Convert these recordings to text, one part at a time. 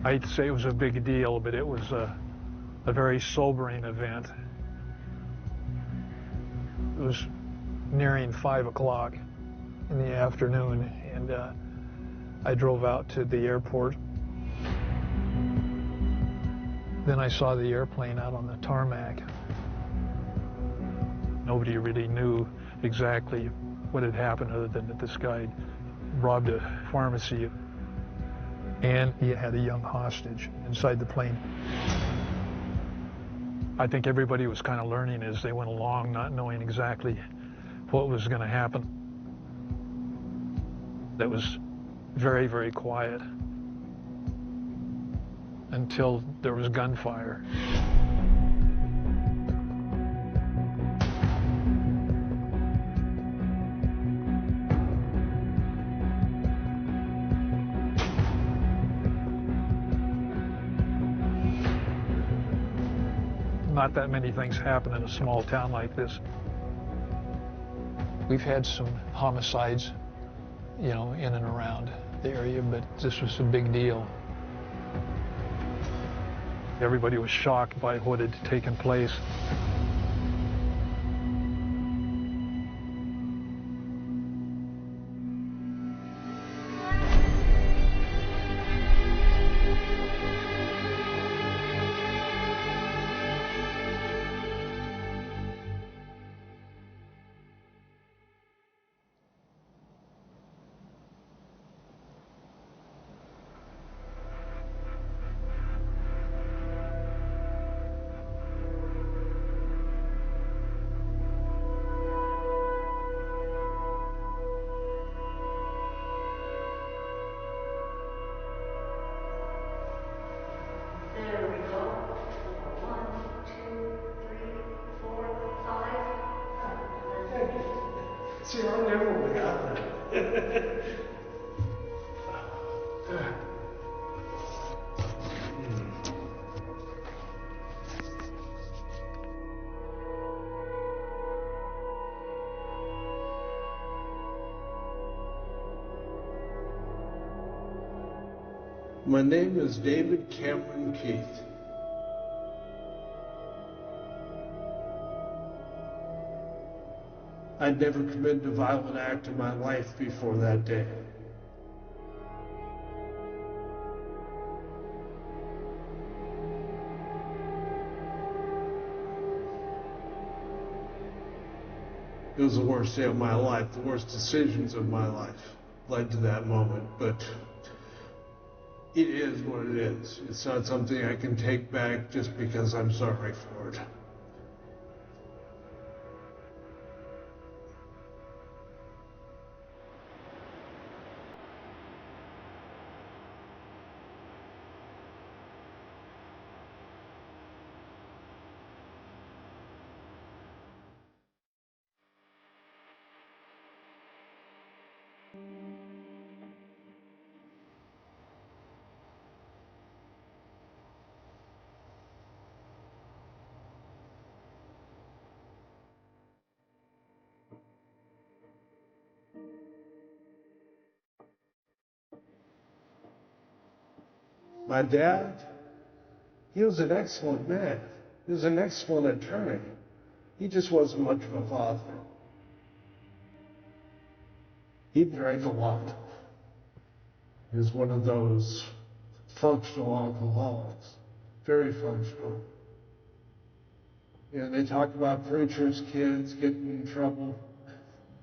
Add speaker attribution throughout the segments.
Speaker 1: I'd say it was a big deal, but it was a very sobering event. It was nearing 5 o'clock in the afternoon, and I drove out to the airport. Then I saw the airplane out on the tarmac. Nobody really knew exactly what had happened other than that this guy robbed a pharmacy and he had a young hostage inside the plane. I think everybody was kind of learning as they went along, not knowing exactly what was going to happen. That was very, very quiet until there was gunfire. Not that many things happen in a small town like this. We've had some homicides, in and around the area, but this was a big deal. Everybody was shocked by what had taken place.
Speaker 2: There we go. Number 1, 2, 3, 4, 5.
Speaker 3: Thank you. See, I never would have gotten that. My name is David Cameron Keith. I'd never committed a violent act in my life before that day. It was the worst day of my life, the worst decisions of my life led to that moment, but it is what it is. It's not something I can take back just because I'm sorry for it. My dad, he was an excellent man. He was an excellent attorney. He just wasn't much of a father. He drank a lot. He was one of those functional alcoholics, very functional. They talk about preachers' kids getting in trouble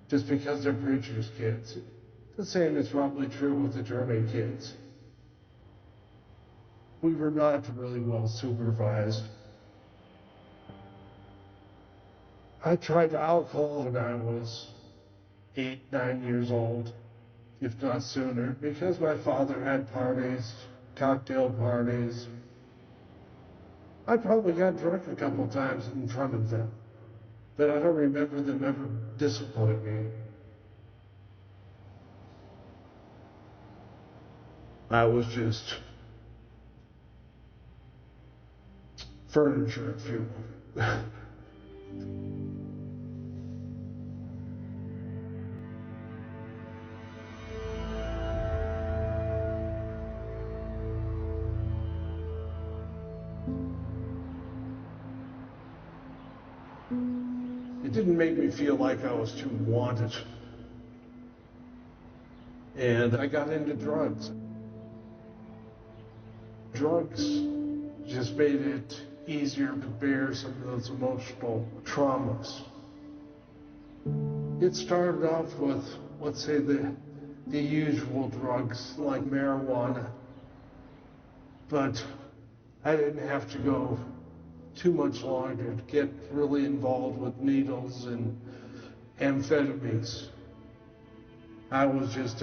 Speaker 3: just because they're preachers' kids. The same is probably true with attorney kids. We were not really well supervised. I tried alcohol when I was 8, 9 years old, if not sooner, because my father had parties, cocktail parties. I probably got drunk a couple times in front of them, but I don't remember them ever disciplining me. I was just furniture, if you will. It didn't make me feel like I was too wanted. And I got into drugs. Drugs just made it easier to bear some of those emotional traumas. It started off with, let's say, the usual drugs like marijuana, but I didn't have to go too much longer to get really involved with needles and amphetamines. I was just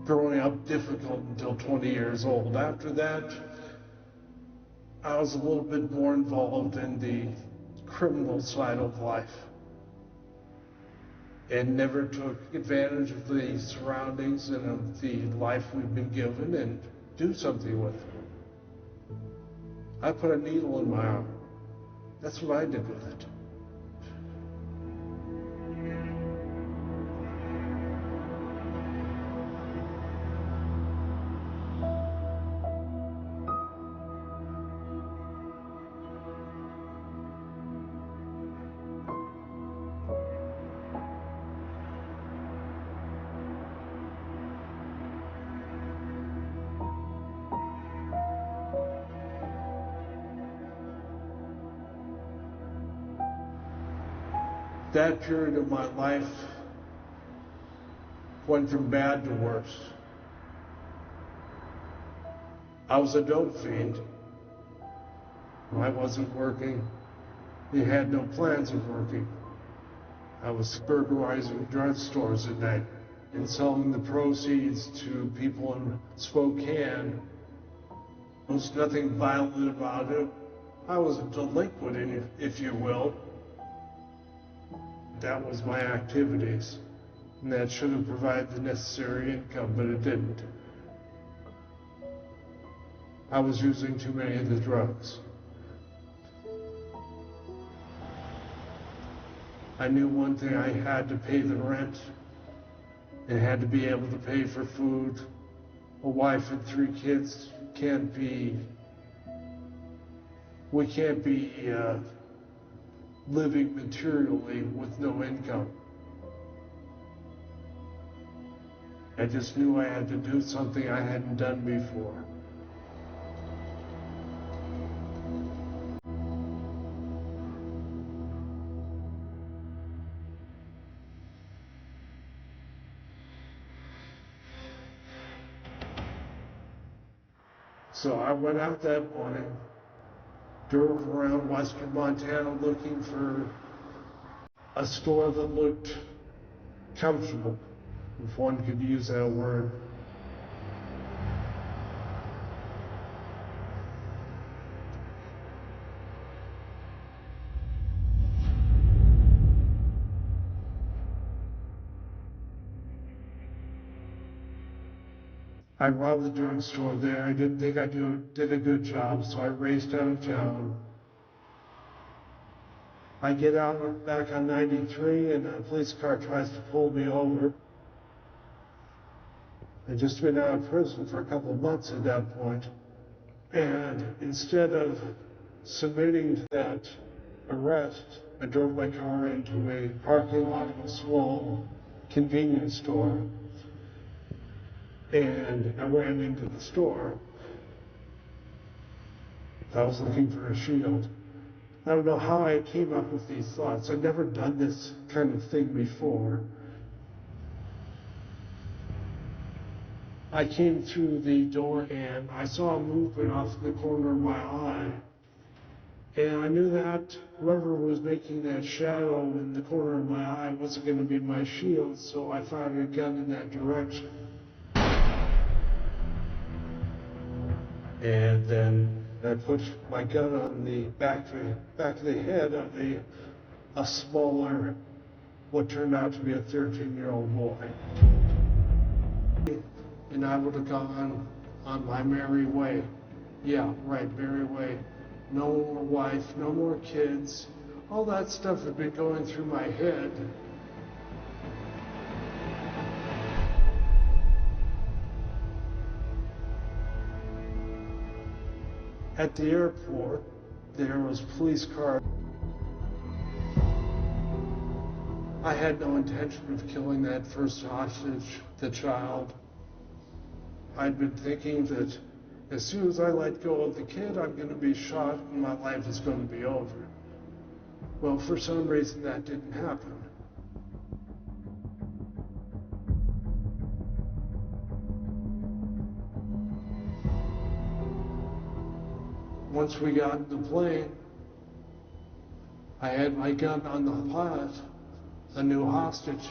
Speaker 3: growing up difficult until 20 years old. After that, I was a little bit more involved in the criminal side of life and never took advantage of the surroundings and of the life we've been given and do something with it. I put a needle in my arm. That's what I did with it. That period of my life went from bad to worse. I was a dope fiend. I wasn't working. He had no plans of working. I was burglarizing drugstores at night and selling the proceeds to people in Spokane. There was nothing violent about it. I was a delinquent, if you will. That was my activities, and that should have provided the necessary income, but it didn't. I was using too many of the drugs. I knew one thing: I had to pay the rent, and had to be able to pay for food. A wife and 3 kids we can't be living materially with no income. I just knew I had to do something I hadn't done before. So I went out that morning, drove around western Montana looking for a store that looked comfortable, if one could use that word. I robbed the drugstore there. I didn't think I did a good job, so I raced out of town. I get out back on 93, and a police car tries to pull me over. I'd just been out of prison for a couple of months at that point. And instead of submitting to that arrest, I drove my car into a parking lot of a small convenience store. And I ran into the store. I was looking for a shield. I don't know how I came up with these thoughts. I'd never done this kind of thing before. I came through the door and I saw a movement off the corner of my eye. And I knew that whoever was making that shadow in the corner of my eye wasn't going to be my shield, so I fired a gun in that direction. And then I put my gun on the back of the head of a smaller, what turned out to be a 13-year-old boy. And I would have gone on my merry way. Yeah, right, merry way. No more wife, no more kids. All that stuff had been going through my head. At the airport, there was police cars I had no intention of killing that first hostage, the child. I'd been thinking that as soon as I let go of the kid, I'm going to be shot and my life is going to be over. Well, for some reason that didn't happen. Once we got in the plane, I had my gun on the pilot, a new hostage,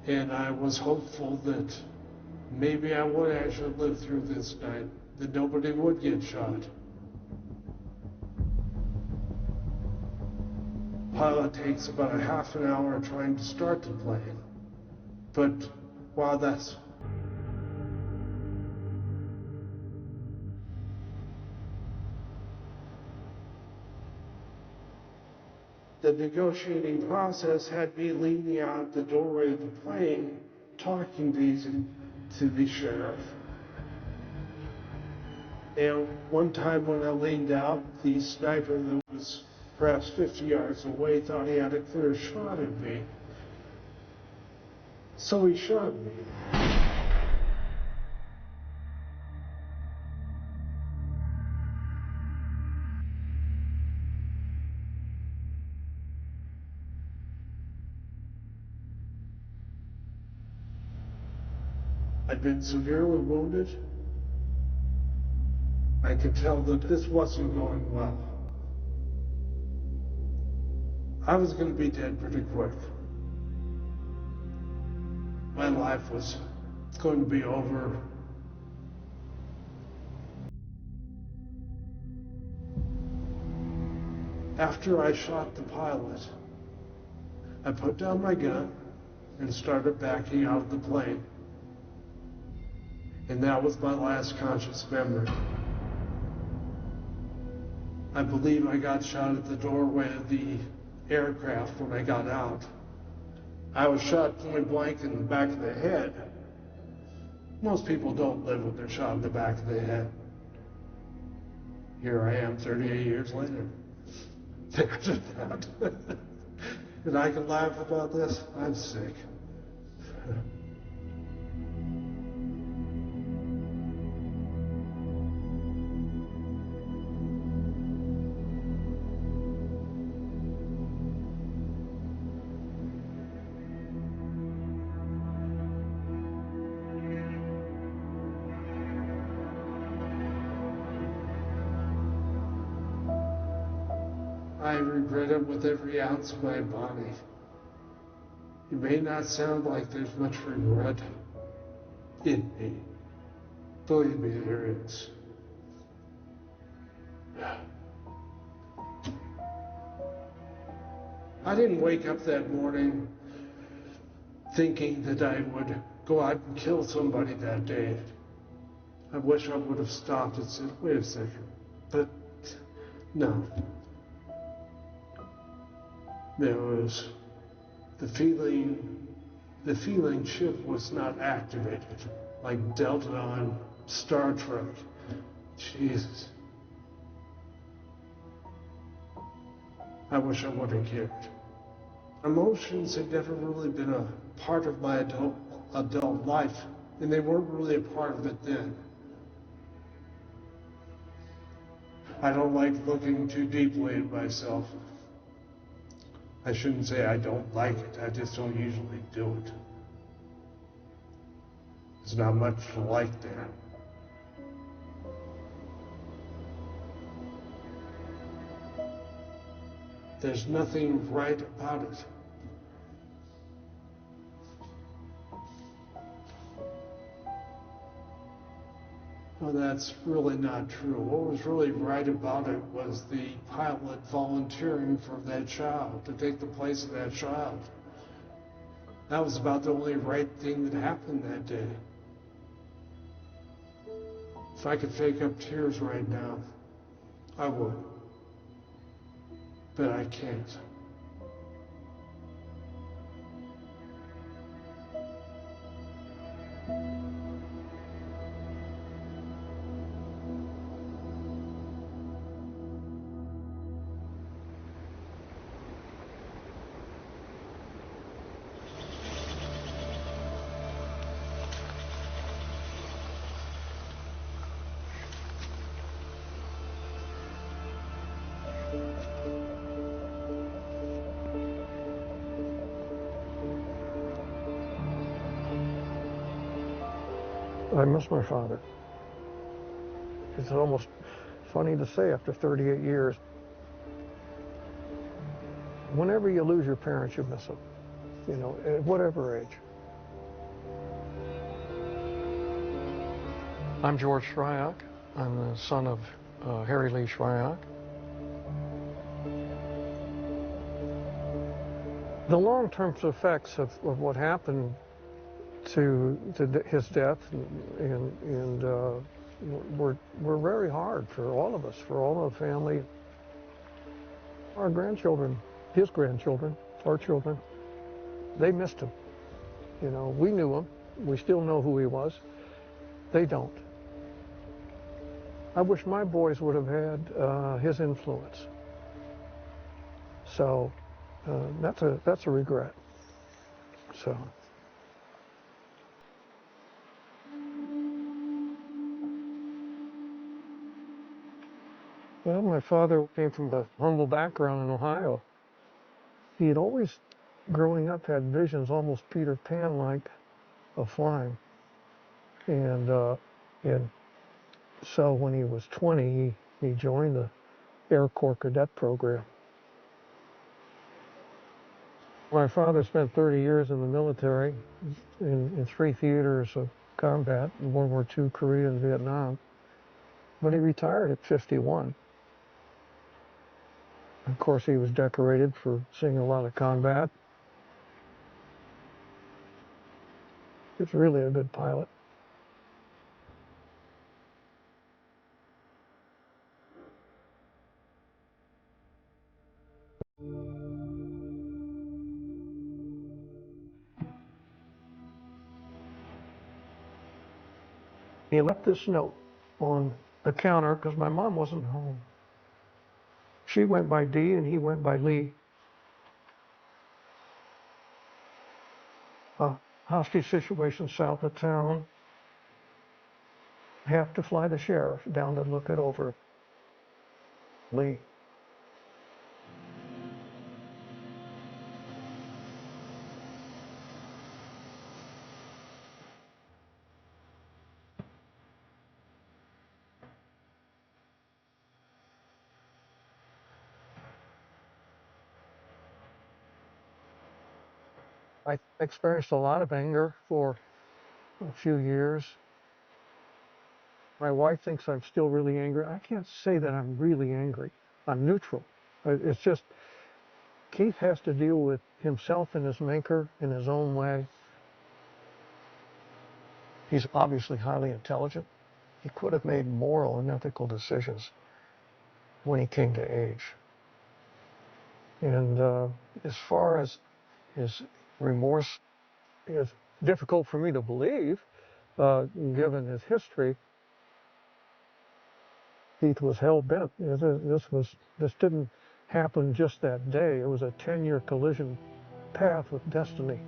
Speaker 3: and I was hopeful that maybe I would actually live through this night, that nobody would get shot. Pilot takes about a half an hour trying to start the plane, but while that's the negotiating process had me leaning out the doorway of the plane, talking to the sheriff. And one time when I leaned out, the sniper that was perhaps 50 yards away thought he had a clear shot at me. So he shot me. I'd been severely wounded. I could tell that this wasn't going well. I was going to be dead pretty quick. My life was going to be over. After I shot the pilot, I put down my gun and started backing out of the plane. And that was my last conscious memory. I believe I got shot at the doorway of the aircraft when I got out. I was shot point blank in the back of the head. Most people don't live when they're shot in the back of the head. Here I am 38 years later. After that. And I can laugh about this. I'm sick. I regret it with every ounce of my body. It may not sound like there's much regret in me. Believe me, there is. I didn't wake up that morning thinking that I would go out and kill somebody that day. I wish I would have stopped and said, wait a second. But no. There was the feeling chip was not activated, like Delta on Star Trek. Jesus. I wish I would have cared. Emotions had never really been a part of my adult life, and they weren't really a part of it then. I don't like looking too deeply at myself. I shouldn't say I don't like it, I just don't usually do it. There's not much to like there. There's nothing right about it. Well, that's really not true. What was really right about it was the pilot volunteering for that child, to take the place of that child. That was about the only right thing that happened that day. If I could fake up tears right now, I would. But I can't.
Speaker 4: I miss my father. It's almost funny to say after 38 years. Whenever you lose your parents, you miss them, you know, at whatever age. I'm George Shryock. I'm the son of Harry Lee Shryock. The long-term effects of what happened to his death and were very hard for all of us, for all of the family. Our grandchildren, his grandchildren, our children, they missed him. You know, we knew him. We still know who he was. They don't. I wish my boys would have had his influence. So that's a regret. So. Well, my father came from a humble background in Ohio. He had always, growing up, had visions almost Peter Pan-like of flying. And so when he was 20, he joined the Air Corps cadet program. My father spent 30 years in the military in 3 theaters of combat, in World War II, Korea, and Vietnam. But he retired at 51. Of course, he was decorated for seeing a lot of combat. He's really a good pilot. He left this note on the counter because my mom wasn't home. She went by D and he went by Lee. Hostage situation south of town. Have to fly the sheriff down to look it over. Lee. I experienced a lot of anger for a few years. My wife thinks I'm still really angry. I can't say that I'm really angry. I'm neutral. It's just Keith has to deal with himself and his maker in his own way. He's obviously highly intelligent. He could have made moral and ethical decisions when he came to age. And as far as his remorse, it's difficult for me to believe, given his history. Keith was hell-bent. This didn't happen just that day. It was a 10-year collision path with destiny.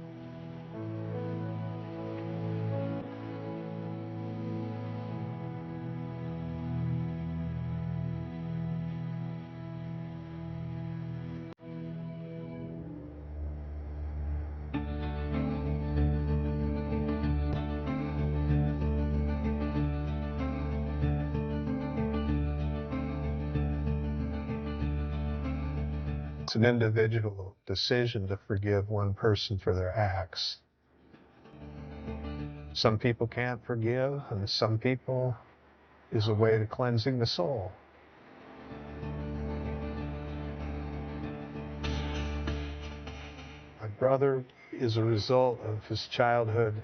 Speaker 5: It's an individual decision to forgive one person for their acts. Some people can't forgive, and some people is a way to cleansing the soul. My brother is a result of his childhood.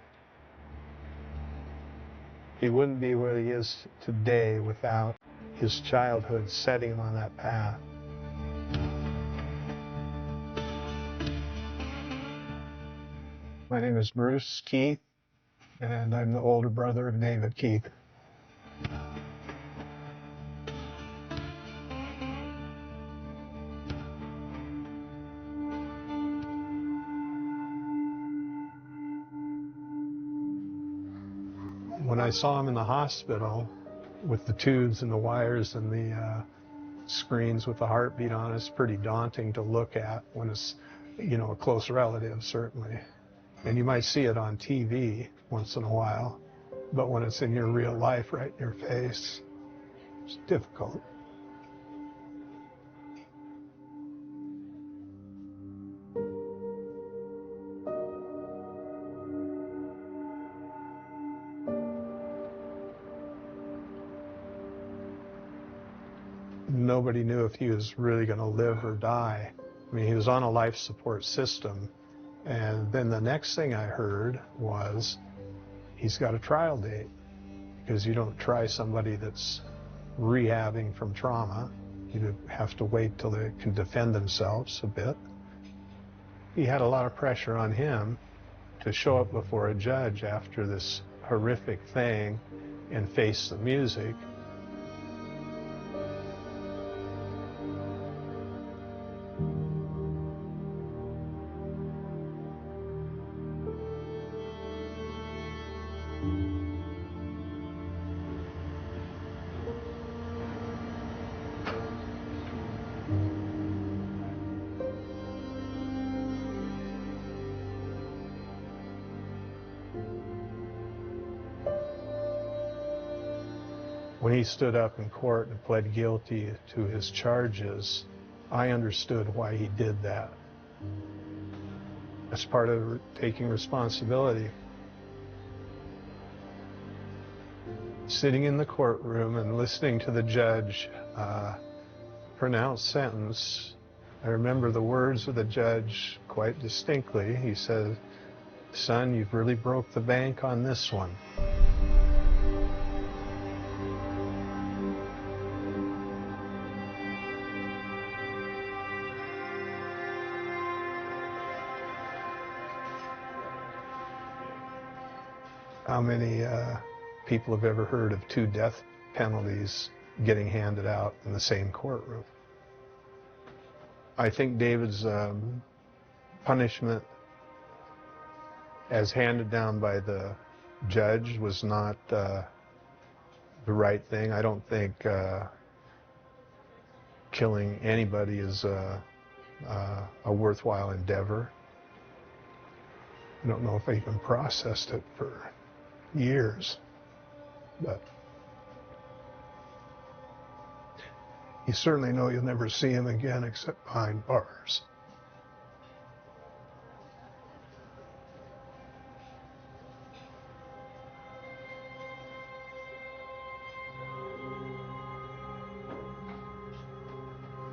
Speaker 5: He wouldn't be where he is today without his childhood setting him on that path. My name is Bruce Keith, and I'm the older brother of David Keith. When I saw him in the hospital with the tubes and the wires and the screens with the heartbeat on, it's pretty daunting to look at when it's, a close relative, certainly. And you might see it on TV once in a while. But when it's in your real life, right in your face, it's difficult. Nobody knew if he was really going to live or die. I mean, he was on a life support system. And then the next thing I heard was he's got a trial date, because you don't try somebody that's rehabbing from trauma. You have to wait till they can defend themselves a bit. He had a lot of pressure on him to show up before a judge after this horrific thing and face the music. When he stood up in court and pled guilty to his charges, I understood why he did that. That's part of taking responsibility. Sitting in the courtroom and listening to the judge pronounce sentence, I remember the words of the judge quite distinctly. He said, "Son, you've really broke the bank on this one." How many people have ever heard of 2 death penalties getting handed out in the same courtroom? I think David's punishment as handed down by the judge was not the right thing. I don't think killing anybody is a worthwhile endeavor. I don't know if I even processed it for years, but you certainly know you'll never see him again except behind bars.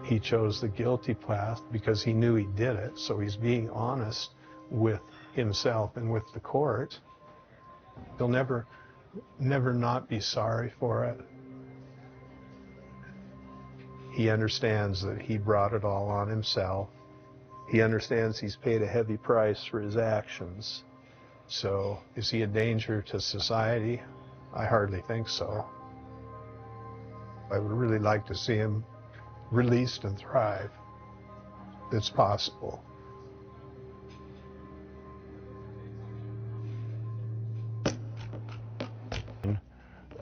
Speaker 5: He chose the guilty path because he knew he did it, so he's being honest with himself and with the court. He'll never not be sorry for it. He understands that he brought it all on himself. He understands he's paid a heavy price for his actions. So, is he a danger to society? I hardly think so. I would really like to see him released and thrive. It's possible.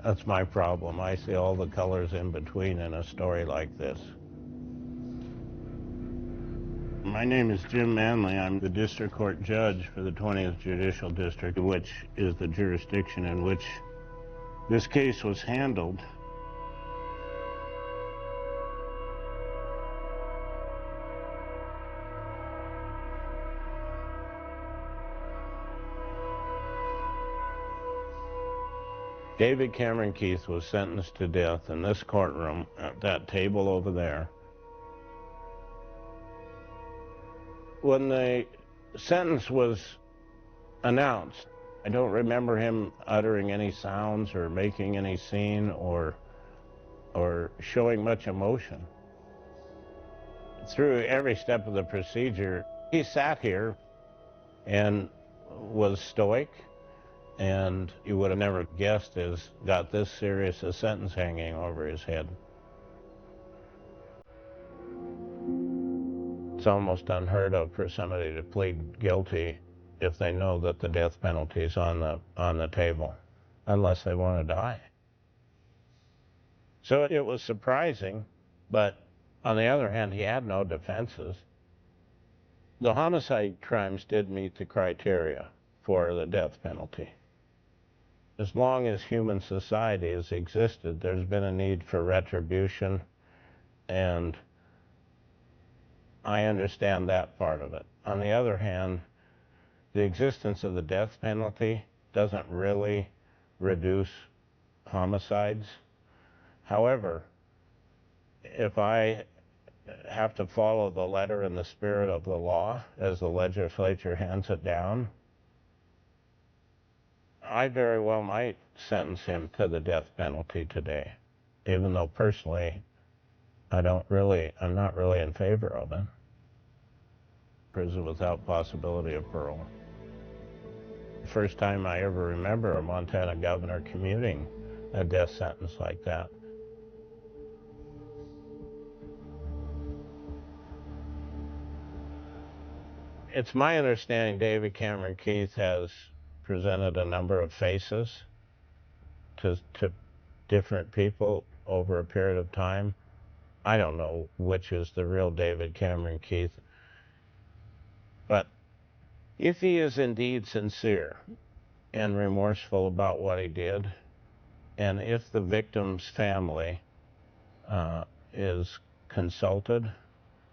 Speaker 6: That's my problem. I see all the colors in between in a story like this. My name is Jim Manley. I'm the district court judge for the 20th Judicial District, which is the jurisdiction in which this case was handled. David Cameron Keith was sentenced to death in this courtroom at that table over there. When the sentence was announced, I don't remember him uttering any sounds or making any scene or showing much emotion. Through every step of the procedure, he sat here and was stoic. And you would have never guessed he's got this serious a sentence hanging over his head. It's almost unheard of for somebody to plead guilty if they know that the death penalty is on the table, unless they want to die. So it was surprising, but on the other hand, he had no defenses. The homicide crimes did meet the criteria for the death penalty. As long as human society has existed, there's been a need for retribution, and I understand that part of it. On the other hand, the existence of the death penalty doesn't really reduce homicides. However, if I have to follow the letter and the spirit of the law as the legislature hands it down, I very well might sentence him to the death penalty today, even though personally I'm not really in favor of it. Prison without possibility of parole. The first time I ever remember a Montana governor commuting a death sentence like that. It's my understanding David Cameron Keith has presented a number of faces to different people over a period of time. I don't know which is the real David Cameron Keith, but if he is indeed sincere and remorseful about what he did, and if the victim's family is consulted,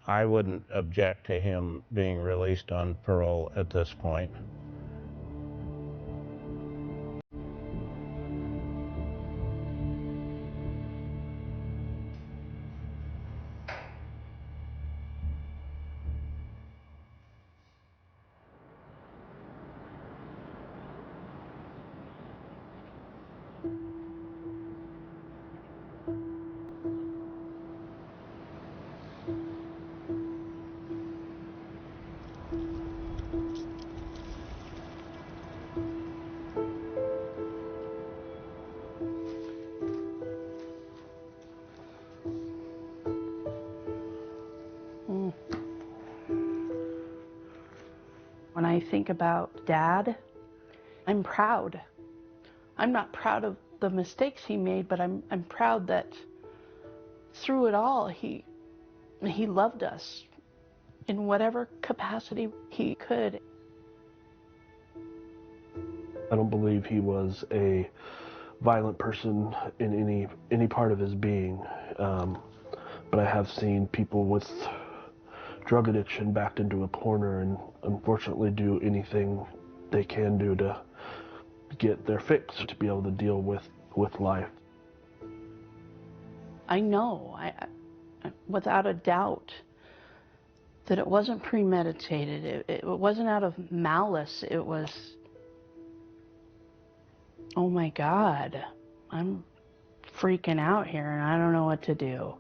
Speaker 6: I wouldn't object to him being released on parole at this point.
Speaker 7: When I think about Dad, I'm proud. I'm not proud of the mistakes he made, but I'm proud that through it all, he loved us in whatever capacity he could.
Speaker 8: I don't believe he was a violent person in any part of his being, but I have seen people with drug addiction backed into a corner and unfortunately do anything they can do to get their fix, to be able to deal with life.
Speaker 7: I know, without a doubt, that it wasn't premeditated. It wasn't out of malice. It was, oh my God, I'm freaking out here and I don't know what to do.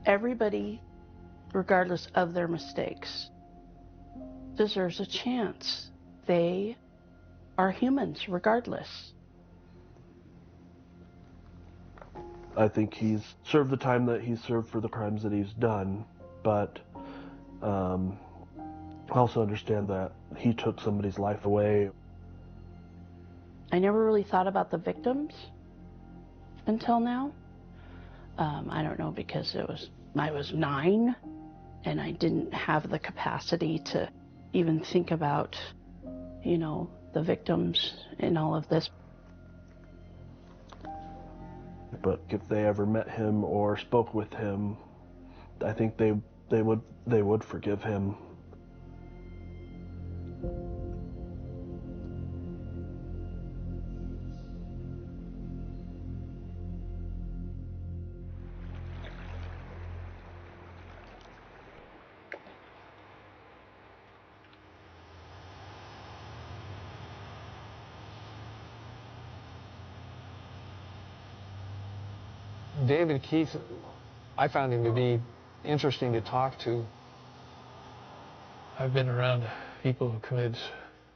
Speaker 7: Everybody, regardless of their mistakes, deserves a chance. They are humans, regardless.
Speaker 8: I think he's served the time that he's served for the crimes that he's done, but I also understand that he took somebody's life away.
Speaker 7: I never really thought about the victims until now. I don't know, because I was 9 and I didn't have the capacity to even think about, the victims in all of this.
Speaker 8: But if they ever met him or spoke with him, I think they would forgive him.
Speaker 4: David Keith, I found him to be interesting to talk to.
Speaker 1: I've been around people who commit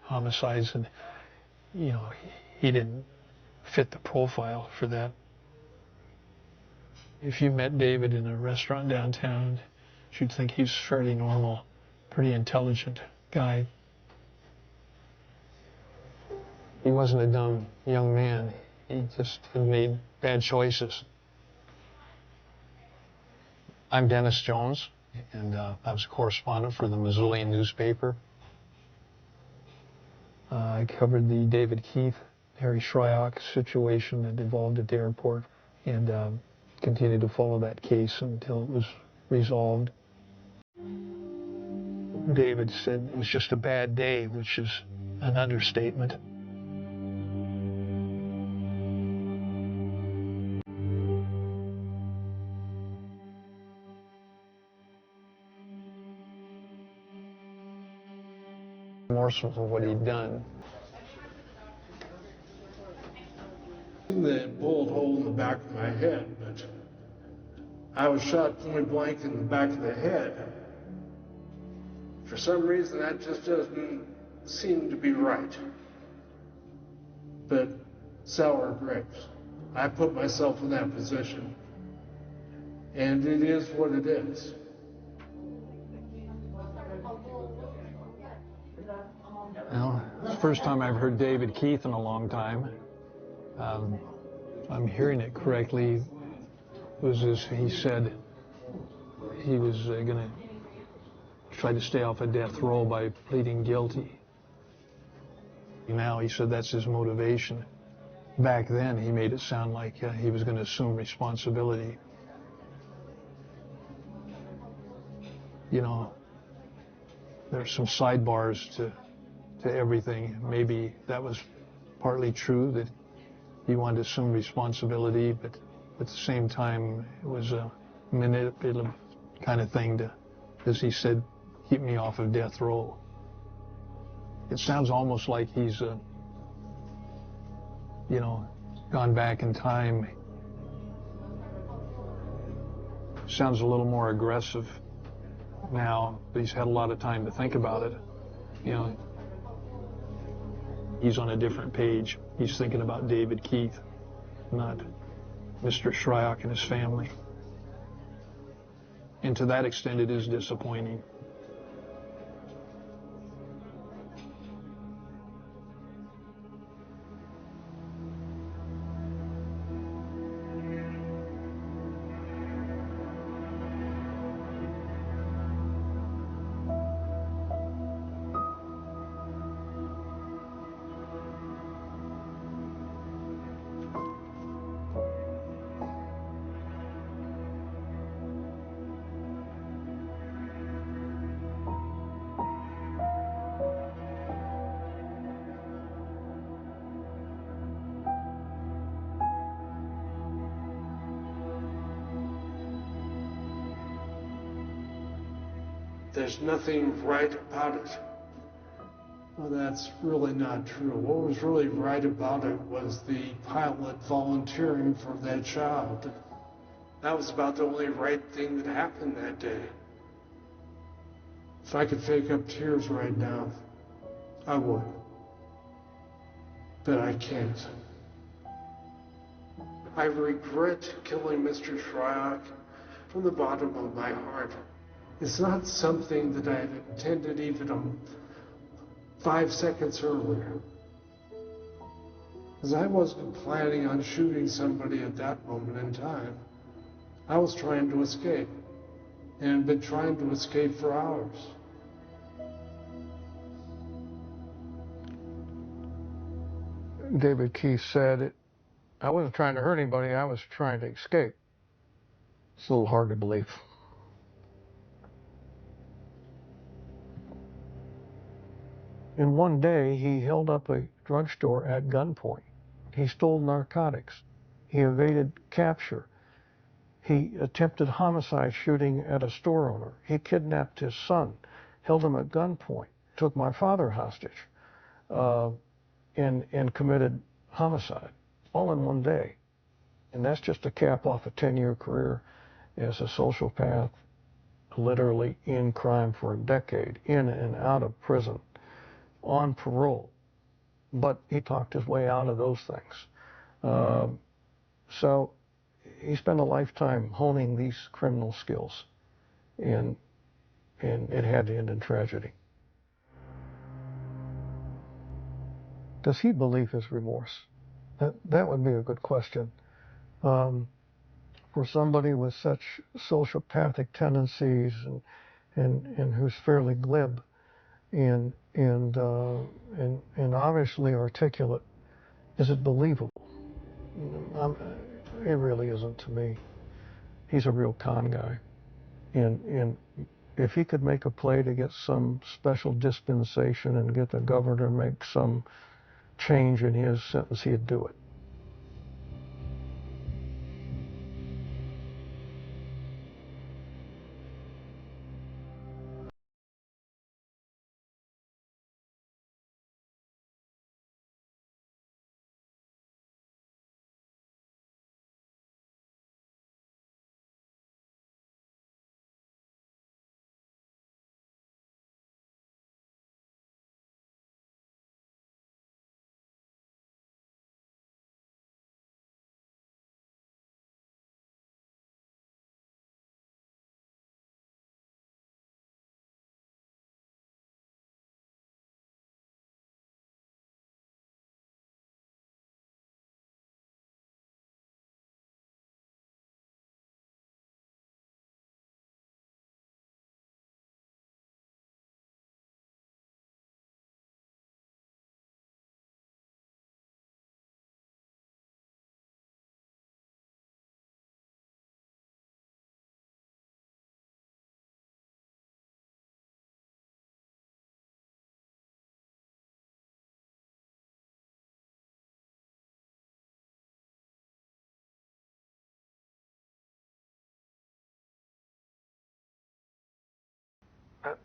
Speaker 1: homicides, and he didn't fit the profile for that. If you met David in a restaurant downtown, you'd think he's fairly normal, pretty intelligent guy.
Speaker 4: He wasn't a dumb young man. He just had made bad choices. I'm Dennis Jones, and I was a correspondent for the Missoulian newspaper. I covered the David Keith, Harry Shryock situation that evolved at the airport, and continued to follow that case until it was resolved. David said it was just a bad day, which is an understatement. Remorseful for what he'd done.
Speaker 3: The bullet hole in the back of my head, but I was shot point blank in the back of the head. For some reason, that just doesn't seem to be right. But sour grapes. I put myself in that position, and it is what it is.
Speaker 1: Well, it's the first time I've heard David Keith in a long time. If I'm hearing it correctly, was as he said he was going to try to stay off a death row by pleading guilty. Now he said that's his motivation. Back then he made it sound like he was going to assume responsibility. There's some sidebars to everything. Maybe that was partly true, that he wanted to assume responsibility, but at the same time it was a manipulative kind of thing to, as he said, keep me off of death row. It sounds almost like he's gone back in time. Sounds a little more aggressive now, but he's had a lot of time to think about it. He's on a different page. He's thinking about David Keith, not Mr. Shryock and his family. And to that extent, it is disappointing.
Speaker 3: There's nothing right about it. Well, that's really not true. What was really right about it was the pilot volunteering for that child. That was about the only right thing that happened that day. If I could fake up tears right now, I would. But I can't. I regret killing Mr. Shryock from the bottom of my heart. It's not something that I had intended even 5 seconds earlier. Because I wasn't planning on shooting somebody at that moment in time. I was trying to escape, and had been trying to escape for hours.
Speaker 4: David Keith said I wasn't trying to hurt anybody, I was trying to escape. It's a little hard to believe. In one day, he held up a drugstore at gunpoint. He stole narcotics. He evaded capture. He attempted homicide shooting at a store owner. He kidnapped his son, held him at gunpoint, took my father hostage, and committed homicide, all in one day. And that's just to cap off a 10-year career as a sociopath, literally in crime for a decade, in and out of prison, on parole. But he talked his way out of those things. So he spent a lifetime honing these criminal skills, and it had to end in tragedy. Does he believe his remorse? That would be a good question. For somebody with such sociopathic tendencies and who's fairly glib and obviously articulate, is it believable? It really isn't to me. He's a real con guy, and if he could make a play to get some special dispensation and get the governor to make some change in his sentence, he'd do it.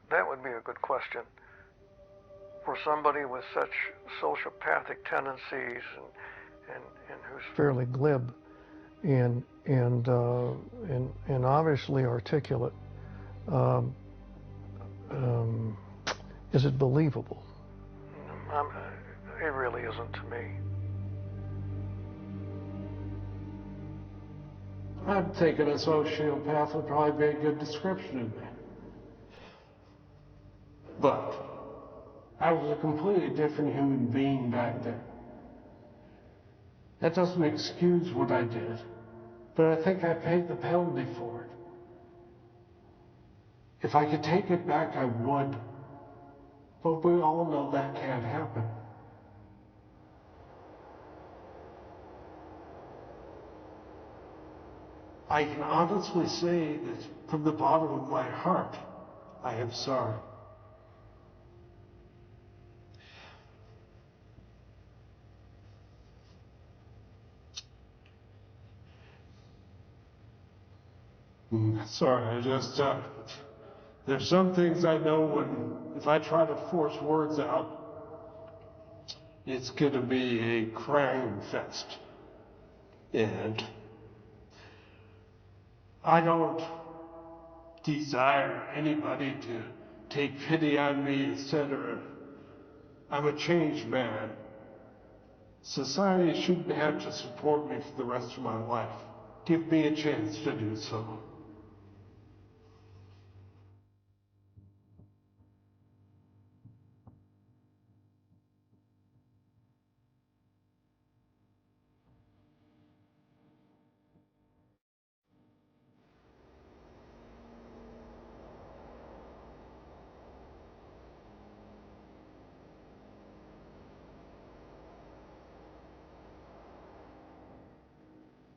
Speaker 4: That would be a good question. For somebody with such sociopathic tendencies and who's fairly glib and obviously articulate, is it believable? It really isn't to me.
Speaker 3: I'm thinking a sociopath would probably be a good description of me. But I was a completely different human being back then. That doesn't excuse what I did, but I think I paid the penalty for it. If I could take it back, I would. But we all know that can't happen. I can honestly say that from the bottom of my heart, I am sorry. Sorry, there's some things I know if I try to force words out, it's gonna be a crying fest. And I don't desire anybody to take pity on me, etc. I'm a changed man. Society shouldn't have to support me for the rest of my life. Give me a chance to do so.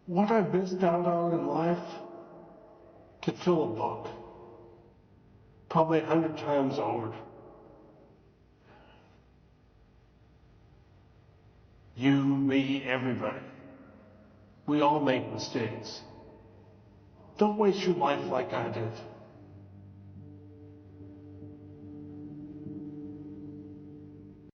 Speaker 3: What I've missed out on in life could fill a book, probably 100 times over. You, me, everybody. We all make mistakes. Don't waste your life like I did.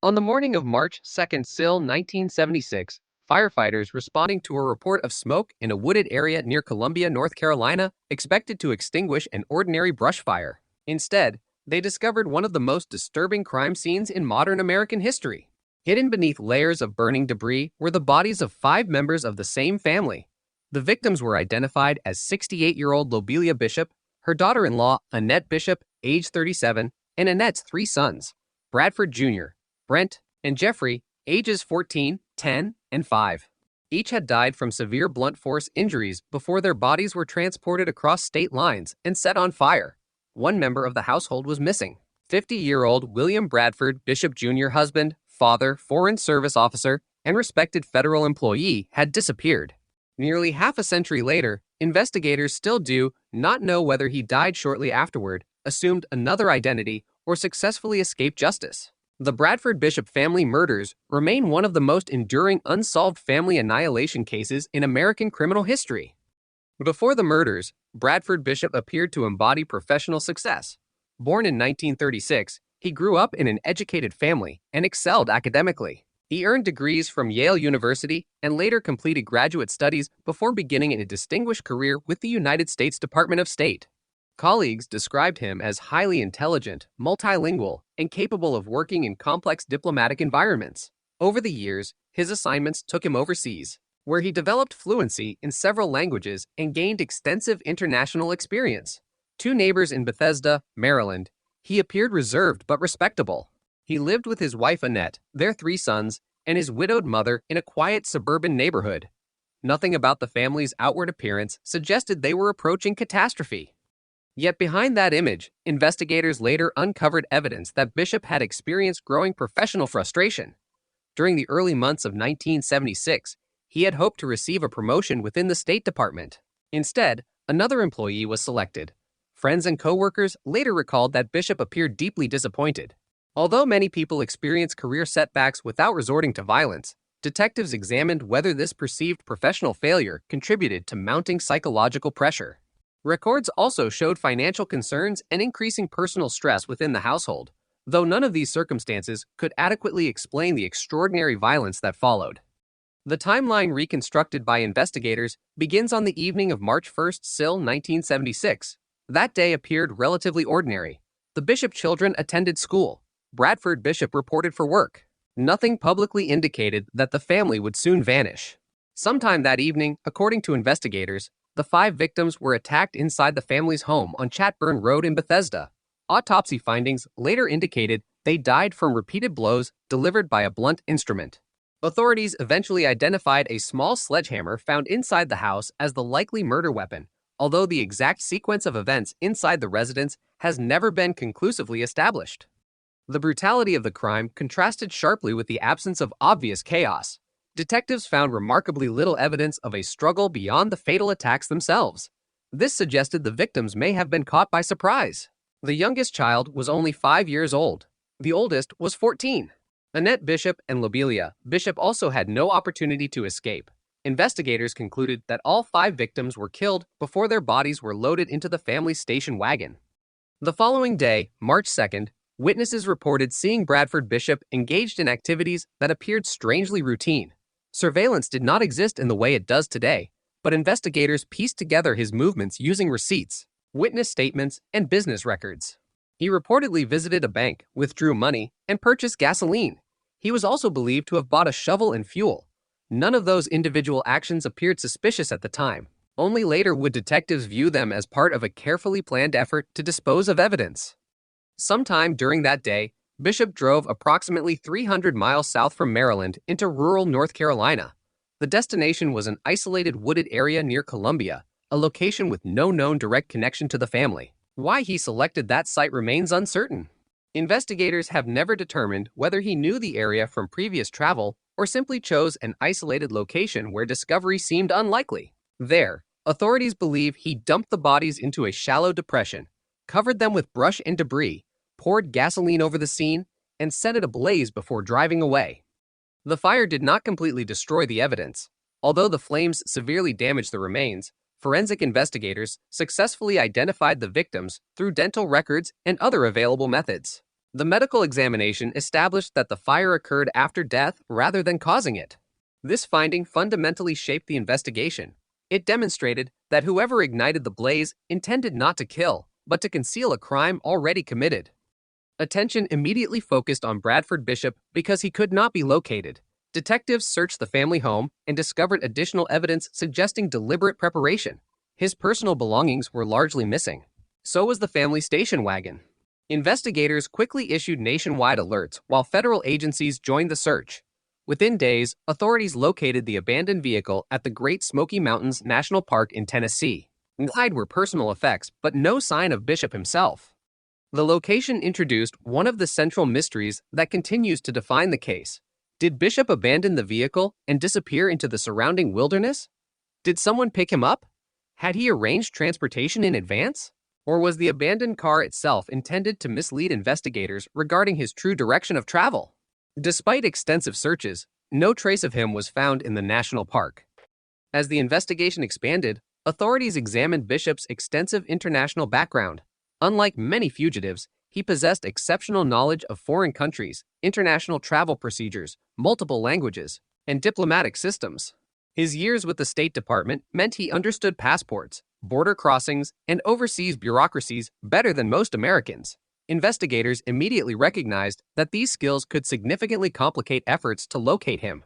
Speaker 9: On the morning of March 2nd, SIL 1976, firefighters responding to a report of smoke in a wooded area near Columbia, North Carolina, expected to extinguish an ordinary brush fire. Instead, they discovered one of the most disturbing crime scenes in modern American history. Hidden beneath layers of burning debris were the bodies of 5 members of the same family. The victims were identified as 68-year-old Lobelia Bishop, her daughter-in-law Annette Bishop, age 37, and Annette's 3 sons, Bradford Jr., Brent, and Jeffrey, ages 14, 10, and 5. Each had died from severe blunt force injuries before their bodies were transported across state lines and set on fire. One member of the household was missing. 50-year-old William Bradford Bishop Jr., husband, father, Foreign Service officer, and respected federal employee, had disappeared. Nearly half a century later, investigators still do not know whether he died shortly afterward, assumed another identity, or successfully escaped justice. The Bradford Bishop family murders remain one of the most enduring unsolved family annihilation cases in American criminal history. Before the murders, Bradford Bishop appeared to embody professional success. Born in 1936, he grew up in an educated family and excelled academically. He earned degrees from Yale University and later completed graduate studies before beginning a distinguished career with the United States Department of State. Colleagues described him as highly intelligent, multilingual, and capable of working in complex diplomatic environments. Over the years, his assignments took him overseas, where he developed fluency in several languages and gained extensive international experience. To neighbors in Bethesda, Maryland, he appeared reserved but respectable. He lived with his wife Annette, their 3 sons, and his widowed mother in a quiet suburban neighborhood. Nothing about the family's outward appearance suggested they were approaching catastrophe. Yet behind that image, investigators later uncovered evidence that Bishop had experienced growing professional frustration. During the early months of 1976, he had hoped to receive a promotion within the State Department. Instead, another employee was selected. Friends and co-workers later recalled that Bishop appeared deeply disappointed. Although many people experience career setbacks without resorting to violence, detectives examined whether this perceived professional failure contributed to mounting psychological pressure. Records also showed financial concerns and increasing personal stress within the household, though none of these circumstances could adequately explain the extraordinary violence that followed. The timeline reconstructed by investigators begins on the evening of March 1st, SIL 1976. That day appeared relatively ordinary. The Bishop children attended school. Bradford Bishop reported for work. Nothing publicly indicated that the family would soon vanish. Sometime that evening, according to investigators, the 5 victims were attacked inside the family's home on Chatburn Road in Bethesda. Autopsy findings later indicated they died from repeated blows delivered by a blunt instrument. Authorities eventually identified a small sledgehammer found inside the house as the likely murder weapon, although the exact sequence of events inside the residence has never been conclusively established. The brutality of the crime contrasted sharply with the absence of obvious chaos. Detectives found remarkably little evidence of a struggle beyond the fatal attacks themselves. This suggested the victims may have been caught by surprise. The youngest child was only 5 years old. The oldest was 14. Annette Bishop and Lobelia Bishop also had no opportunity to escape. Investigators concluded that all 5 victims were killed before their bodies were loaded into the family's station wagon. The following day, March 2nd, witnesses reported seeing Bradford Bishop engaged in activities that appeared strangely routine. Surveillance did not exist in the way it does today, but investigators pieced together his movements using receipts, witness statements, and business records. He reportedly visited a bank, withdrew money, and purchased gasoline. He was also believed to have bought a shovel and fuel. None of those individual actions appeared suspicious at the time. Only later would detectives view them as part of a carefully planned effort to dispose of evidence. Sometime during that day, Bishop drove approximately 300 miles south from Maryland into rural North Carolina. The destination was an isolated wooded area near Columbia, a location with no known direct connection to the family. Why he selected that site remains uncertain. Investigators have never determined whether he knew the area from previous travel or simply chose an isolated location where discovery seemed unlikely. There, authorities believe he dumped the bodies into a shallow depression, covered them with brush and debris, poured gasoline over the scene, and set it ablaze before driving away. The fire did not completely destroy the evidence. Although the flames severely damaged the remains, forensic investigators successfully identified the victims through dental records and other available methods. The medical examination established that the fire occurred after death rather than causing it. This finding fundamentally shaped the investigation. It demonstrated that whoever ignited the blaze intended not to kill, but to conceal a crime already committed. Attention immediately focused on Bradford Bishop because he could not be located. Detectives searched the family home and discovered additional evidence suggesting deliberate preparation. His personal belongings were largely missing. So was the family station wagon. Investigators quickly issued nationwide alerts while federal agencies joined the search. Within days, authorities located the abandoned vehicle at the Great Smoky Mountains National Park in Tennessee. Inside were personal effects, but no sign of Bishop himself. The location introduced one of the central mysteries that continues to define the case. Did Bishop abandon the vehicle and disappear into the surrounding wilderness? Did someone pick him up? Had he arranged transportation in advance? Or was the abandoned car itself intended to mislead investigators regarding his true direction of travel? Despite extensive searches, no trace of him was found in the national park. As the investigation expanded, authorities examined Bishop's extensive international background. Unlike many fugitives, he possessed exceptional knowledge of foreign countries, international travel procedures, multiple languages, and diplomatic systems. His years with the State Department meant he understood passports, border crossings, and overseas bureaucracies better than most Americans. Investigators immediately recognized that these skills could significantly complicate efforts to locate him.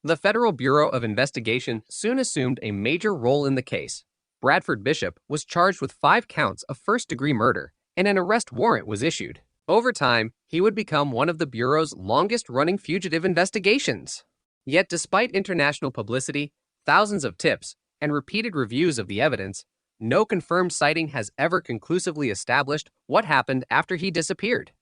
Speaker 9: The Federal Bureau of Investigation soon assumed a major role in the case. Bradford Bishop was charged with 5 counts of first-degree murder, and an arrest warrant was issued. Over time, he would become one of the Bureau's longest-running fugitive investigations. Yet despite international publicity, thousands of tips, and repeated reviews of the evidence, no confirmed sighting has ever conclusively established what happened after he disappeared.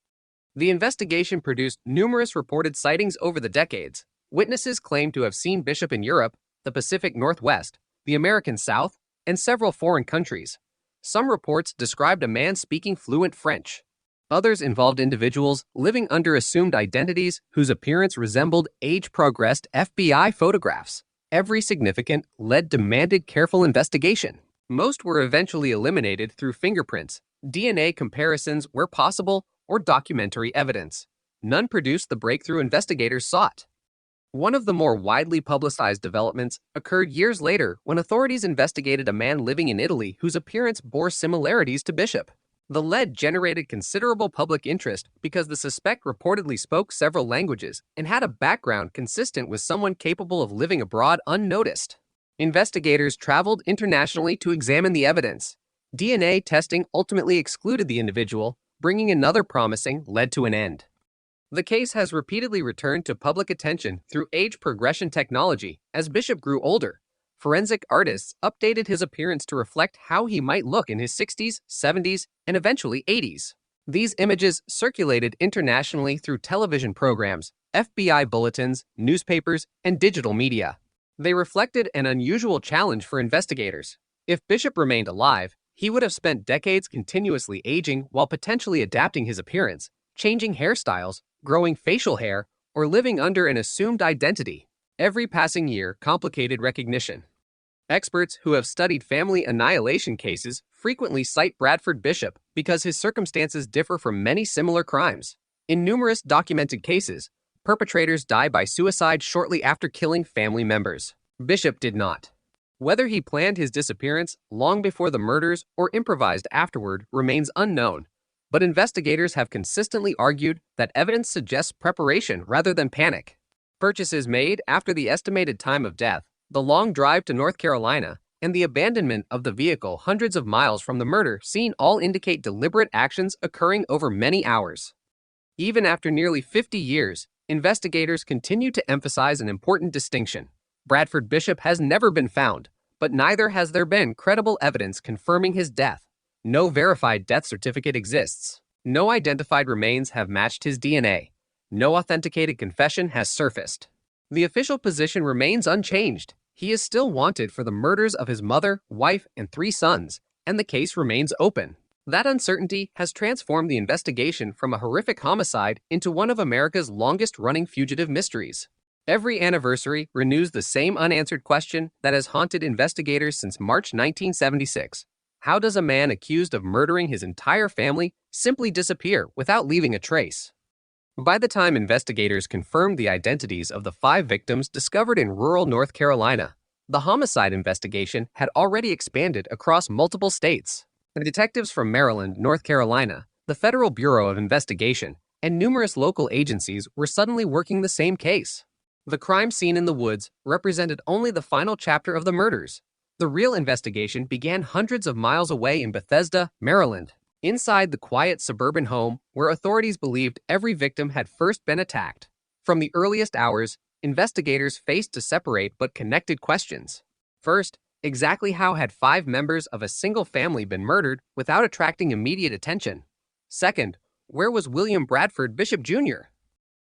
Speaker 9: The investigation produced numerous reported sightings over the decades. Witnesses claimed to have seen Bishop in Europe, the Pacific Northwest, the American South, and several foreign countries. Some reports described a man speaking fluent French. Others involved individuals living under assumed identities whose appearance resembled age-progressed FBI photographs. Every significant lead demanded careful investigation. Most were eventually eliminated through fingerprints, DNA comparisons where possible, or documentary evidence. None produced the breakthrough investigators sought. One of the more widely publicized developments occurred years later when authorities investigated a man living in Italy whose appearance bore similarities to Bishop. The lead generated considerable public interest because the suspect reportedly spoke several languages and had a background consistent with someone capable of living abroad unnoticed. Investigators traveled internationally to examine the evidence. DNA testing ultimately excluded the individual, bringing another promising lead to an end. The case has repeatedly returned to public attention through age progression technology as Bishop grew older. Forensic artists updated his appearance to reflect how he might look in his 60s, 70s, and eventually 80s. These images circulated internationally through television programs, FBI bulletins, newspapers, and digital media. They reflected an unusual challenge for investigators. If Bishop remained alive, he would have spent decades continuously aging while potentially adapting his appearance, changing hairstyles, growing facial hair, or living under an assumed identity. Every passing year complicated recognition. Experts who have studied family annihilation cases frequently cite Bradford Bishop because his circumstances differ from many similar crimes. In numerous documented cases, perpetrators die by suicide shortly after killing family members. Bishop did not. Whether he planned his disappearance long before the murders or improvised afterward remains unknown. But investigators have consistently argued that evidence suggests preparation rather than panic. Purchases made after the estimated time of death, the long drive to North Carolina, and the abandonment of the vehicle hundreds of miles from the murder scene all indicate deliberate actions occurring over many hours. Even after nearly 50 years, investigators continue to emphasize an important distinction. Bradford Bishop has never been found, but neither has there been credible evidence confirming his death. No verified death certificate exists. No identified remains have matched his DNA. No authenticated confession has surfaced. The official position remains unchanged. He is still wanted for the murders of his mother, wife, and 3 sons, and the case remains open. That uncertainty has transformed the investigation from a horrific homicide into one of America's longest-running fugitive mysteries. Every anniversary renews the same unanswered question that has haunted investigators since March 1976. How does a man accused of murdering his entire family simply disappear without leaving a trace? By the time investigators confirmed the identities of the 5 victims discovered in rural North Carolina, the homicide investigation had already expanded across multiple states. The detectives from Maryland, North Carolina, the Federal Bureau of Investigation, and numerous local agencies were suddenly working the same case. The crime scene in the woods represented only the final chapter of the murders. The real investigation began hundreds of miles away in Bethesda, Maryland, inside the quiet suburban home where authorities believed every victim had first been attacked. From the earliest hours, investigators faced to separate but connected questions. First, exactly how had 5 members of a single family been murdered without attracting immediate attention? Second, where was William Bradford Bishop Jr.?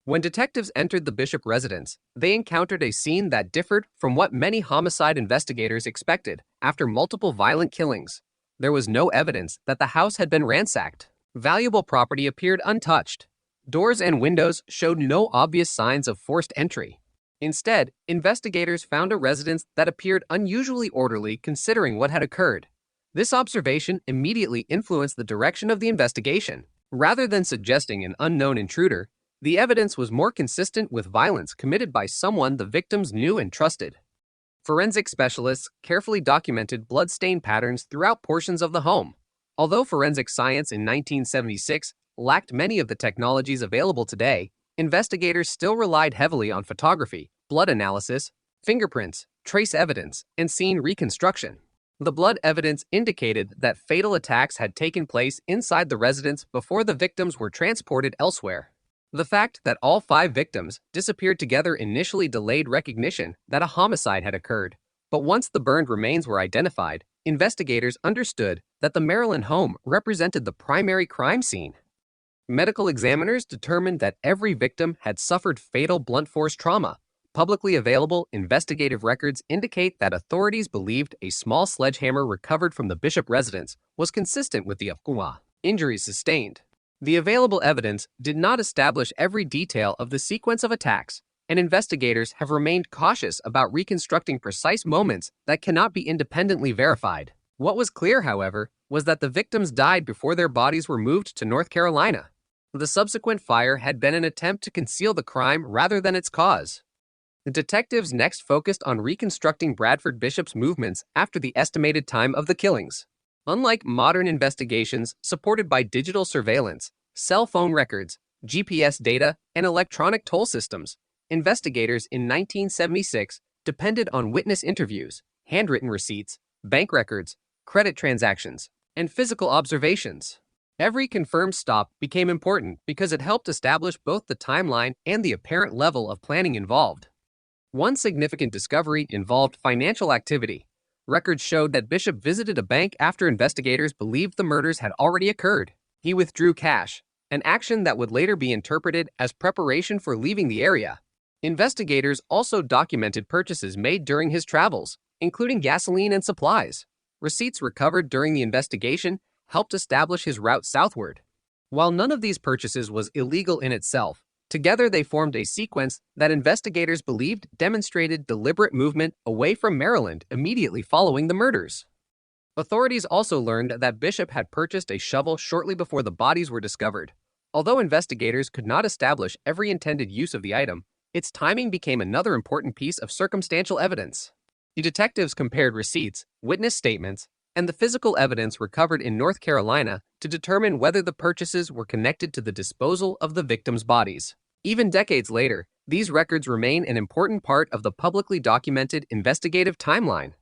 Speaker 9: When detectives entered the Bishop residence, they encountered a scene that differed from what many homicide investigators expected after multiple violent killings. There was no evidence that the house had been ransacked. Valuable property appeared untouched. Doors and windows showed no obvious signs of forced entry. Instead, investigators found a residence that appeared unusually orderly considering what had occurred. This observation immediately influenced the direction of the investigation. Rather than suggesting an unknown intruder, the evidence was more consistent with violence committed by someone the victims knew and trusted. Forensic specialists carefully documented blood-stain patterns throughout portions of the home. Although forensic science in 1976 lacked many of the technologies available today, investigators still relied heavily on photography, blood analysis, fingerprints, trace evidence, and scene reconstruction. The blood evidence indicated that fatal attacks had taken place inside the residence before the victims were transported elsewhere. The fact that all 5 victims disappeared together initially delayed recognition that a homicide had occurred, but once the burned remains were identified, investigators understood that the Maryland home represented the primary crime scene. Medical examiners determined that every victim had suffered fatal blunt force trauma. Publicly available investigative records indicate that authorities believed a small sledgehammer recovered from the Bishop residence was consistent with the injuries sustained. The available evidence did not establish every detail of the sequence of attacks, and investigators have remained cautious about reconstructing precise moments that cannot be independently verified. What was clear, however, was that the victims died before their bodies were moved to North Carolina. The subsequent fire had been an attempt to conceal the crime rather than its cause. The detectives next focused on reconstructing Bradford Bishop's movements after the estimated time of the killings. Unlike modern investigations supported by digital surveillance, cell phone records, GPS data, and electronic toll systems, investigators in 1976 depended on witness interviews, handwritten receipts, bank records, credit transactions, and physical observations. Every confirmed stop became important because it helped establish both the timeline and the apparent level of planning involved. One significant discovery involved financial activity. Records showed that Bishop visited a bank after investigators believed the murders had already occurred. He withdrew cash, an action that would later be interpreted as preparation for leaving the area. Investigators also documented purchases made during his travels, including gasoline and supplies. Receipts recovered during the investigation helped establish his route southward. While none of these purchases was illegal in itself, together they formed a sequence that investigators believed demonstrated deliberate movement away from Maryland immediately following the murders. Authorities also learned that Bishop had purchased a shovel shortly before the bodies were discovered. Although investigators could not establish every intended use of the item, its timing became another important piece of circumstantial evidence. The detectives compared receipts, witness statements, and the physical evidence recovered in North Carolina to determine whether the purchases were connected to the disposal of the victims' bodies. Even decades later, these records remain an important part of the publicly documented investigative timeline.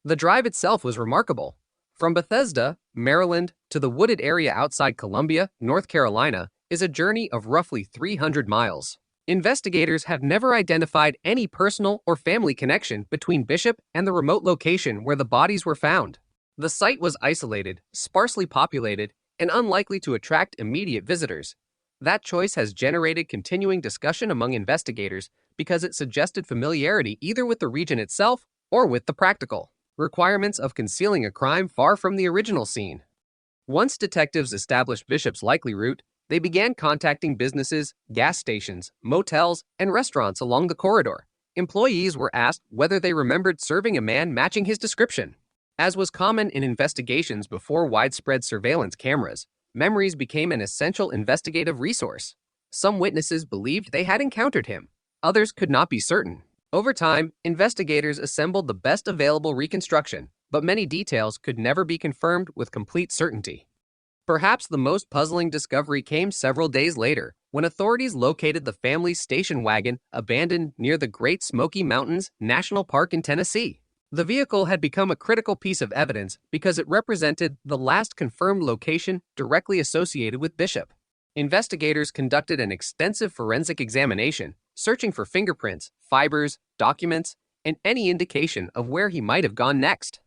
Speaker 9: The drive itself was remarkable. From Bethesda, Maryland, to the wooded area outside Columbia, North Carolina, is a journey of roughly 300 miles. Investigators have never identified any personal or family connection between Bishop and the remote location where the bodies were found. The site was isolated, sparsely populated, and unlikely to attract immediate visitors. That choice has generated continuing discussion among investigators because it suggested familiarity either with the region itself or with the practical requirements of concealing a crime far from the original scene. Once detectives established Bishop's likely route, they began contacting businesses, gas stations, motels, and restaurants along the corridor. Employees were asked whether they remembered serving a man matching his description. As was common in investigations before widespread surveillance cameras, memories became an essential investigative resource. Some witnesses believed they had encountered him. Others could not be certain. Over time, investigators assembled the best available reconstruction, but many details could never be confirmed with complete certainty. Perhaps the most puzzling discovery came several days later, when authorities located the family's station wagon abandoned near the Great Smoky Mountains National Park in Tennessee. The vehicle had become a critical piece of evidence because it represented the last confirmed location directly associated with Bishop. Investigators conducted an extensive forensic examination, searching for fingerprints, fibers, documents, and any indication of where he might have gone next.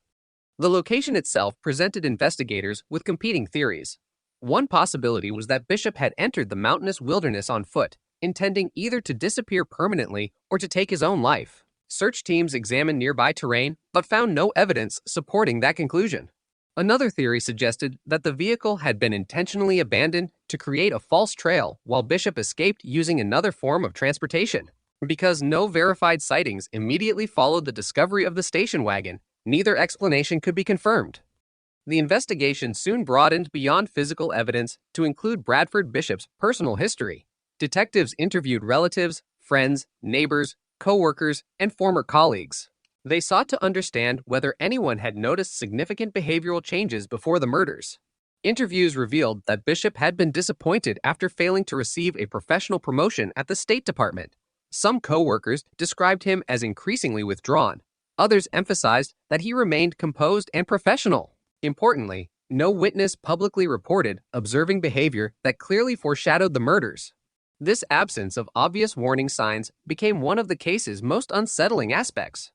Speaker 9: The location itself presented investigators with competing theories. One possibility was that Bishop had entered the mountainous wilderness on foot, intending either to disappear permanently or to take his own life. Search teams examined nearby terrain, but found no evidence supporting that conclusion. Another theory suggested that the vehicle had been intentionally abandoned to create a false trail while Bishop escaped using another form of transportation. Because no verified sightings immediately followed the discovery of the station wagon, neither explanation could be confirmed. The investigation soon broadened beyond physical evidence to include Bradford Bishop's personal history. Detectives interviewed relatives, friends, neighbors, co-workers, and former colleagues. They sought to understand whether anyone had noticed significant behavioral changes before the murders. Interviews revealed that Bishop had been disappointed after failing to receive a professional promotion at the State Department. Some co-workers described him as increasingly withdrawn. Others emphasized that he remained composed and professional. Importantly, no witness publicly reported observing behavior that clearly foreshadowed the murders. This absence of obvious warning signs became one of the case's most unsettling aspects.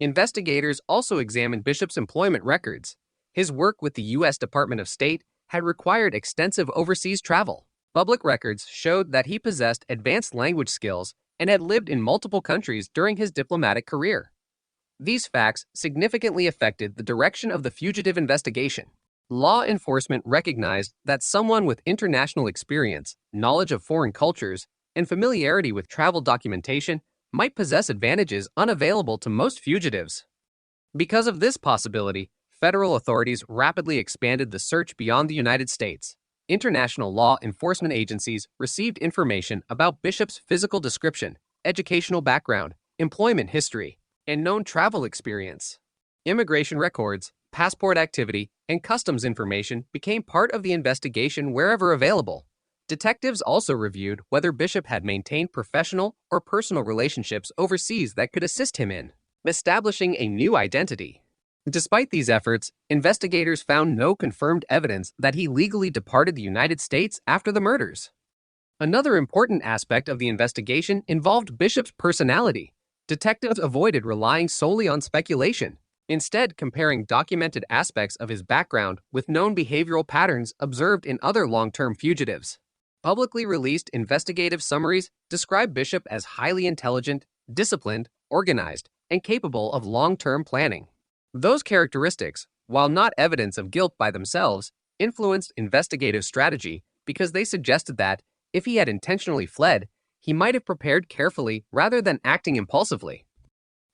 Speaker 9: Investigators also examined Bishop's employment records. His work with the U.S. Department of State had required extensive overseas travel. Public records showed that he possessed advanced language skills and had lived in multiple countries during his diplomatic career. These facts significantly affected the direction of the fugitive investigation. Law enforcement recognized that someone with international experience, knowledge of foreign cultures, and familiarity with travel documentation might possess advantages unavailable to most fugitives. Because of this possibility, federal authorities rapidly expanded the search beyond the United States. International law enforcement agencies received information about Bishop's physical description, educational background, employment history, and known travel experience. Immigration records, passport activity, and customs information became part of the investigation wherever available. Detectives also reviewed whether Bishop had maintained professional or personal relationships overseas that could assist him in establishing a new identity. Despite these efforts, investigators found no confirmed evidence that he legally departed the United States after the murders. Another important aspect of the investigation involved Bishop's personality. Detectives avoided relying solely on speculation, instead comparing documented aspects of his background with known behavioral patterns observed in other long-term fugitives. Publicly released investigative summaries describe Bishop as highly intelligent, disciplined, organized, and capable of long-term planning. Those characteristics, while not evidence of guilt by themselves, influenced investigative strategy because they suggested that, if he had intentionally fled, he might have prepared carefully rather than acting impulsively.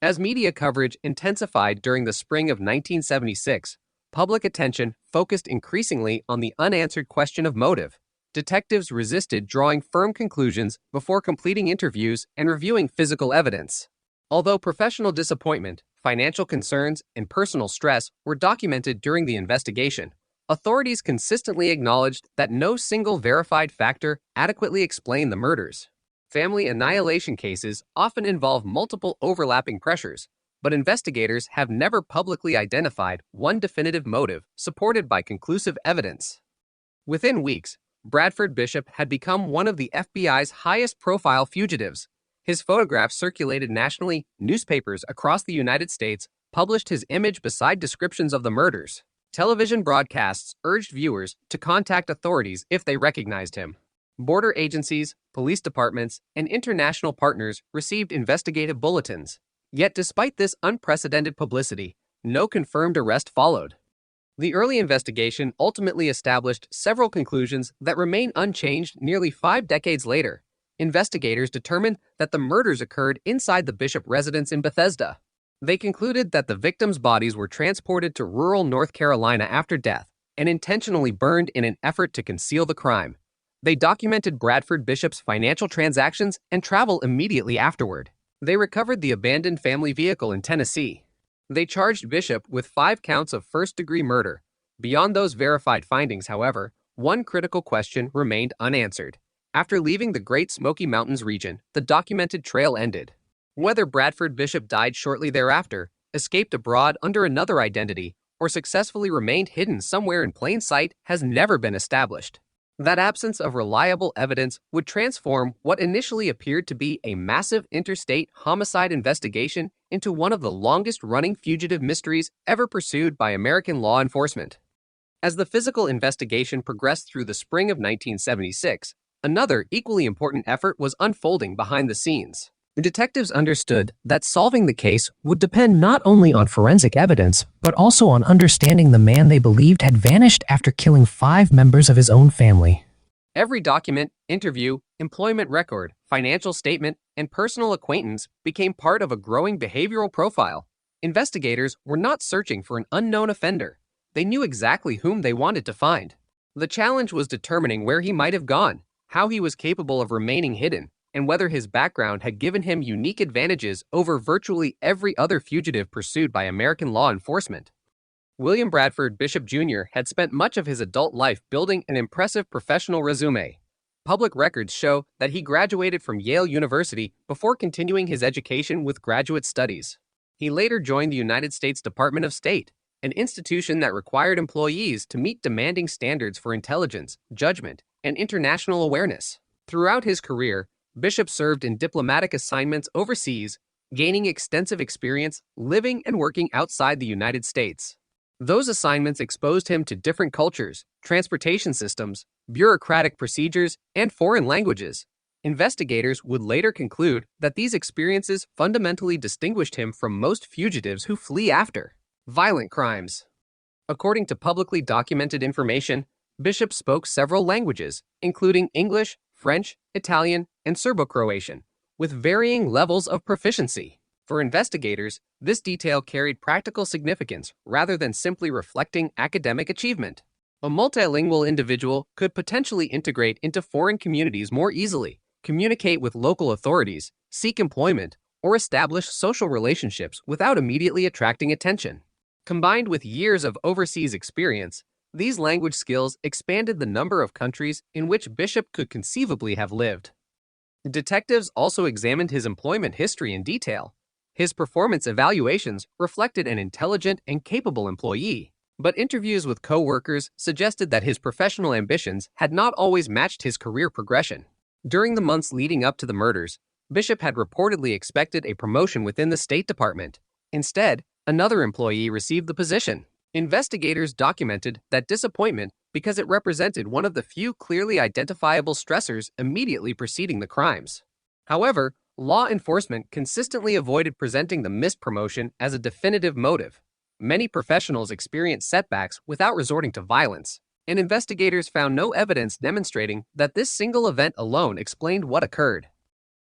Speaker 9: As media coverage intensified during the spring of 1976, public attention focused increasingly on the unanswered question of motive. Detectives resisted drawing firm conclusions before completing interviews and reviewing physical evidence. Although professional disappointment, financial concerns, and personal stress were documented during the investigation, authorities consistently acknowledged that no single verified factor adequately explained the murders. Family annihilation cases often involve multiple overlapping pressures, but investigators have never publicly identified one definitive motive supported by conclusive evidence. Within weeks, Bradford Bishop had become one of the FBI's highest-profile fugitives. His photographs circulated nationally. Newspapers across the United States published his image beside descriptions of the murders. Television broadcasts urged viewers to contact authorities if they recognized him. Border agencies, police departments, and international partners received investigative bulletins. Yet despite this unprecedented publicity, no confirmed arrest followed. The early investigation ultimately established several conclusions that remain unchanged nearly 5 decades later. Investigators determined that the murders occurred inside the Bishop residence in Bethesda. They concluded that the victims' bodies were transported to rural North Carolina after death and intentionally burned in an effort to conceal the crime. They documented Bradford Bishop's financial transactions and travel immediately afterward. They recovered the abandoned family vehicle in Tennessee. They charged Bishop with 5 counts of first-degree murder. Beyond those verified findings, however, one critical question remained unanswered. After leaving the Great Smoky Mountains region, the documented trail ended. Whether Bradford Bishop died shortly thereafter, escaped abroad under another identity, or successfully remained hidden somewhere in plain sight has never been established. That absence of reliable evidence would transform what initially appeared to be a massive interstate homicide investigation into one of the longest-running fugitive mysteries ever pursued by American law enforcement. As the physical investigation progressed through the spring of 1976, another equally important effort was unfolding behind the scenes. Detectives understood that solving the case would depend not only on forensic evidence, but also on understanding the man they believed had vanished after killing 5 members of his own family. Every document, interview, employment record, financial statement, and personal acquaintance became part of a growing behavioral profile. Investigators were not searching for an unknown offender. They knew exactly whom they wanted to find. The challenge was determining where he might have gone, how he was capable of remaining hidden, and whether his background had given him unique advantages over virtually every other fugitive pursued by American law enforcement. William Bradford Bishop Jr. had spent much of his adult life building an impressive professional resume. Public records show that he graduated from Yale University before continuing his education with graduate studies. He later joined the United States Department of State, an institution that required employees to meet demanding standards for intelligence, judgment, and international awareness. Throughout his career, Bishop served in diplomatic assignments overseas, gaining extensive experience living and working outside the United States. Those assignments exposed him to different cultures, transportation systems, bureaucratic procedures, and foreign languages. Investigators would later conclude that these experiences fundamentally distinguished him from most fugitives who flee after violent crimes. According to publicly documented information, Bishop spoke several languages, including English, French, Italian, and Serbo-Croatian, with varying levels of proficiency. For investigators, this detail carried practical significance rather than simply reflecting academic achievement. A multilingual individual could potentially integrate into foreign communities more easily, communicate with local authorities, seek employment, or establish social relationships without immediately attracting attention. Combined with years of overseas experience, these language skills expanded the number of countries in which Bishop could conceivably have lived. Detectives also examined his employment history in detail. His performance evaluations reflected an intelligent and capable employee, but interviews with co-workers suggested that his professional ambitions had not always matched his career progression. During the months leading up to the murders, Bishop had reportedly expected a promotion within the State Department. Instead, another employee received the position. Investigators documented that disappointment because it represented one of the few clearly identifiable stressors immediately preceding the crimes. However, law enforcement consistently avoided presenting the missed promotion as a definitive motive. Many professionals experienced setbacks without resorting to violence, and investigators found no evidence demonstrating that this single event alone explained what occurred.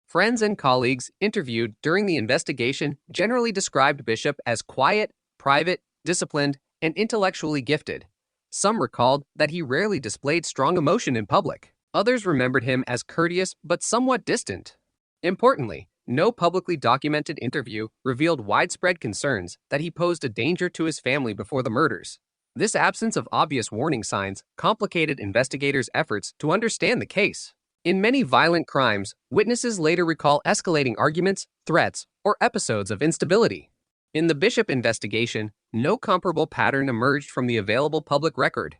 Speaker 9: Friends and colleagues interviewed during the investigation generally described Bishop as quiet, private, disciplined, and intellectually gifted. Some recalled that he rarely displayed strong emotion in public. Others remembered him as courteous but somewhat distant. Importantly, no publicly documented interview revealed widespread concerns that he posed a danger to his family before the murders. This absence of obvious warning signs complicated investigators' efforts to understand the case. In many violent crimes, witnesses later recall escalating arguments, threats, or episodes of instability. In the Bishop investigation, no comparable pattern emerged from the available public record.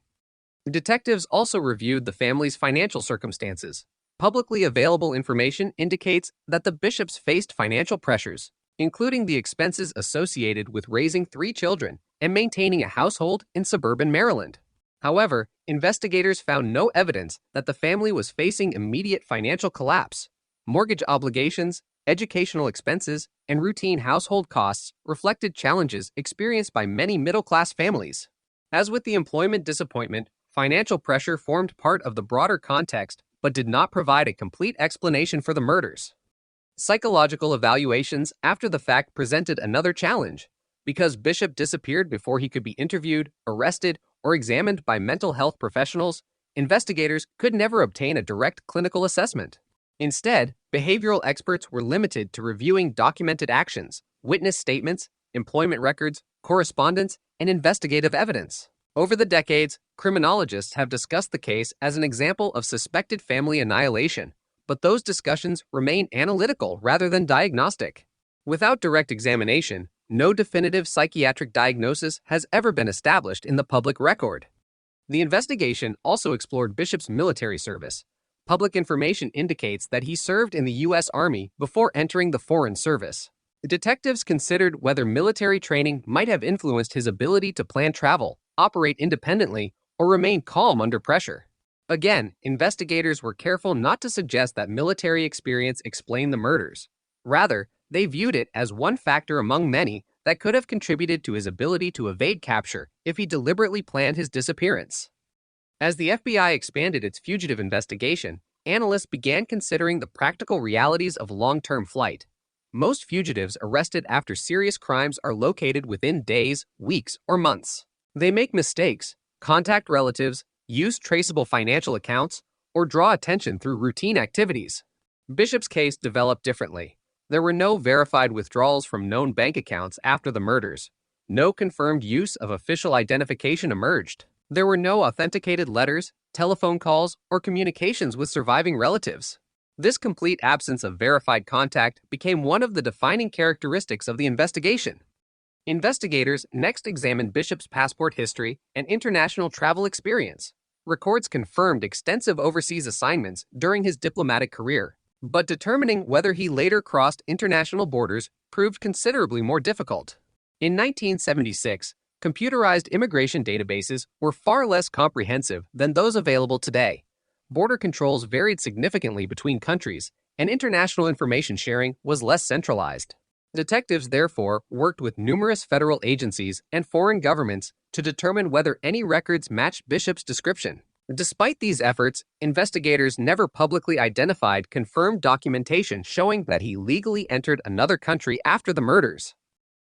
Speaker 9: Detectives also reviewed the family's financial circumstances. Publicly available information indicates that the Bishops faced financial pressures, including the expenses associated with raising 3 children and maintaining a household in suburban Maryland. However, investigators found no evidence that the family was facing immediate financial collapse. Mortgage obligations, educational expenses, and routine household costs reflected challenges experienced by many middle-class families. As with the employment disappointment, financial pressure formed part of the broader context but did not provide a complete explanation for the murders. Psychological evaluations after the fact presented another challenge. Because Bishop disappeared before he could be interviewed, arrested, or examined by mental health professionals, investigators could never obtain a direct clinical assessment. Instead, behavioral experts were limited to reviewing documented actions, witness statements, employment records, correspondence, and investigative evidence. Over the decades, criminologists have discussed the case as an example of suspected family annihilation, but those discussions remain analytical rather than diagnostic. Without direct examination, no definitive psychiatric diagnosis has ever been established in the public record. The investigation also explored Bishop's military service. Public information indicates that he served in the U.S. Army before entering the Foreign Service. Detectives considered whether military training might have influenced his ability to plan travel, operate independently, or remain calm under pressure. Again, investigators were careful not to suggest that military experience explained the murders. Rather, they viewed it as one factor among many that could have contributed to his ability to evade capture if he deliberately planned his disappearance. As the FBI expanded its fugitive investigation, analysts began considering the practical realities of long-term flight. Most fugitives arrested after serious crimes are located within days, weeks, or months. They make mistakes, contact relatives, use traceable financial accounts, or draw attention through routine activities. Bishop's case developed differently. There were no verified withdrawals from known bank accounts after the murders. No confirmed use of official identification emerged. There were no authenticated letters, telephone calls, or communications with surviving relatives. This complete absence of verified contact became one of the defining characteristics of the investigation. Investigators next examined Bishop's passport history and international travel experience. Records confirmed extensive overseas assignments during his diplomatic career, but determining whether he later crossed international borders proved considerably more difficult. In 1976, computerized immigration databases were far less comprehensive than those available today. Border controls varied significantly between countries, and international information sharing was less centralized. Detectives therefore worked with numerous federal agencies and foreign governments to determine whether any records matched Bishop's description. Despite these efforts, investigators never publicly identified confirmed documentation showing that he legally entered another country after the murders.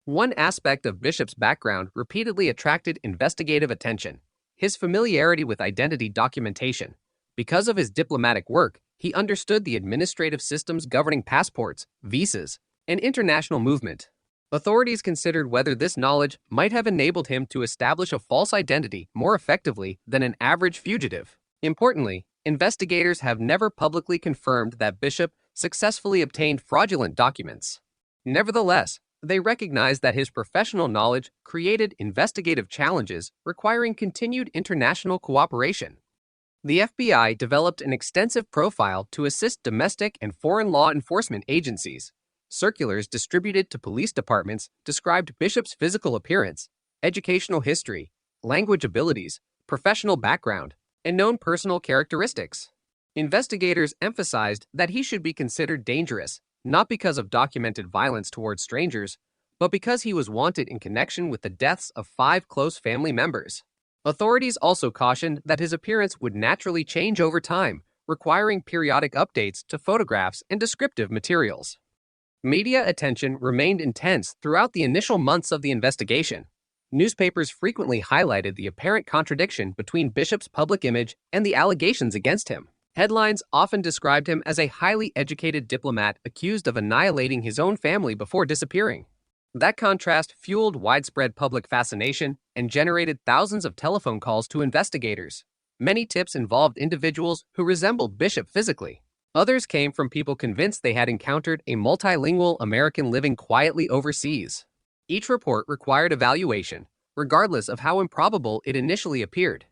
Speaker 9: One aspect of Bishop's background repeatedly attracted investigative attention: his familiarity with identity documentation. Because of his diplomatic work, he understood the administrative systems governing passports, visas, and international movement. Authorities considered whether this knowledge might have enabled him to establish a false identity more effectively than an average fugitive. Importantly, investigators have never publicly confirmed that Bishop successfully obtained fraudulent documents. Nevertheless, they recognized that his professional knowledge created investigative challenges requiring continued international cooperation. The FBI developed an extensive profile to assist domestic and foreign law enforcement agencies. Circulars distributed to police departments described Bishop's physical appearance, educational history, language abilities, professional background, and known personal characteristics. Investigators emphasized that he should be considered dangerous, not because of documented violence towards strangers, but because he was wanted in connection with the deaths of 5 close family members. Authorities also cautioned that his appearance would naturally change over time, requiring periodic updates to photographs and descriptive materials. Media attention remained intense throughout the initial months of the investigation. Newspapers frequently highlighted the apparent contradiction between Bishop's public image and the allegations against him. Headlines often described him as a highly educated diplomat accused of annihilating his own family before disappearing. That contrast fueled widespread public fascination and generated thousands of telephone calls to investigators. Many tips involved individuals who resembled Bishop physically. Others came from people convinced they had encountered a multilingual American living quietly overseas. Each report required evaluation, regardless of how improbable it initially appeared.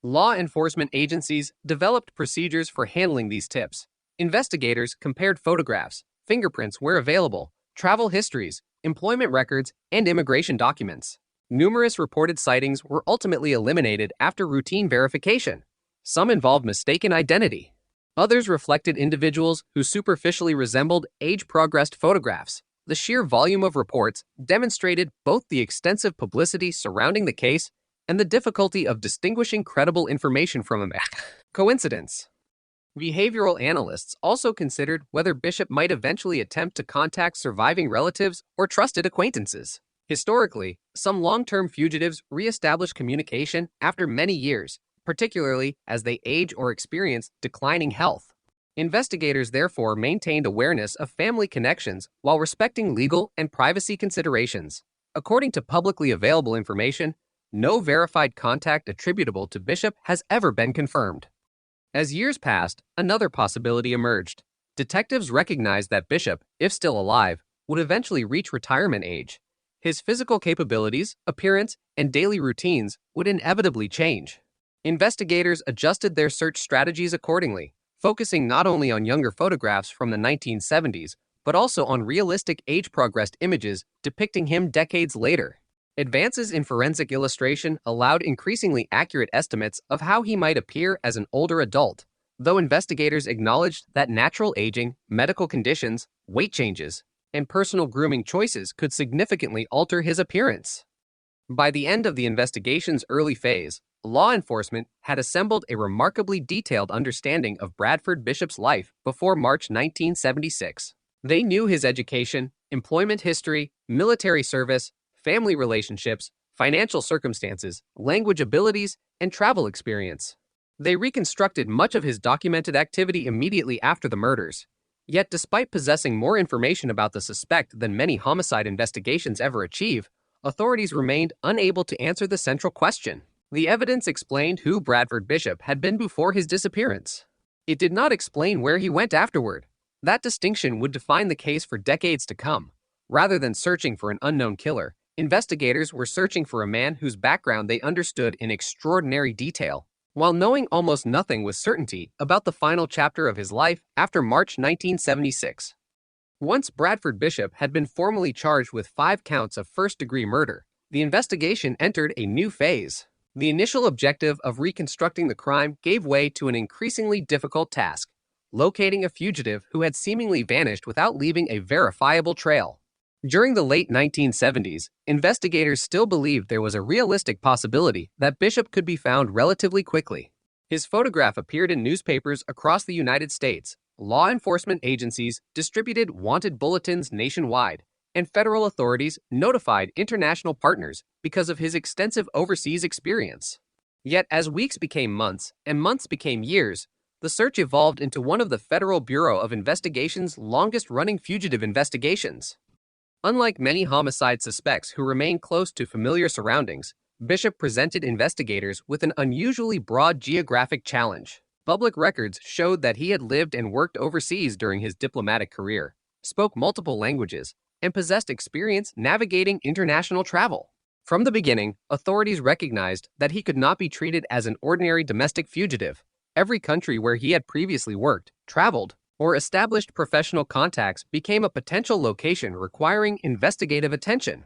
Speaker 9: Law enforcement agencies developed procedures for handling these tips. Investigators compared photographs, fingerprints where available, travel histories, employment records, and immigration documents. Numerous reported sightings were ultimately eliminated after routine verification. Some involved mistaken identity. Others reflected individuals who superficially resembled age-progressed photographs. The sheer volume of reports demonstrated both the extensive publicity surrounding the case and the difficulty of distinguishing credible information from a coincidence. Behavioral analysts also considered whether Bishop might eventually attempt to contact surviving relatives or trusted acquaintances. Historically, some long-term fugitives reestablish communication after many years, particularly as they age or experience declining health. Investigators therefore maintained awareness of family connections while respecting legal and privacy considerations. According to publicly available information, no verified contact attributable to Bishop has ever been confirmed. As years passed, another possibility emerged. Detectives recognized that Bishop, if still alive, would eventually reach retirement age. His physical capabilities, appearance, and daily routines would inevitably change. Investigators adjusted their search strategies accordingly, focusing not only on younger photographs from the 1970s, but also on realistic age-progressed images depicting him decades later. Advances in forensic illustration allowed increasingly accurate estimates of how he might appear as an older adult, though investigators acknowledged that natural aging, medical conditions, weight changes, and personal grooming choices could significantly alter his appearance. By the end of the investigation's early phase, law enforcement had assembled a remarkably detailed understanding of Bradford Bishop's life before March 1976. They knew his education, employment history, military service, family relationships, financial circumstances, language abilities, and travel experience. They reconstructed much of his documented activity immediately after the murders. Yet despite possessing more information about the suspect than many homicide investigations ever achieve, authorities remained unable to answer the central question. The evidence explained who Bradford Bishop had been before his disappearance. It did not explain where he went afterward. That distinction would define the case for decades to come. Rather than searching for an unknown killer, investigators were searching for a man whose background they understood in extraordinary detail, while knowing almost nothing with certainty about the final chapter of his life after March 1976. Once Bradford Bishop had been formally charged with 5 counts of first-degree murder, the investigation entered a new phase. The initial objective of reconstructing the crime gave way to an increasingly difficult task: locating a fugitive who had seemingly vanished without leaving a verifiable trail. During the late 1970s, investigators still believed there was a realistic possibility that Bishop could be found relatively quickly. His photograph appeared in newspapers across the United States. Law enforcement agencies distributed wanted bulletins nationwide, and federal authorities notified international partners because of his extensive overseas experience. Yet as weeks became months and months became years, the search evolved into one of the Federal Bureau of Investigation's longest-running fugitive investigations. Unlike many homicide suspects who remain close to familiar surroundings, Bishop presented investigators with an unusually broad geographic challenge. Public records showed that he had lived and worked overseas during his diplomatic career, spoke multiple languages, and possessed experience navigating international travel. From the beginning, authorities recognized that he could not be treated as an ordinary domestic fugitive. Every country where he had previously worked, traveled, or established professional contacts became a potential location requiring investigative attention.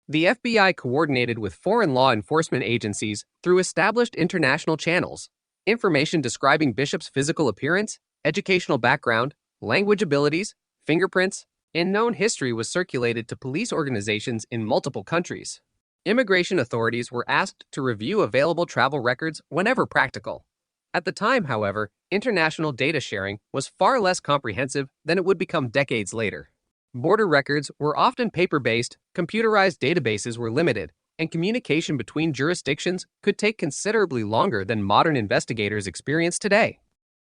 Speaker 9: The FBI coordinated with foreign law enforcement agencies through established international channels. Information describing Bishop's physical appearance, educational background, language abilities, fingerprints, and known history was circulated to police organizations in multiple countries. Immigration authorities were asked to review available travel records whenever practical. At the time, however, international data sharing was far less comprehensive than it would become decades later. Border records were often paper-based, computerized databases were limited, and communication between jurisdictions could take considerably longer than modern investigators experience today.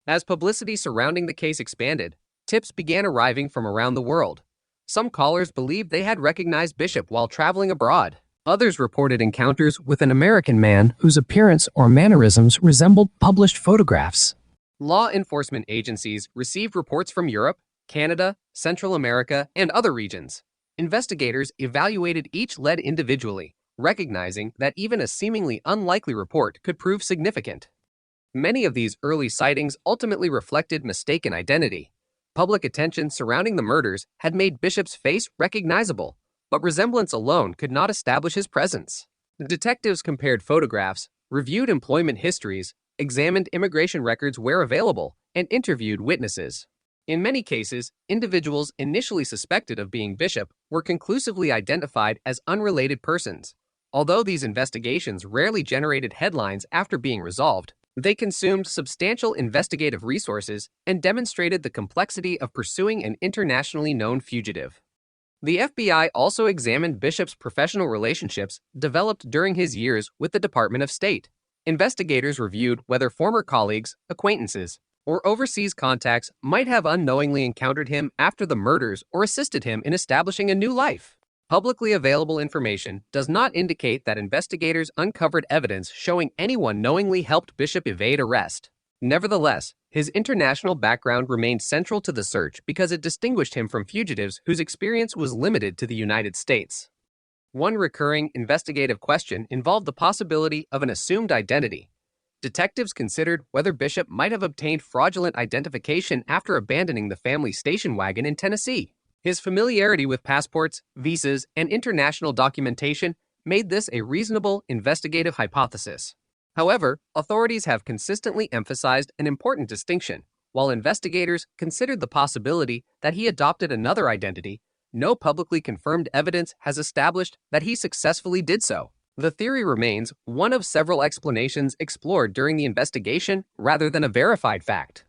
Speaker 9: As publicity surrounding the case expanded, tips began arriving from around the world. Some callers believed they had recognized Bishop while traveling abroad. Others reported encounters with an American man whose appearance or mannerisms resembled published photographs. Law enforcement agencies received reports from Europe, Canada, Central America, and other regions. Investigators evaluated each lead individually, recognizing that even a seemingly unlikely report could prove significant. Many of these early sightings ultimately reflected mistaken identity. Public attention surrounding the murders had made Bishop's face recognizable, but resemblance alone could not establish his presence. The detectives compared photographs, reviewed employment histories, examined immigration records where available, and interviewed witnesses. In many cases, individuals initially suspected of being Bishop were conclusively identified as unrelated persons. Although these investigations rarely generated headlines after being resolved, they consumed substantial investigative resources and demonstrated the complexity of pursuing an internationally known fugitive. The FBI also examined Bishop's professional relationships developed during his years with the Department of State. Investigators reviewed whether former colleagues, acquaintances, or overseas contacts might have unknowingly encountered him after the murders or assisted him in establishing a new life. Publicly available information does not indicate that investigators uncovered evidence showing anyone knowingly helped Bishop evade arrest. Nevertheless, his international background remained central to the search because it distinguished him from fugitives whose experience was limited to the United States. One recurring investigative question involved the possibility of an assumed identity. Detectives considered whether Bishop might have obtained fraudulent identification after abandoning the family station wagon in Tennessee. His familiarity with passports, visas, and international documentation made this a reasonable investigative hypothesis. However, authorities have consistently emphasized an important distinction. While investigators considered the possibility that he adopted another identity, no publicly confirmed evidence has established that he successfully did so. The theory remains one of several explanations explored during the investigation rather than a verified fact.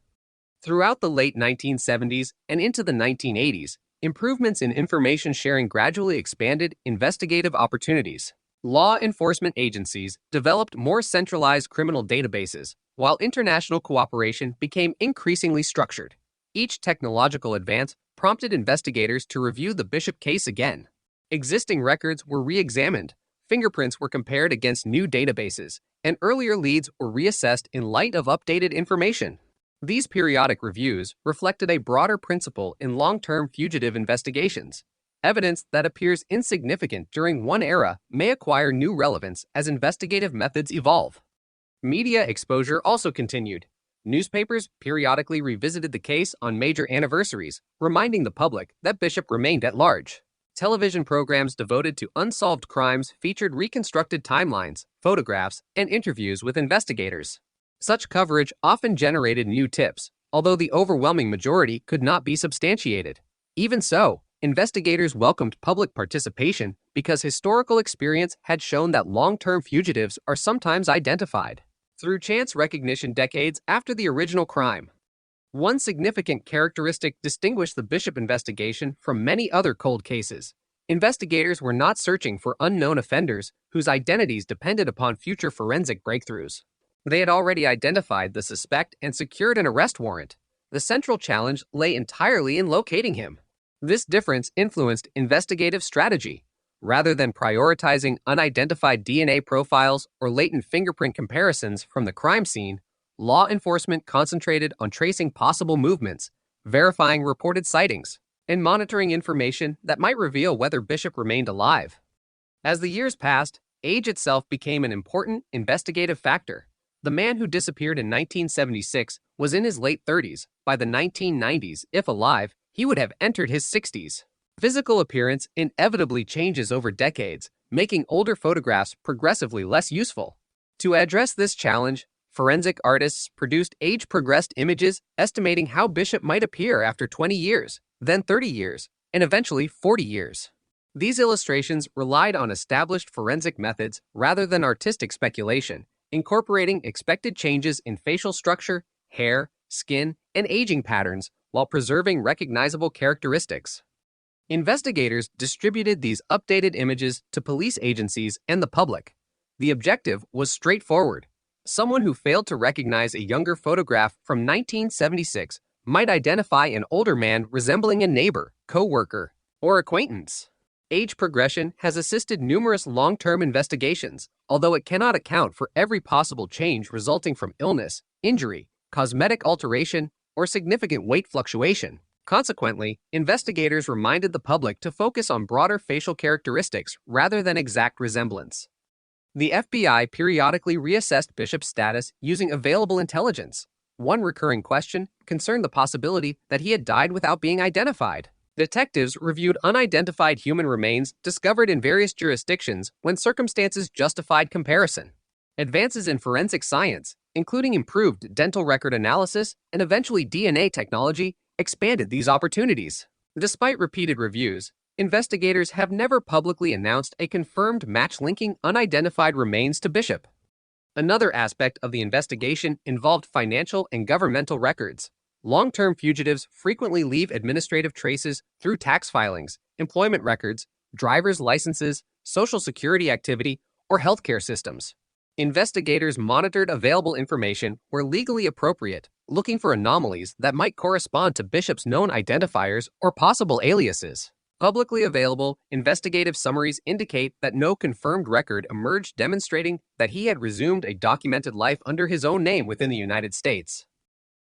Speaker 9: Throughout the late 1970s and into the 1980s, improvements in information sharing gradually expanded investigative opportunities. Law enforcement agencies developed more centralized criminal databases, while international cooperation became increasingly structured. Each technological advance prompted investigators to review the Bishop case again. Existing records were re-examined, fingerprints were compared against new databases, and earlier leads were reassessed in light of updated information. These periodic reviews reflected a broader principle in long-term fugitive investigations. Evidence that appears insignificant during one era may acquire new relevance as investigative methods evolve. Media exposure also continued. Newspapers periodically revisited the case on major anniversaries, reminding the public that Bishop remained at large. Television programs devoted to unsolved crimes featured reconstructed timelines, photographs, and interviews with investigators. Such coverage often generated new tips, although the overwhelming majority could not be substantiated. Even so, investigators welcomed public participation because historical experience had shown that long-term fugitives are sometimes identified through chance recognition decades after the original crime. One significant characteristic distinguished the Bishop investigation from many other cold cases. Investigators were not searching for unknown offenders whose identities depended upon future forensic breakthroughs. They had already identified the suspect and secured an arrest warrant. The central challenge lay entirely in locating him. This difference influenced investigative strategy. Rather than prioritizing unidentified DNA profiles or latent fingerprint comparisons from the crime scene, law enforcement concentrated on tracing possible movements, verifying reported sightings, and monitoring information that might reveal whether Bishop remained alive. As the years passed, age itself became an important investigative factor. The man who disappeared in 1976 was in his late 30s. By the 1990s, if alive, he would have entered his 60s. Physical appearance inevitably changes over decades, making older photographs progressively less useful. To address this challenge, forensic artists produced age-progressed images estimating how Bishop might appear after 20 years, then 30 years, and eventually 40 years. These illustrations relied on established forensic methods rather than artistic speculation, incorporating expected changes in facial structure, hair, skin, and aging patterns while preserving recognizable characteristics. Investigators distributed these updated images to police agencies and the public. The objective was straightforward. Someone who failed to recognize a younger photograph from 1976 might identify an older man resembling a neighbor, co-worker, or acquaintance. Age progression has assisted numerous long-term investigations, although it cannot account for every possible change resulting from illness, injury, cosmetic alteration, or significant weight fluctuation. Consequently, investigators reminded the public to focus on broader facial characteristics rather than exact resemblance. The FBI periodically reassessed Bishop's status using available intelligence. One recurring question concerned the possibility that he had died without being identified. Detectives reviewed unidentified human remains discovered in various jurisdictions when circumstances justified comparison. Advances in forensic science, including improved dental record analysis and eventually DNA technology, expanded these opportunities. Despite repeated reviews, investigators have never publicly announced a confirmed match linking unidentified remains to Bishop. Another aspect of the investigation involved financial and governmental records. Long-term fugitives frequently leave administrative traces through tax filings, employment records, driver's licenses, social security activity, or healthcare systems. Investigators monitored available information where legally appropriate, looking for anomalies that might correspond to Bishop's known identifiers or possible aliases. Publicly available investigative summaries indicate that no confirmed record emerged demonstrating that he had resumed a documented life under his own name within the United States.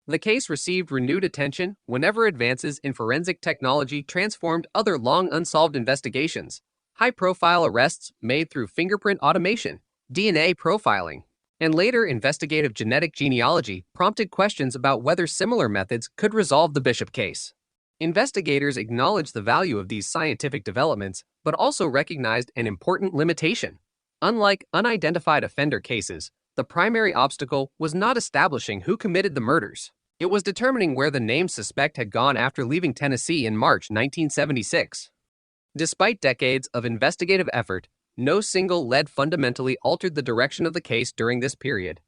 Speaker 9: The case received renewed attention whenever advances in forensic technology transformed other long unsolved investigations. High-profile arrests made through fingerprint automation, DNA profiling, and later investigative genetic genealogy prompted questions about whether similar methods could resolve the Bishop case. Investigators acknowledged the value of these scientific developments, but also recognized an important limitation. Unlike unidentified offender cases, the primary obstacle was not establishing who committed the murders. It was determining where the named suspect had gone after leaving Tennessee in March 1976. Despite decades of investigative effort, no single lead fundamentally altered the direction of the case during this period.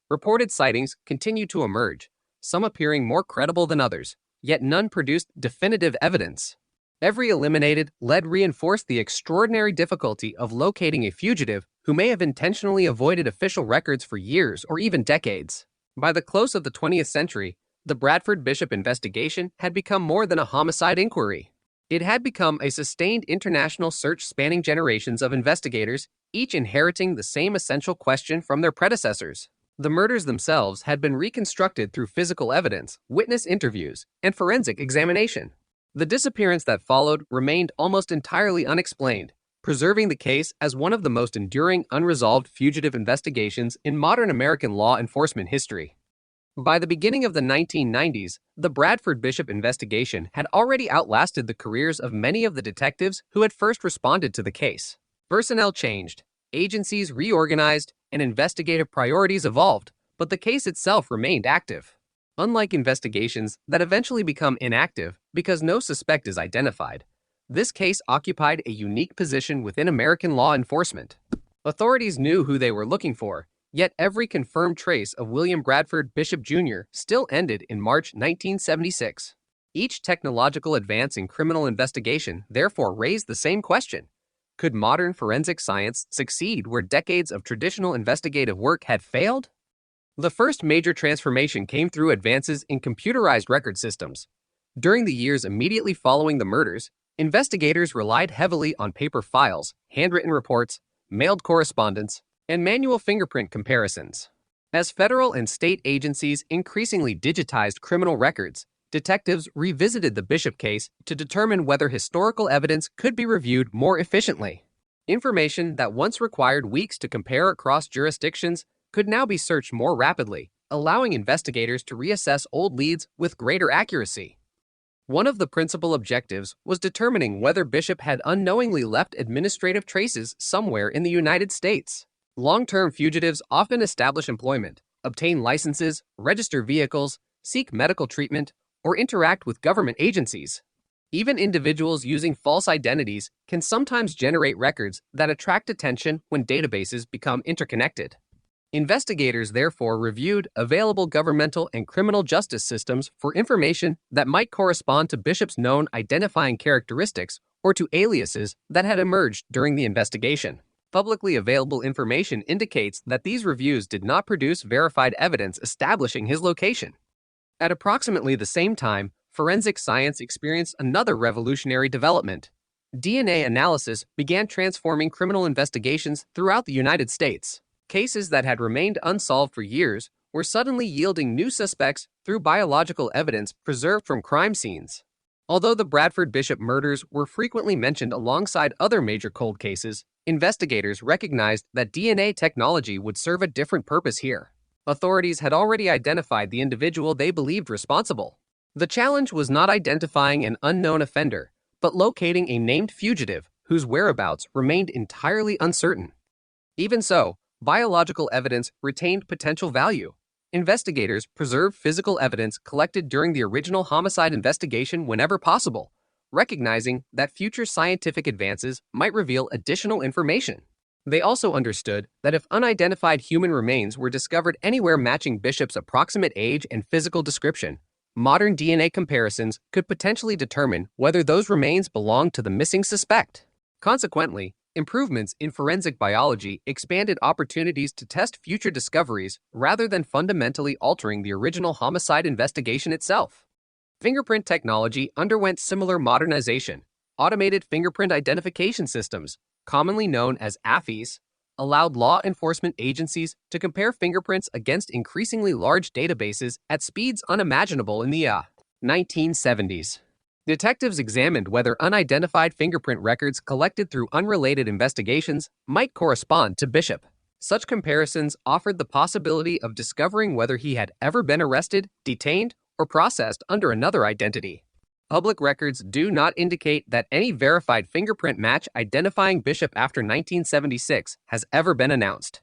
Speaker 9: Reported sightings continued to emerge, some appearing more credible than others, yet none produced definitive evidence. Every eliminated lead reinforced the extraordinary difficulty of locating a fugitive who may have intentionally avoided official records for years or even decades. By the close of the 20th century, the Bradford Bishop investigation had become more than a homicide inquiry. It had become a sustained international search spanning generations of investigators, each inheriting the same essential question from their predecessors. The murders themselves had been reconstructed through physical evidence, witness interviews, and forensic examination. The disappearance that followed remained almost entirely unexplained, preserving the case as one of the most enduring unresolved fugitive investigations in modern American law enforcement history. By the beginning of the 1990s, the Bradford Bishop investigation had already outlasted the careers of many of the detectives who had first responded to the case. Personnel changed, agencies reorganized, and investigative priorities evolved, but the case itself remained active. Unlike investigations that eventually become inactive because no suspect is identified, this case occupied a unique position within American law enforcement. Authorities knew who they were looking for, yet every confirmed trace of William Bradford Bishop Jr. still ended in March 1976. Each technological advance in criminal investigation therefore raised the same question. Could modern forensic science succeed where decades of traditional investigative work had failed? The first major transformation came through advances in computerized record systems. During the years immediately following the murders, investigators relied heavily on paper files, handwritten reports, mailed correspondence, and manual fingerprint comparisons. As federal and state agencies increasingly digitized criminal records, detectives revisited the Bishop case to determine whether historical evidence could be reviewed more efficiently. Information that once required weeks to compare across jurisdictions could now be searched more rapidly, allowing investigators to reassess old leads with greater accuracy. One of the principal objectives was determining whether Bishop had unknowingly left administrative traces somewhere in the United States. Long-term fugitives often establish employment, obtain licenses, register vehicles, seek medical treatment, or interact with government agencies. Even individuals using false identities can sometimes generate records that attract attention when databases become interconnected. Investigators therefore reviewed available governmental and criminal justice systems for information that might correspond to Bishop's known identifying characteristics or to aliases that had emerged during the investigation. Publicly available information indicates that these reviews did not produce verified evidence establishing his location. At approximately the same time, forensic science experienced another revolutionary development. DNA analysis began transforming criminal investigations throughout the United States. Cases that had remained unsolved for years were suddenly yielding new suspects through biological evidence preserved from crime scenes. Although the Bradford Bishop murders were frequently mentioned alongside other major cold cases, investigators recognized that DNA technology would serve a different purpose here. Authorities had already identified the individual they believed responsible. The challenge was not identifying an unknown offender, but locating a named fugitive whose whereabouts remained entirely uncertain. Even so, biological evidence retained potential value. Investigators preserved physical evidence collected during the original homicide investigation whenever possible, recognizing that future scientific advances might reveal additional information. They also understood that if unidentified human remains were discovered anywhere matching Bishop's approximate age and physical description, modern DNA comparisons could potentially determine whether those remains belonged to the missing suspect. Consequently, improvements in forensic biology expanded opportunities to test future discoveries rather than fundamentally altering the original homicide investigation itself. Fingerprint technology underwent similar modernization. Automated fingerprint identification systems, commonly known as AFIs, allowed law enforcement agencies to compare fingerprints against increasingly large databases at speeds unimaginable in the 1970s. Detectives examined whether unidentified fingerprint records collected through unrelated investigations might correspond to Bishop. Such comparisons offered the possibility of discovering whether he had ever been arrested, detained, or processed under another identity. Public records do not indicate that any verified fingerprint match identifying Bishop after 1976 has ever been announced.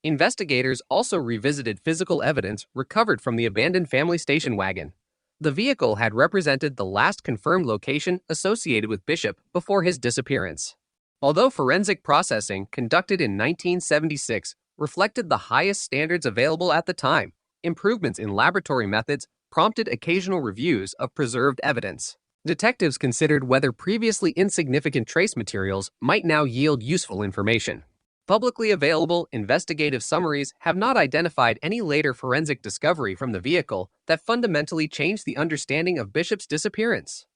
Speaker 9: Investigators also revisited physical evidence recovered from the abandoned family station wagon. The vehicle had represented the last confirmed location associated with Bishop before his disappearance. Although forensic processing conducted in 1976 reflected the highest standards available at the time, improvements in laboratory methods prompted occasional reviews of preserved evidence. Detectives considered whether previously insignificant trace materials might now yield useful information. Publicly available investigative summaries have not identified any later forensic discovery from the vehicle that fundamentally changed the understanding of Bishop's disappearance.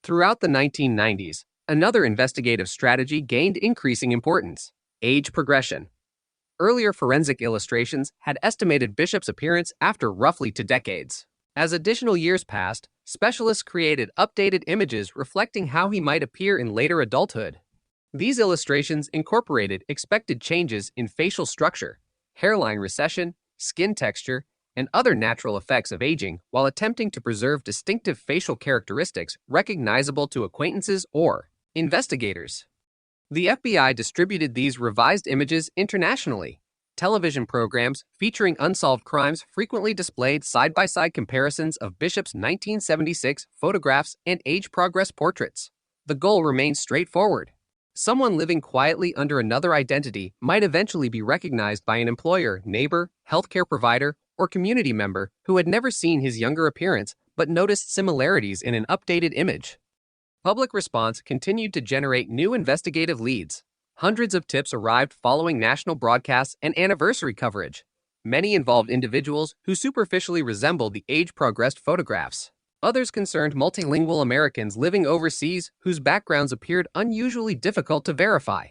Speaker 9: Throughout the 1990s, another investigative strategy gained increasing importance: age progression. Earlier forensic illustrations had estimated Bishop's appearance after roughly 2 decades. As additional years passed, specialists created updated images reflecting how he might appear in later adulthood. These illustrations incorporated expected changes in facial structure, hairline recession, skin texture, and other natural effects of aging while attempting to preserve distinctive facial characteristics recognizable to acquaintances or investigators. The FBI distributed these revised images internationally. Television programs featuring unsolved crimes frequently displayed side-by-side comparisons of Bishop's 1976 photographs and age progress portraits. The goal remained straightforward. Someone living quietly under another identity might eventually be recognized by an employer, neighbor, healthcare provider, or community member who had never seen his younger appearance but noticed similarities in an updated image. Public response continued to generate new investigative leads. Hundreds of tips arrived following national broadcasts and anniversary coverage. Many involved individuals who superficially resembled the age-progressed photographs. Others concerned multilingual Americans living overseas whose backgrounds appeared unusually difficult to verify.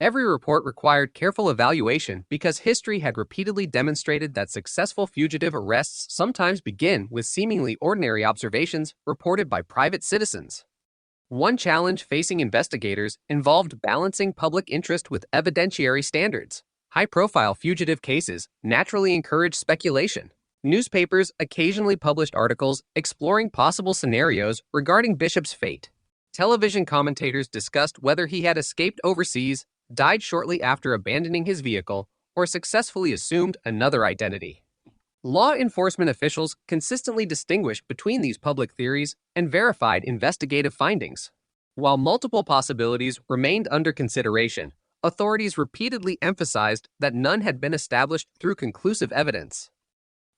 Speaker 9: Every report required careful evaluation because history had repeatedly demonstrated that successful fugitive arrests sometimes begin with seemingly ordinary observations reported by private citizens. One challenge facing investigators involved balancing public interest with evidentiary standards. High-profile fugitive cases naturally encouraged speculation. Newspapers occasionally published articles exploring possible scenarios regarding Bishop's fate. Television commentators discussed whether he had escaped overseas, died shortly after abandoning his vehicle, or successfully assumed another identity. Law enforcement officials consistently distinguished between these public theories and verified investigative findings. While multiple possibilities remained under consideration, authorities repeatedly emphasized that none had been established through conclusive evidence.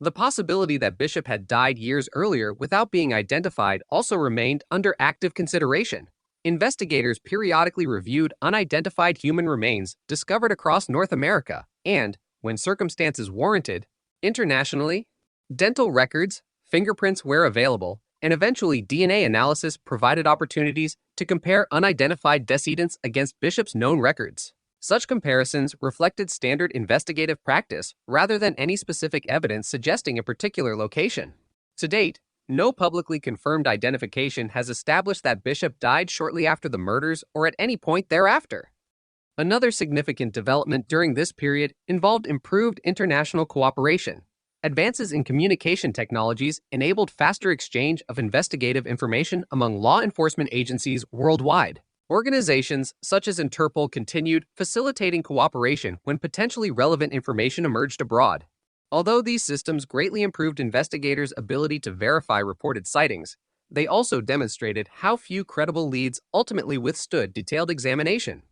Speaker 9: The possibility that Bishop had died years earlier without being identified also remained under active consideration. Investigators periodically reviewed unidentified human remains discovered across North America and, when circumstances warranted, internationally. Dental records, fingerprints where available, and eventually DNA analysis provided opportunities to compare unidentified decedents against Bishop's known records. Such comparisons reflected standard investigative practice rather than any specific evidence suggesting a particular location. To date, no publicly confirmed identification has established that Bishop died shortly after the murders or at any point thereafter. Another significant development during this period involved improved international cooperation. Advances in communication technologies enabled faster exchange of investigative information among law enforcement agencies worldwide. Organizations such as Interpol continued facilitating cooperation when potentially relevant information emerged abroad. Although these systems greatly improved investigators' ability to verify reported sightings, they also demonstrated how few credible leads ultimately withstood detailed examination.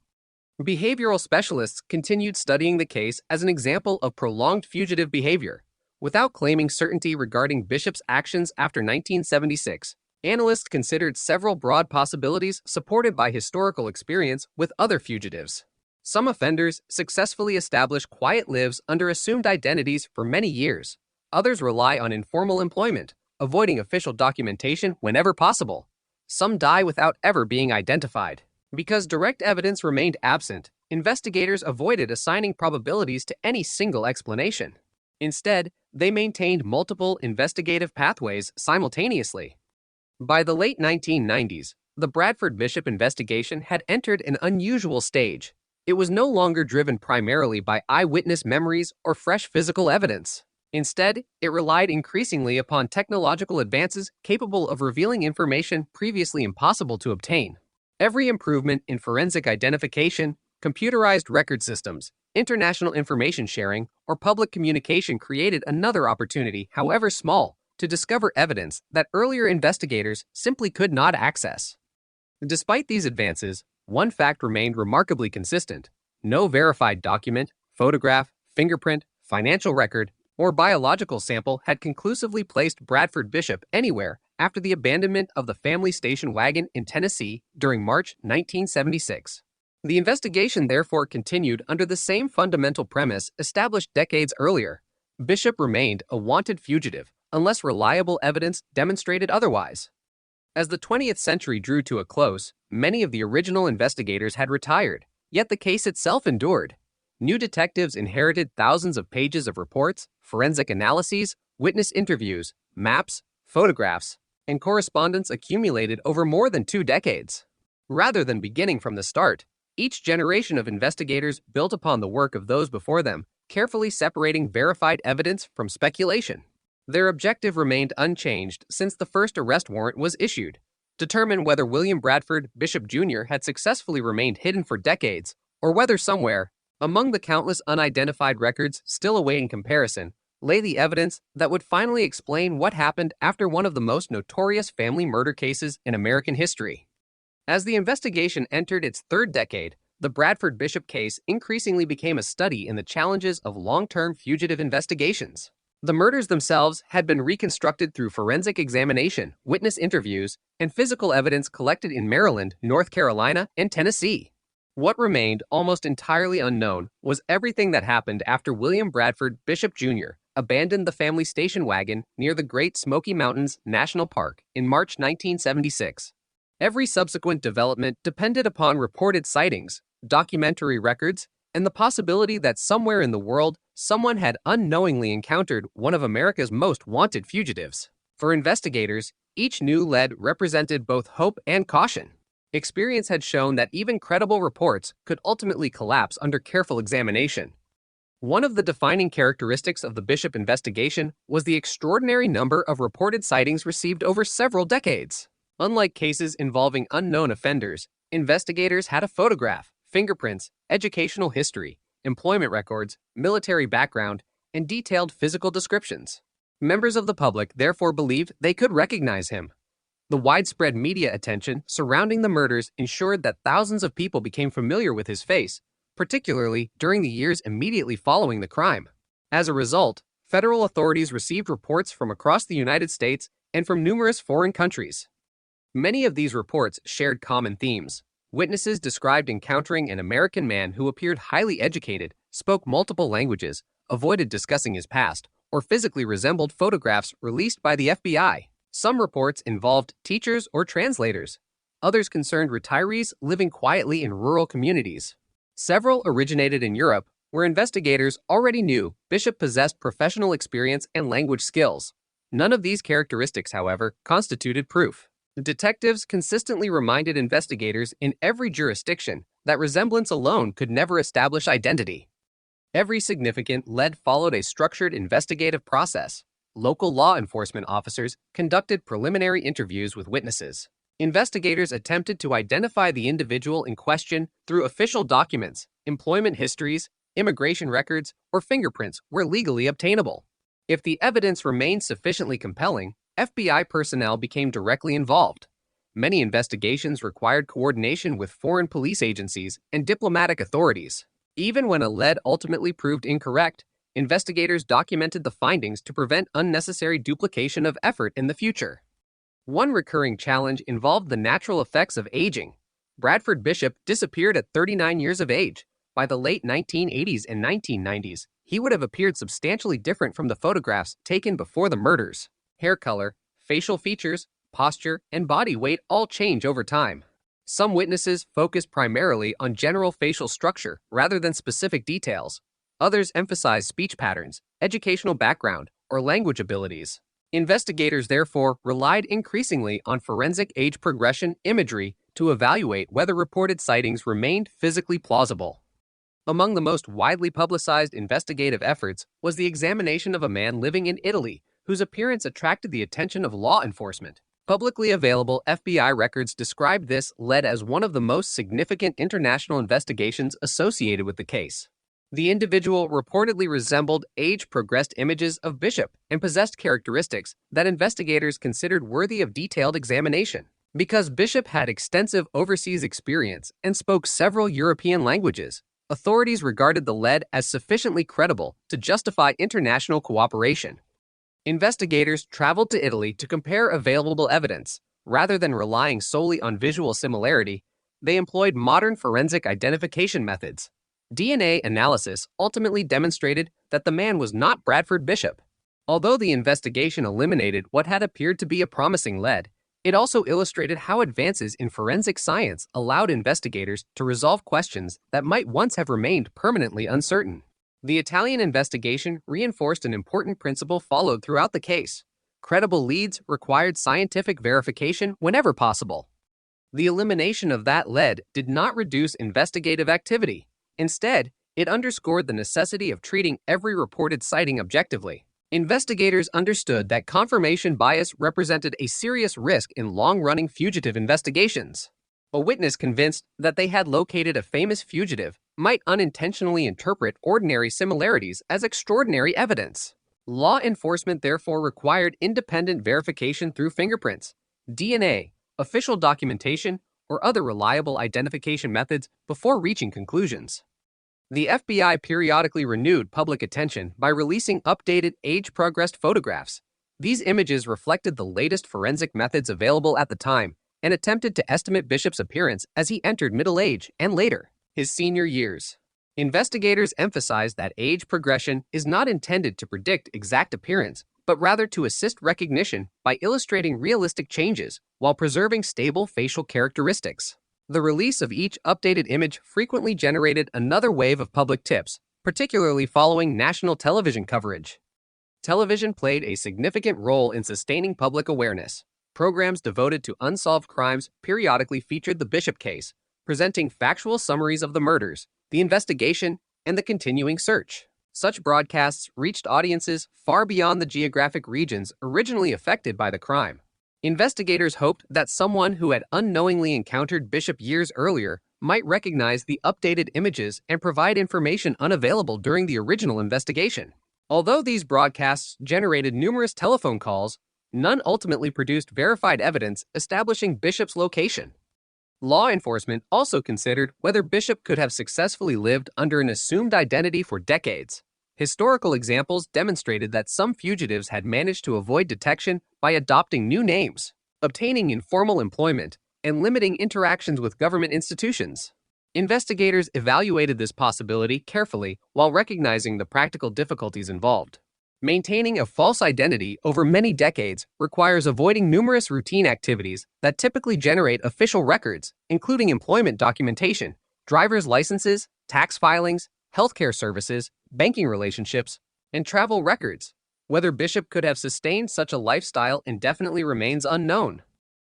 Speaker 9: Behavioral specialists continued studying the case as an example of prolonged fugitive behavior. Without claiming certainty regarding Bishop's actions after 1976, analysts considered several broad possibilities supported by historical experience with other fugitives. Some offenders successfully establish quiet lives under assumed identities for many years. Others rely on informal employment, avoiding official documentation whenever possible. Some die without ever being identified. Because direct evidence remained absent, investigators avoided assigning probabilities to any single explanation. Instead, they maintained multiple investigative pathways simultaneously. By the late 1990s, the Bradford Bishop investigation had entered an unusual stage. It was no longer driven primarily by eyewitness memories or fresh physical evidence. Instead, it relied increasingly upon technological advances capable of revealing information previously impossible to obtain. Every improvement in forensic identification, computerized record systems, international information sharing, or public communication created another opportunity, however small, to discover evidence that earlier investigators simply could not access. Despite these advances, one fact remained remarkably consistent. No verified document, photograph, fingerprint, financial record, or biological sample had conclusively placed Bradford Bishop anywhere after the abandonment of the family station wagon in Tennessee during March 1976. The investigation therefore continued under the same fundamental premise established decades earlier. Bishop remained a wanted fugitive unless reliable evidence demonstrated otherwise. As the 20th century drew to a close, many of the original investigators had retired, yet the case itself endured. New detectives inherited thousands of pages of reports, forensic analyses, witness interviews, maps, photographs, and correspondence accumulated over more than 2 decades. Rather than beginning from the start, each generation of investigators built upon the work of those before them, carefully separating verified evidence from speculation. Their objective remained unchanged since the first arrest warrant was issued: determine whether William Bradford Bishop Jr. had successfully remained hidden for decades, or whether somewhere, among the countless unidentified records still awaiting comparison, lay the evidence that would finally explain what happened after one of the most notorious family murder cases in American history. As the investigation entered its 3rd decade, the Bradford Bishop case increasingly became a study in the challenges of long-term fugitive investigations. The murders themselves had been reconstructed through forensic examination, witness interviews, and physical evidence collected in Maryland, North Carolina, and Tennessee. What remained almost entirely unknown was everything that happened after William Bradford Bishop Jr. abandoned the family station wagon near the Great Smoky Mountains National Park in March 1976. Every subsequent development depended upon reported sightings, documentary records, and the possibility that somewhere in the world someone had unknowingly encountered one of America's most wanted fugitives. For investigators, each new lead represented both hope and caution. Experience had shown that even credible reports could ultimately collapse under careful examination. One of the defining characteristics of the Bishop investigation was the extraordinary number of reported sightings received over several decades. Unlike cases involving unknown offenders, investigators had a photograph, fingerprints, educational history, employment records, military background, and detailed physical descriptions. Members of the public therefore believed they could recognize him. The widespread media attention surrounding the murders ensured that thousands of people became familiar with his face, particularly during the years immediately following the crime. As a result, federal authorities received reports from across the United States and from numerous foreign countries. Many of these reports shared common themes. Witnesses described encountering an American man who appeared highly educated, spoke multiple languages, avoided discussing his past, or physically resembled photographs released by the FBI. Some reports involved teachers or translators. Others concerned retirees living quietly in rural communities. Several originated in Europe, where investigators already knew Bishop possessed professional experience and language skills. None of these characteristics, however, constituted proof. Detectives consistently reminded investigators in every jurisdiction that resemblance alone could never establish identity. Every significant lead followed a structured investigative process. Local law enforcement officers conducted preliminary interviews with witnesses. Investigators attempted to identify the individual in question through official documents, employment histories, immigration records, or fingerprints where legally obtainable. If the evidence remained sufficiently compelling, FBI personnel became directly involved. Many investigations required coordination with foreign police agencies and diplomatic authorities. Even when a lead ultimately proved incorrect, investigators documented the findings to prevent unnecessary duplication of effort in the future. One recurring challenge involved the natural effects of aging. Bradford Bishop disappeared at 39 years of age. By the late 1980s and 1990s, he would have appeared substantially different from the photographs taken before the murders. Hair color, facial features, posture, and body weight all change over time. Some witnesses focused primarily on general facial structure rather than specific details. Others emphasized speech patterns, educational background, or language abilities. Investigators therefore relied increasingly on forensic age progression imagery to evaluate whether reported sightings remained physically plausible. Among the most widely publicized investigative efforts was the examination of a man living in Italy whose appearance attracted the attention of law enforcement. Publicly available FBI records described this lead as one of the most significant international investigations associated with the case. The individual reportedly resembled age-progressed images of Bishop and possessed characteristics that investigators considered worthy of detailed examination. Because Bishop had extensive overseas experience and spoke several European languages, authorities regarded the lead as sufficiently credible to justify international cooperation. Investigators traveled to Italy to compare available evidence. Rather than relying solely on visual similarity, they employed modern forensic identification methods. DNA analysis ultimately demonstrated that the man was not Bradford Bishop. Although the investigation eliminated what had appeared to be a promising lead, it also illustrated how advances in forensic science allowed investigators to resolve questions that might once have remained permanently uncertain. The Italian investigation reinforced an important principle followed throughout the case. Credible leads required scientific verification whenever possible. The elimination of that lead did not reduce investigative activity. Instead, it underscored the necessity of treating every reported sighting objectively. Investigators understood that confirmation bias represented a serious risk in long-running fugitive investigations. A witness convinced that they had located a famous fugitive might unintentionally interpret ordinary similarities as extraordinary evidence. Law enforcement therefore required independent verification through fingerprints, DNA, official documentation, or other reliable identification methods before reaching conclusions. The FBI periodically renewed public attention by releasing updated age-progressed photographs. These images reflected the latest forensic methods available at the time and attempted to estimate Bishop's appearance as he entered middle age and later, his senior years. Investigators emphasized that age progression is not intended to predict exact appearance, but rather to assist recognition by illustrating realistic changes while preserving stable facial characteristics. The release of each updated image frequently generated another wave of public tips, particularly following national television coverage. Television played a significant role in sustaining public awareness. Programs devoted to unsolved crimes periodically featured the Bishop case, presenting factual summaries of the murders, the investigation, and the continuing search. Such broadcasts reached audiences far beyond the geographic regions originally affected by the crime. Investigators hoped that someone who had unknowingly encountered Bishop years earlier might recognize the updated images and provide information unavailable during the original investigation. Although these broadcasts generated numerous telephone calls, none ultimately produced verified evidence establishing Bishop's location. Law enforcement also considered whether Bishop could have successfully lived under an assumed identity for decades. Historical examples demonstrated that some fugitives had managed to avoid detection by adopting new names, obtaining informal employment, and limiting interactions with government institutions. Investigators evaluated this possibility carefully while recognizing the practical difficulties involved. Maintaining a false identity over many decades requires avoiding numerous routine activities that typically generate official records, including employment documentation, driver's licenses, tax filings, healthcare services, banking relationships, and travel records. Whether Bishop could have sustained such a lifestyle indefinitely remains unknown.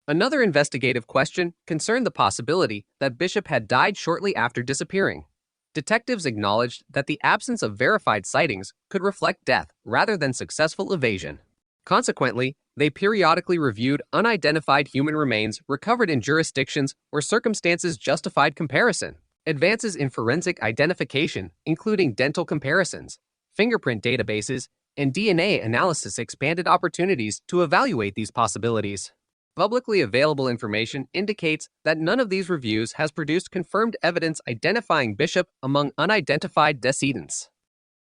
Speaker 9: Another investigative question concerned the possibility that Bishop had died shortly after disappearing. detectives acknowledged that the absence of verified sightings could reflect death rather than successful evasion. Consequently, they periodically reviewed unidentified human remains recovered in jurisdictions where circumstances justified comparison. Advances in forensic identification, including dental comparisons, fingerprint databases, and DNA analysis expanded opportunities to evaluate these possibilities. Publicly available information indicates that none of these reviews has produced confirmed evidence identifying Bishop among unidentified decedents.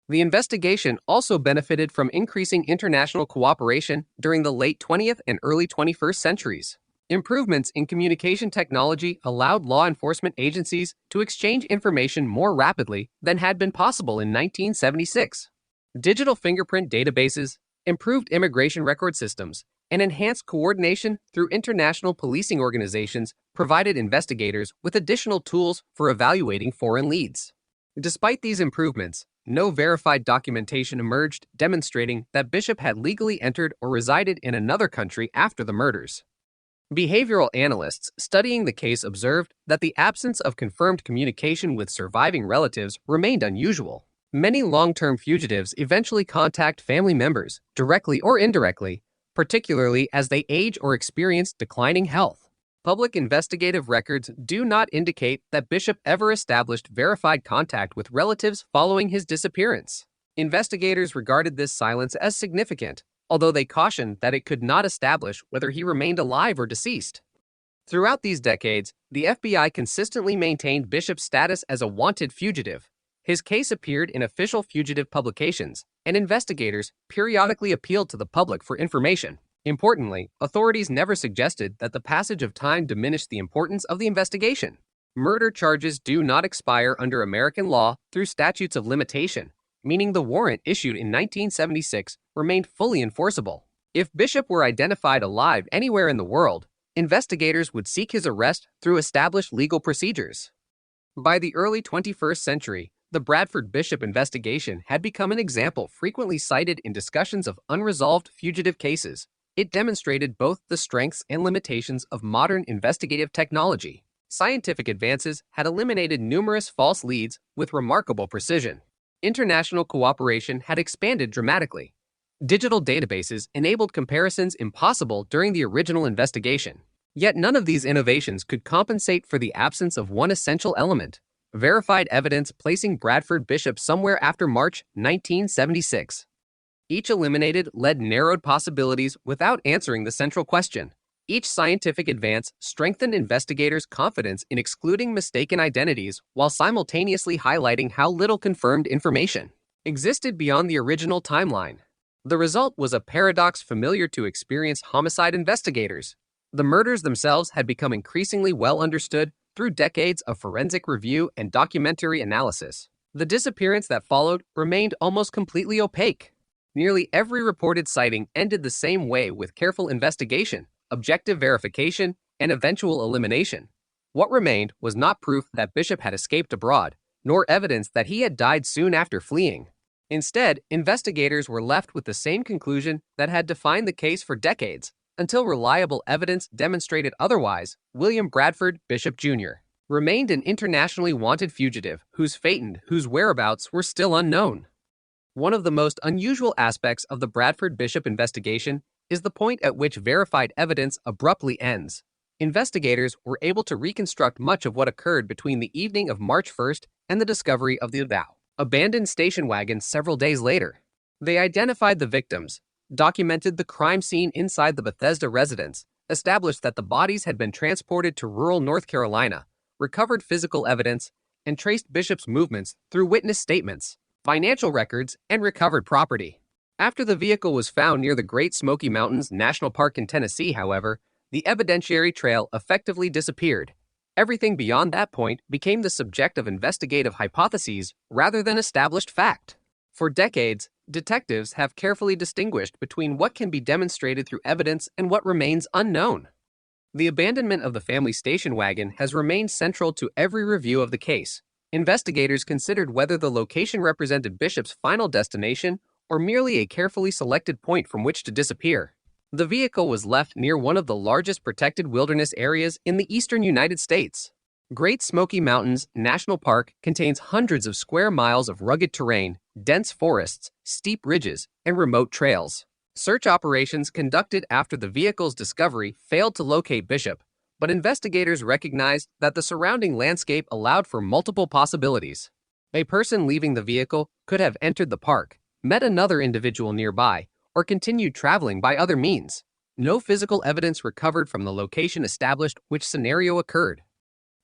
Speaker 9: The investigation also benefited from increasing international cooperation during the late 20th and early 21st centuries. Improvements in communication technology allowed law enforcement agencies to exchange information more rapidly than had been possible in 1976. Digital fingerprint databases, improved immigration record systems, and enhanced coordination through international policing organizations provided investigators with additional tools for evaluating foreign leads. Despite these improvements, no verified documentation emerged demonstrating that Bishop had legally entered or resided in another country after the murders. Behavioral analysts studying the case observed that the absence of confirmed communication with surviving relatives remained unusual. Many long-term fugitives eventually contact family members, directly or indirectly, particularly as they age or experience declining health. Public investigative records do not indicate that Bishop ever established verified contact with relatives following his disappearance. Investigators regarded this silence as significant, although they cautioned that it could not establish whether he remained alive or deceased. Throughout these decades, the FBI consistently maintained Bishop's status as a wanted fugitive. His case appeared in official fugitive publications, and investigators periodically appealed to the public for information. Importantly, authorities never suggested that the passage of time diminished the importance of the investigation. Murder charges do not expire under American law through statutes of limitation, meaning the warrant issued in 1976 remained fully enforceable. If Bishop were identified alive anywhere in the world, investigators would seek his arrest through established legal procedures. By the early 21st century, the Bradford Bishop investigation had become an example frequently cited in discussions of unresolved fugitive cases. It demonstrated both the strengths and limitations of modern investigative technology. Scientific advances had eliminated numerous false leads with remarkable precision. International cooperation had expanded dramatically. Digital databases enabled comparisons impossible during the original investigation. Yet none of these innovations could compensate for the absence of one essential element: verified evidence placing Bradford Bishop somewhere after March 1976. Each eliminated led narrowed possibilities without answering the central question. Each scientific advance strengthened investigators' confidence in excluding mistaken identities while simultaneously highlighting how little confirmed information existed beyond the original timeline. The result was a paradox familiar to experienced homicide investigators. The murders themselves had become increasingly well understood through decades of forensic review and documentary analysis. The disappearance that followed remained almost completely opaque. Nearly every reported sighting ended the same way, with careful investigation, objective verification, and eventual elimination. What remained was not proof that Bishop had escaped abroad, nor evidence that he had died soon after fleeing. Instead, investigators were left with the same conclusion that had defined the case for decades, until reliable evidence demonstrated otherwise. William Bradford Bishop Jr. remained an internationally wanted fugitive whose fate and whose whereabouts were still unknown. One of the most unusual aspects of the Bradford Bishop investigation is the point at which verified evidence abruptly ends. Investigators were able to reconstruct much of what occurred between the evening of March 1st and the discovery of the abandoned station wagon several days later. They identified the victims, documented the crime scene inside the Bethesda residence, established that the bodies had been transported to rural North Carolina, recovered physical evidence, and traced Bishop's movements through witness statements, financial records, and recovered property. After the vehicle was found near the Great Smoky Mountains National Park in Tennessee, however, the evidentiary trail effectively disappeared. Everything beyond that point became the subject of investigative hypotheses rather than established fact. For decades, detectives have carefully distinguished between what can be demonstrated through evidence and what remains unknown. The abandonment of the family station wagon has remained central to every review of the case. Investigators considered whether the location represented Bishop's final destination or merely a carefully selected point from which to disappear. The vehicle was left near one of the largest protected wilderness areas in the eastern United States. Great Smoky Mountains National Park contains hundreds of square miles of rugged terrain, dense forests, steep ridges, and remote trails. Search operations conducted after the vehicle's discovery failed to locate Bishop, but investigators recognized that the surrounding landscape allowed for multiple possibilities. A person leaving the vehicle could have entered the park, met another individual nearby, or continued traveling by other means. No physical evidence recovered from the location established which scenario occurred.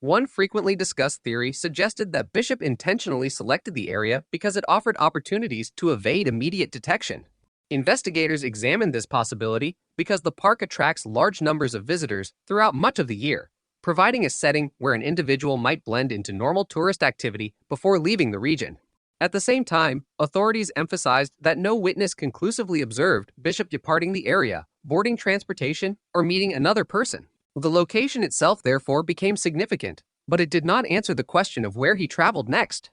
Speaker 9: One frequently discussed theory suggested that Bishop intentionally selected the area because it offered opportunities to evade immediate detection. Investigators examined this possibility because the park attracts large numbers of visitors throughout much of the year, providing a setting where an individual might blend into normal tourist activity before leaving the region. At the same time, authorities emphasized that no witness conclusively observed Bishop departing the area, boarding transportation, or meeting another person. The location itself therefore became significant, but it did not answer the question of where he traveled next.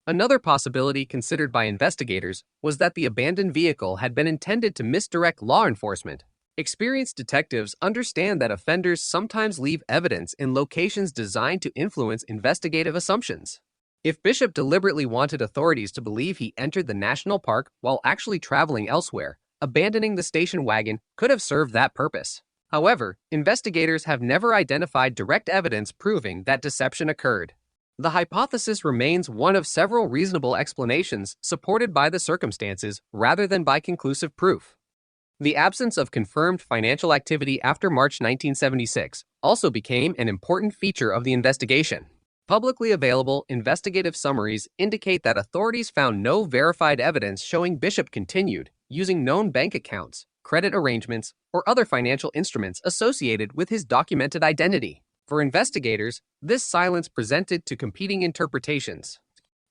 Speaker 9: Another possibility considered by investigators was that the abandoned vehicle had been intended to misdirect law enforcement. Experienced detectives understand that offenders sometimes leave evidence in locations designed to influence investigative assumptions. If Bishop deliberately wanted authorities to believe he entered the national park while actually traveling elsewhere, abandoning the station wagon could have served that purpose. However, investigators have never identified direct evidence proving that deception occurred. The hypothesis remains one of several reasonable explanations supported by the circumstances rather than by conclusive proof. The absence of confirmed financial activity after March 1976 also became an important feature of the investigation. Publicly available investigative summaries indicate that authorities found no verified evidence showing Bishop continued using known bank accounts, credit arrangements, or other financial instruments associated with his documented identity. For investigators, this silence presented to competing interpretations.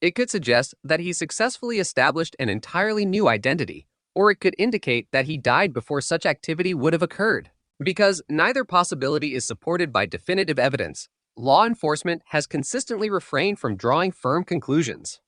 Speaker 9: It could suggest that he successfully established an entirely new identity, or it could indicate that he died before such activity would have occurred. Because neither possibility is supported by definitive evidence, law enforcement has consistently refrained from drawing firm conclusions.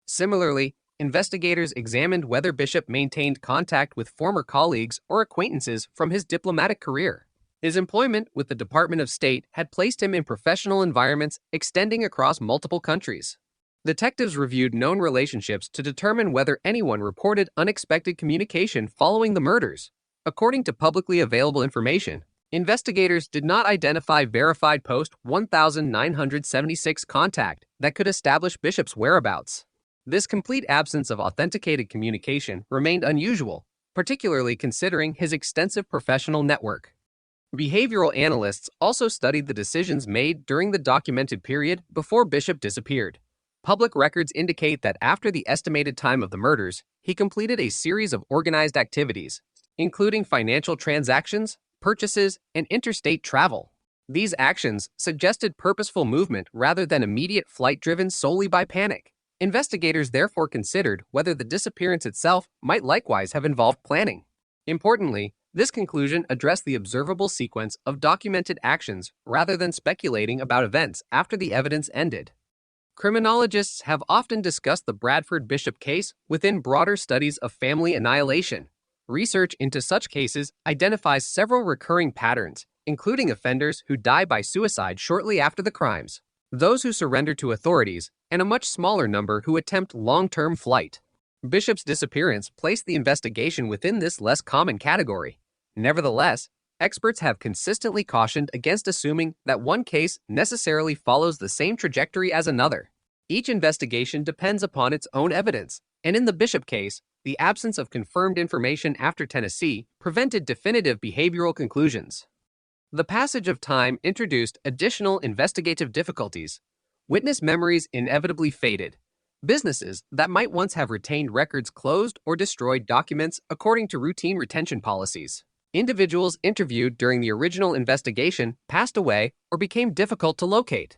Speaker 9: Similarly, investigators examined whether Bishop maintained contact with former colleagues or acquaintances from his diplomatic career. His employment with the Department of State had placed him in professional environments extending across multiple countries. Detectives reviewed known relationships to determine whether anyone reported unexpected communication following the murders. According to publicly available information, investigators did not identify verified post 1976 contact that could establish Bishop's whereabouts. This complete absence of authenticated communication remained unusual, particularly considering his extensive professional network. Behavioral analysts also studied the decisions made during the documented period before Bishop disappeared. Public records indicate that after the estimated time of the murders, he completed a series of organized activities, including financial transactions, purchases, and interstate travel. These actions suggested purposeful movement rather than immediate flight driven solely by panic. Investigators therefore considered whether the disappearance itself might likewise have involved planning. Importantly, this conclusion addressed the observable sequence of documented actions rather than speculating about events after the evidence ended. Criminologists have often discussed the Bradford Bishop case within broader studies of family annihilation. Research into such cases identifies several recurring patterns, including offenders who die by suicide shortly after the crimes, those who surrender to authorities, and a much smaller number who attempt long-term flight. Bishop's disappearance placed the investigation within this less common category. Nevertheless, experts have consistently cautioned against assuming that one case necessarily follows the same trajectory as another. Each investigation depends upon its own evidence, and in the Bishop case, the absence of confirmed information after Tennessee prevented definitive behavioral conclusions. The passage of time introduced additional investigative difficulties. Witness memories inevitably faded. Businesses that might once have retained records closed or destroyed documents according to routine retention policies. Individuals interviewed during the original investigation passed away or became difficult to locate.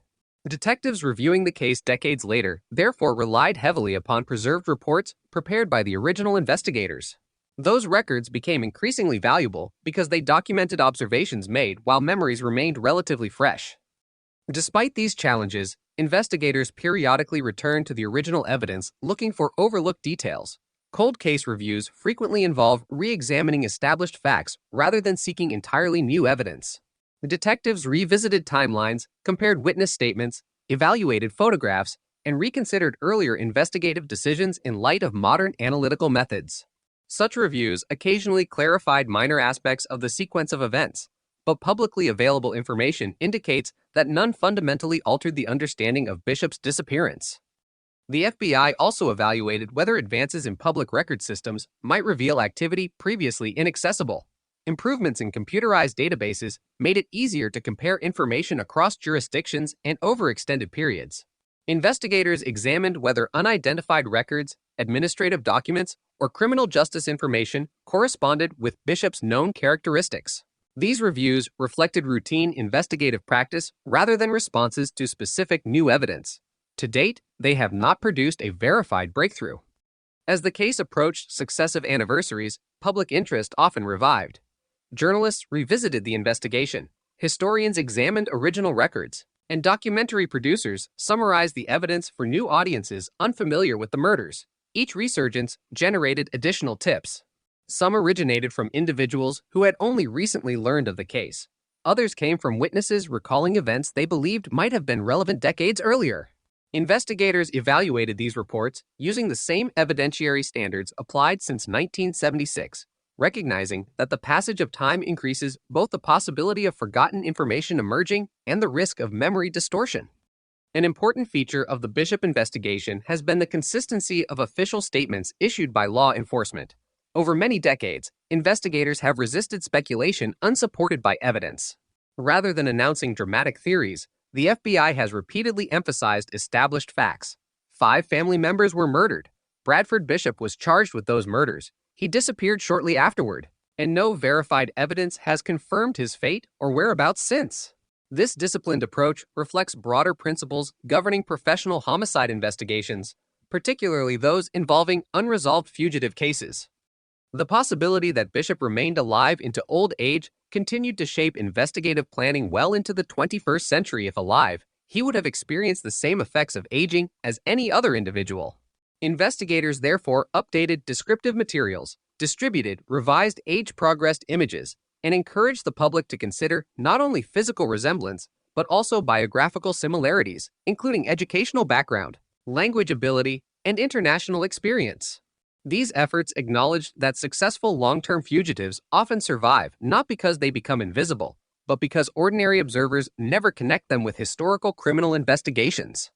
Speaker 9: Detectives reviewing the case decades later therefore relied heavily upon preserved reports prepared by the original investigators. Those records became increasingly valuable because they documented observations made while memories remained relatively fresh. Despite these challenges, investigators periodically returned to the original evidence looking for overlooked details. Cold case reviews frequently involve re-examining established facts rather than seeking entirely new evidence. The detectives revisited timelines, compared witness statements, evaluated photographs, and reconsidered earlier investigative decisions in light of modern analytical methods. Such reviews occasionally clarified minor aspects of the sequence of events, but publicly available information indicates that none fundamentally altered the understanding of Bishop's disappearance. The FBI also evaluated whether advances in public record systems might reveal activity previously inaccessible. Improvements in computerized databases made it easier to compare information across jurisdictions and over extended periods. Investigators examined whether unidentified records, administrative documents, or criminal justice information corresponded with Bishop's known characteristics. These reviews reflected routine investigative practice rather than responses to specific new evidence. To date, they have not produced a verified breakthrough. As the case approached successive anniversaries, public interest often revived. Journalists revisited the investigation, historians examined original records, and documentary producers summarized the evidence for new audiences unfamiliar with the murders. Each resurgence generated additional tips. Some originated from individuals who had only recently learned of the case. Others came from witnesses recalling events they believed might have been relevant decades earlier. Investigators evaluated these reports using the same evidentiary standards applied since 1976, recognizing that the passage of time increases both the possibility of forgotten information emerging and the risk of memory distortion. An important feature of the Bishop investigation has been the consistency of official statements issued by law enforcement. Over many decades, investigators have resisted speculation unsupported by evidence. Rather than announcing dramatic theories, the FBI has repeatedly emphasized established facts. 5 family members were murdered. Bradford Bishop was charged with those murders. He disappeared shortly afterward, and no verified evidence has confirmed his fate or whereabouts since. This disciplined approach reflects broader principles governing professional homicide investigations, particularly those involving unresolved fugitive cases. The possibility that Bishop remained alive into old age continued to shape investigative planning well into the 21st century. If alive, he would have experienced the same effects of aging as any other individual. Investigators therefore updated descriptive materials, distributed revised age-progressed images, and encouraged the public to consider not only physical resemblance, but also biographical similarities, including educational background, language ability, and international experience. These efforts acknowledged that successful long-term fugitives often survive not because they become invisible, but because ordinary observers never connect them with historical criminal investigations.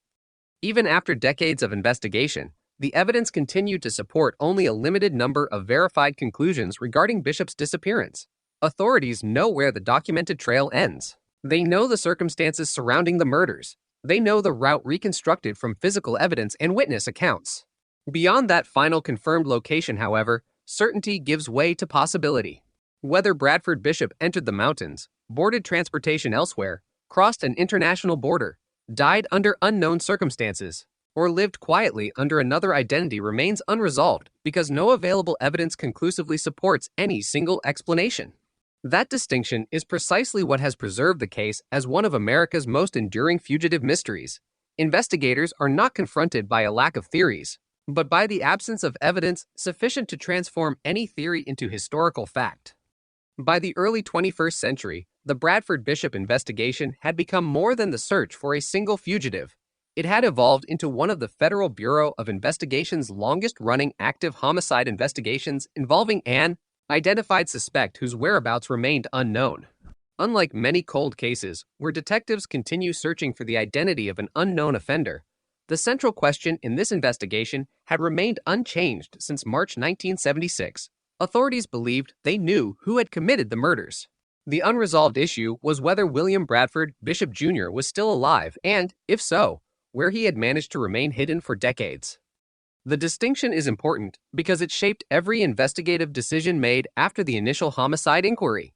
Speaker 9: Even after decades of investigation, the evidence continued to support only a limited number of verified conclusions regarding Bishop's disappearance. Authorities know where the documented trail ends. They know the circumstances surrounding the murders. They know the route reconstructed from physical evidence and witness accounts. Beyond that final confirmed location, however, certainty gives way to possibility. Whether Bradford Bishop entered the mountains, boarded transportation elsewhere, crossed an international border, died under unknown circumstances, or lived quietly under another identity remains unresolved because no available evidence conclusively supports any single explanation. That distinction is precisely what has preserved the case as one of America's most enduring fugitive mysteries. Investigators are not confronted by a lack of theories, but by the absence of evidence sufficient to transform any theory into historical fact. By the early 21st century, the Bradford Bishop investigation had become more than the search for a single fugitive. It had evolved into one of the Federal Bureau of Investigation's longest-running active homicide investigations involving an identified suspect whose whereabouts remained unknown. Unlike many cold cases, where detectives continue searching for the identity of an unknown offender, the central question in this investigation had remained unchanged since March 1976. Authorities believed they knew who had committed the murders. The unresolved issue was whether William Bradford Bishop Jr. was still alive and, if so, where he had managed to remain hidden for decades. The distinction is important because it shaped every investigative decision made after the initial homicide inquiry.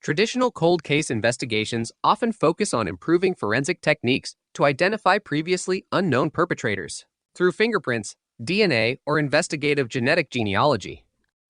Speaker 9: Traditional cold case investigations often focus on improving forensic techniques to identify previously unknown perpetrators through fingerprints, DNA, or investigative genetic genealogy.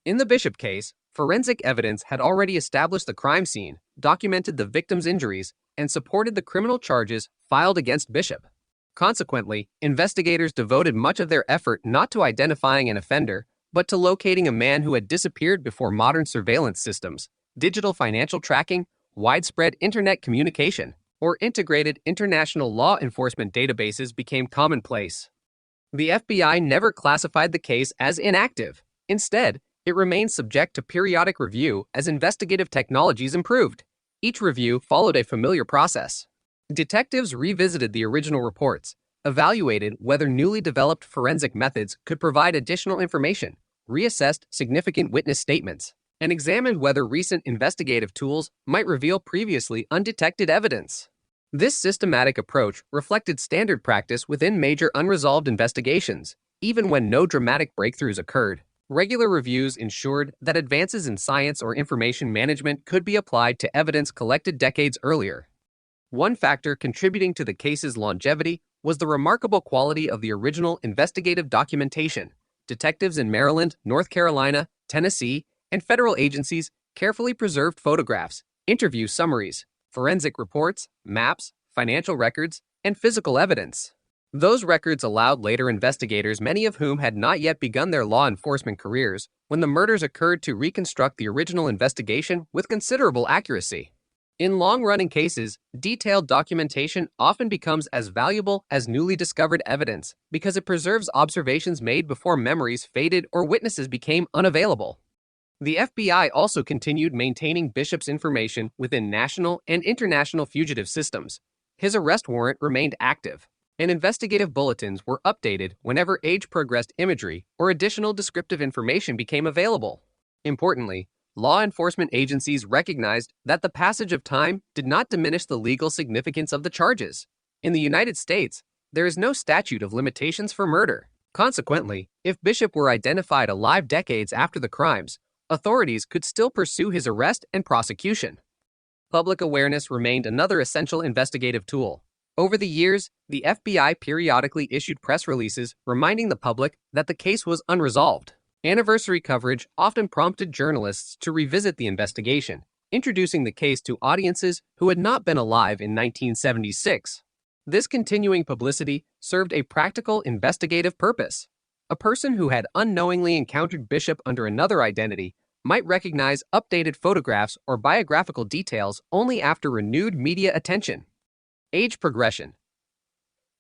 Speaker 9: In the Bishop case, forensic evidence had already established the crime scene, documented the victim's injuries, and supported the criminal charges filed against Bishop. Consequently, investigators devoted much of their effort not to identifying an offender, but to locating a man who had disappeared before modern surveillance systems, digital financial tracking, widespread internet communication, or integrated international law enforcement databases became commonplace. The FBI never classified the case as inactive. Instead, it remained subject to periodic review as investigative technologies improved. Each review followed a familiar process. Detectives revisited the original reports, evaluated whether newly developed forensic methods could provide additional information, reassessed significant witness statements, and examined whether recent investigative tools might reveal previously undetected evidence. This systematic approach reflected standard practice within major unresolved investigations, even when no dramatic breakthroughs occurred. Regular reviews ensured that advances in science or information management could be applied to evidence collected decades earlier. One factor contributing to the case's longevity was the remarkable quality of the original investigative documentation. Detectives in Maryland, North Carolina, Tennessee, and federal agencies carefully preserved photographs, interview summaries, forensic reports, maps, financial records, and physical evidence. Those records allowed later investigators, many of whom had not yet begun their law enforcement careers when the murders occurred, to reconstruct the original investigation with considerable accuracy. In long-running cases, detailed documentation often becomes as valuable as newly discovered evidence because it preserves observations made before memories faded or witnesses became unavailable. The FBI also continued maintaining Bishop's information within national and international fugitive systems. His arrest warrant remained active, and investigative bulletins were updated whenever age-progressed imagery or additional descriptive information became available. Importantly, law enforcement agencies recognized that the passage of time did not diminish the legal significance of the charges. In the United States, there is no statute of limitations for murder. Consequently, if Bishop were identified alive decades after the crimes, authorities could still pursue his arrest and prosecution. Public awareness remained another essential investigative tool. Over the years, the FBI periodically issued press releases reminding the public that the case was unresolved. Anniversary coverage often prompted journalists to revisit the investigation, introducing the case to audiences who had not been alive in 1976. This continuing publicity served a practical investigative purpose. A person who had unknowingly encountered Bishop under another identity might recognize updated photographs or biographical details only after renewed media attention. Age progression.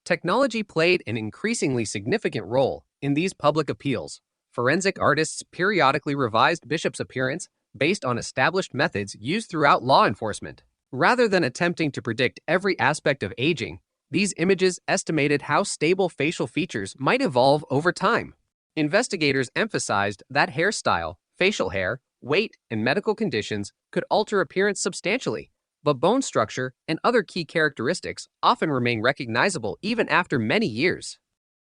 Speaker 9: Technology played an increasingly significant role in these public appeals. Forensic artists periodically revised Bishop's appearance based on established methods used throughout law enforcement. Rather than attempting to predict every aspect of aging, these images estimated how stable facial features might evolve over time. Investigators emphasized that hairstyle, facial hair, weight, and medical conditions could alter appearance substantially, but bone structure and other key characteristics often remain recognizable even after many years.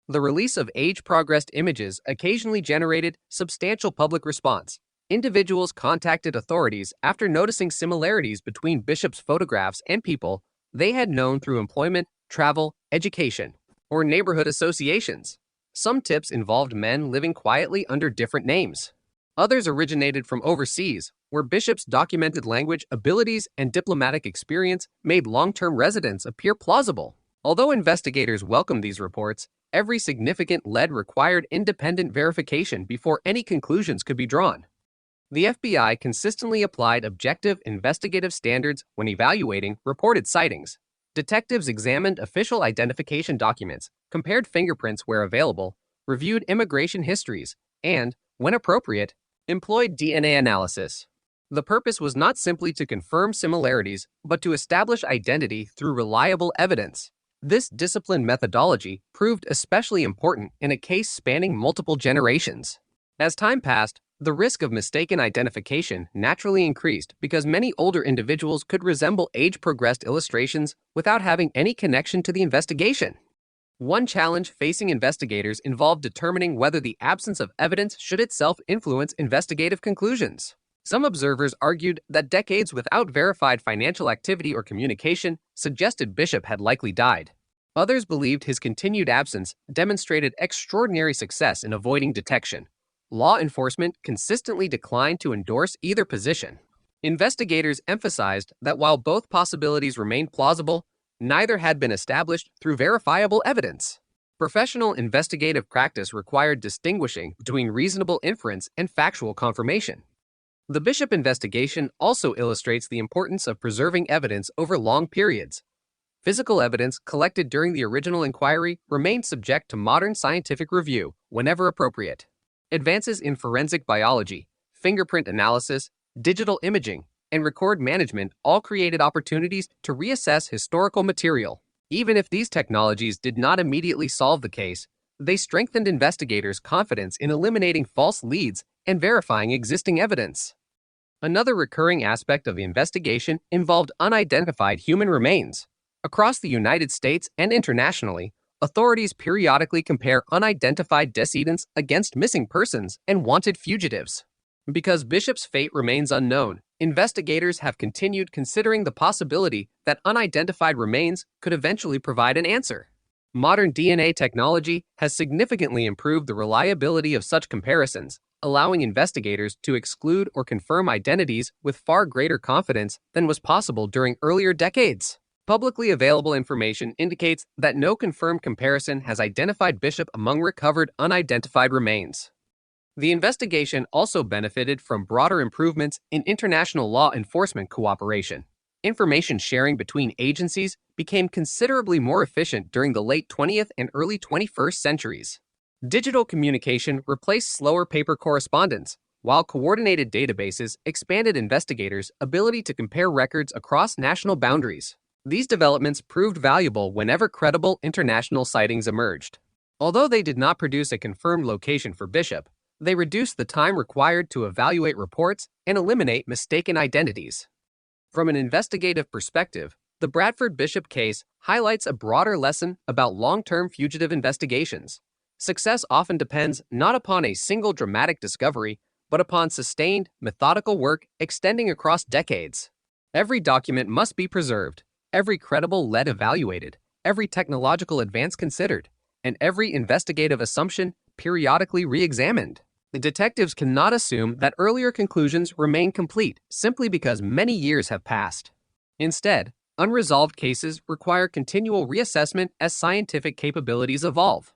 Speaker 9: The release of age-progressed images occasionally generated substantial public response. Individuals contacted authorities after noticing similarities between Bishop's photographs and people they had known through employment, travel, education, or neighborhood associations. Some tips involved men living quietly under different names. Others originated from overseas, where Bishop's documented language, abilities, and diplomatic experience made long-term residence appear plausible. Although investigators welcomed these reports, every significant lead required independent verification before any conclusions could be drawn. The FBI consistently applied objective investigative standards when evaluating reported sightings. Detectives examined official identification documents, compared fingerprints where available, reviewed immigration histories, and, when appropriate, employed DNA analysis. The purpose was not simply to confirm similarities, but to establish identity through reliable evidence. This disciplined methodology proved especially important in a case spanning multiple generations. As time passed, the risk of mistaken identification naturally increased because many older individuals could resemble age-progressed illustrations without having any connection to the investigation. One challenge facing investigators involved determining whether the absence of evidence should itself influence investigative conclusions. Some observers argued that decades without verified financial activity or communication suggested Bishop had likely died. Others believed his continued absence demonstrated extraordinary success in avoiding detection. Law enforcement consistently declined to endorse either position. Investigators emphasized that while both possibilities remained plausible, neither had been established through verifiable evidence. Professional investigative practice required distinguishing between reasonable inference and factual confirmation. The Bishop investigation also illustrates the importance of preserving evidence over long periods. Physical evidence collected during the original inquiry remains subject to modern scientific review whenever appropriate. Advances in forensic biology, fingerprint analysis, digital imaging, and record management all created opportunities to reassess historical material. Even if these technologies did not immediately solve the case, they strengthened investigators' confidence in eliminating false leads and verifying existing evidence. Another recurring aspect of the investigation involved unidentified human remains. Across the United States and internationally, authorities periodically compare unidentified decedents against missing persons and wanted fugitives. Because Bishop's fate remains unknown, investigators have continued considering the possibility that unidentified remains could eventually provide an answer. Modern DNA technology has significantly improved the reliability of such comparisons, allowing investigators to exclude or confirm identities with far greater confidence than was possible during earlier decades. Publicly available information indicates that no confirmed comparison has identified Bishop among recovered unidentified remains. The investigation also benefited from broader improvements in international law enforcement cooperation. Information sharing between agencies became considerably more efficient during the late 20th and early 21st centuries. Digital communication replaced slower paper correspondence, while coordinated databases expanded investigators' ability to compare records across national boundaries. These developments proved valuable whenever credible international sightings emerged. Although they did not produce a confirmed location for Bishop, they reduced the time required to evaluate reports and eliminate mistaken identities. From an investigative perspective, the Bradford Bishop case highlights a broader lesson about long-term fugitive investigations. Success often depends not upon a single dramatic discovery, but upon sustained, methodical work extending across decades. Every document must be preserved, every credible lead evaluated, every technological advance considered, and every investigative assumption periodically re-examined. The detectives cannot assume that earlier conclusions remain complete simply because many years have passed. Instead, unresolved cases require continual reassessment as scientific capabilities evolve.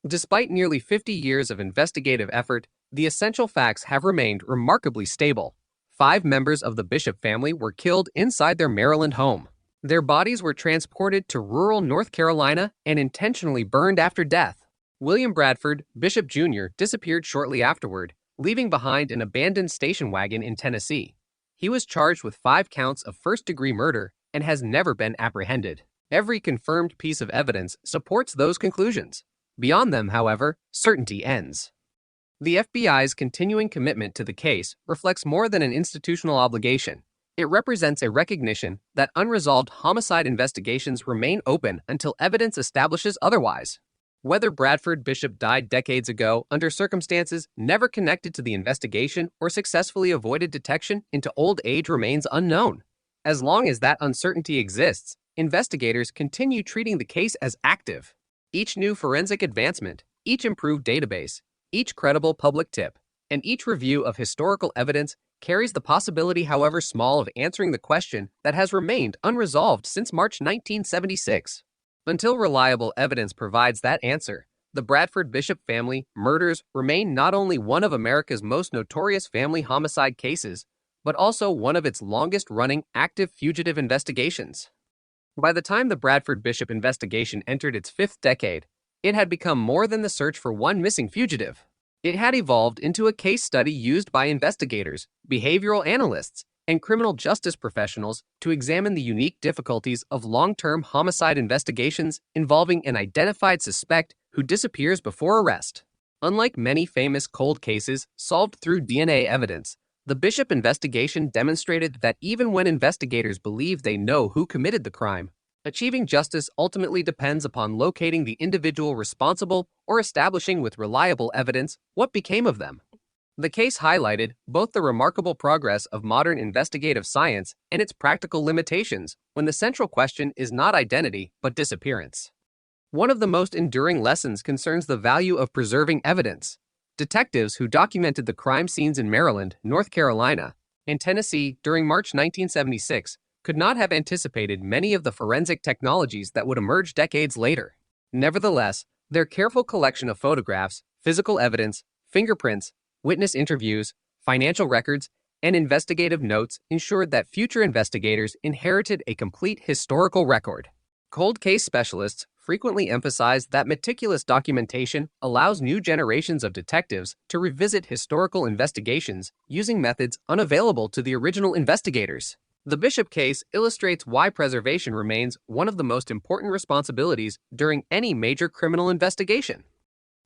Speaker 9: Despite nearly 50 years of investigative effort, the essential facts have remained remarkably stable. 5 members of the Bishop family were killed inside their Maryland home. Their bodies were transported to rural North Carolina and intentionally burned after death. William Bradford, Bishop Jr., disappeared shortly afterward, leaving behind an abandoned station wagon in Tennessee. He was charged with 5 counts of first-degree murder and has never been apprehended. Every confirmed piece of evidence supports those conclusions. Beyond them, however, certainty ends. The FBI's continuing commitment to the case reflects more than an institutional obligation. It represents a recognition that unresolved homicide investigations remain open until evidence establishes otherwise. Whether Bradford Bishop died decades ago under circumstances never connected to the investigation or successfully avoided detection into old age remains unknown. As long as that uncertainty exists, investigators continue treating the case as active. Each new forensic advancement, each improved database, each credible public tip, and each review of historical evidence carries the possibility, however small, of answering the question that has remained unresolved since March 1976. Until reliable evidence provides that answer, the Bradford Bishop family murders remain not only one of America's most notorious family homicide cases, but also one of its longest-running active fugitive investigations. By the time the Bradford Bishop investigation entered its 5th decade, it had become more than the search for one missing fugitive. It had evolved into a case study used by investigators, behavioral analysts, and criminal justice professionals to examine the unique difficulties of long-term homicide investigations involving an identified suspect who disappears before arrest. Unlike many famous cold cases solved through DNA evidence, the Bishop investigation demonstrated that even when investigators believe they know who committed the crime, achieving justice ultimately depends upon locating the individual responsible or establishing with reliable evidence what became of them. The case highlighted both the remarkable progress of modern investigative science and its practical limitations when the central question is not identity but disappearance. One of the most enduring lessons concerns the value of preserving evidence. Detectives who documented the crime scenes in Maryland, North Carolina, and Tennessee during March 1976 could not have anticipated many of the forensic technologies that would emerge decades later. Nevertheless, their careful collection of photographs, physical evidence, fingerprints, witness interviews, financial records, and investigative notes ensured that future investigators inherited a complete historical record. Cold case specialists frequently emphasize that meticulous documentation allows new generations of detectives to revisit historical investigations using methods unavailable to the original investigators. The Bishop case illustrates why preservation remains one of the most important responsibilities during any major criminal investigation.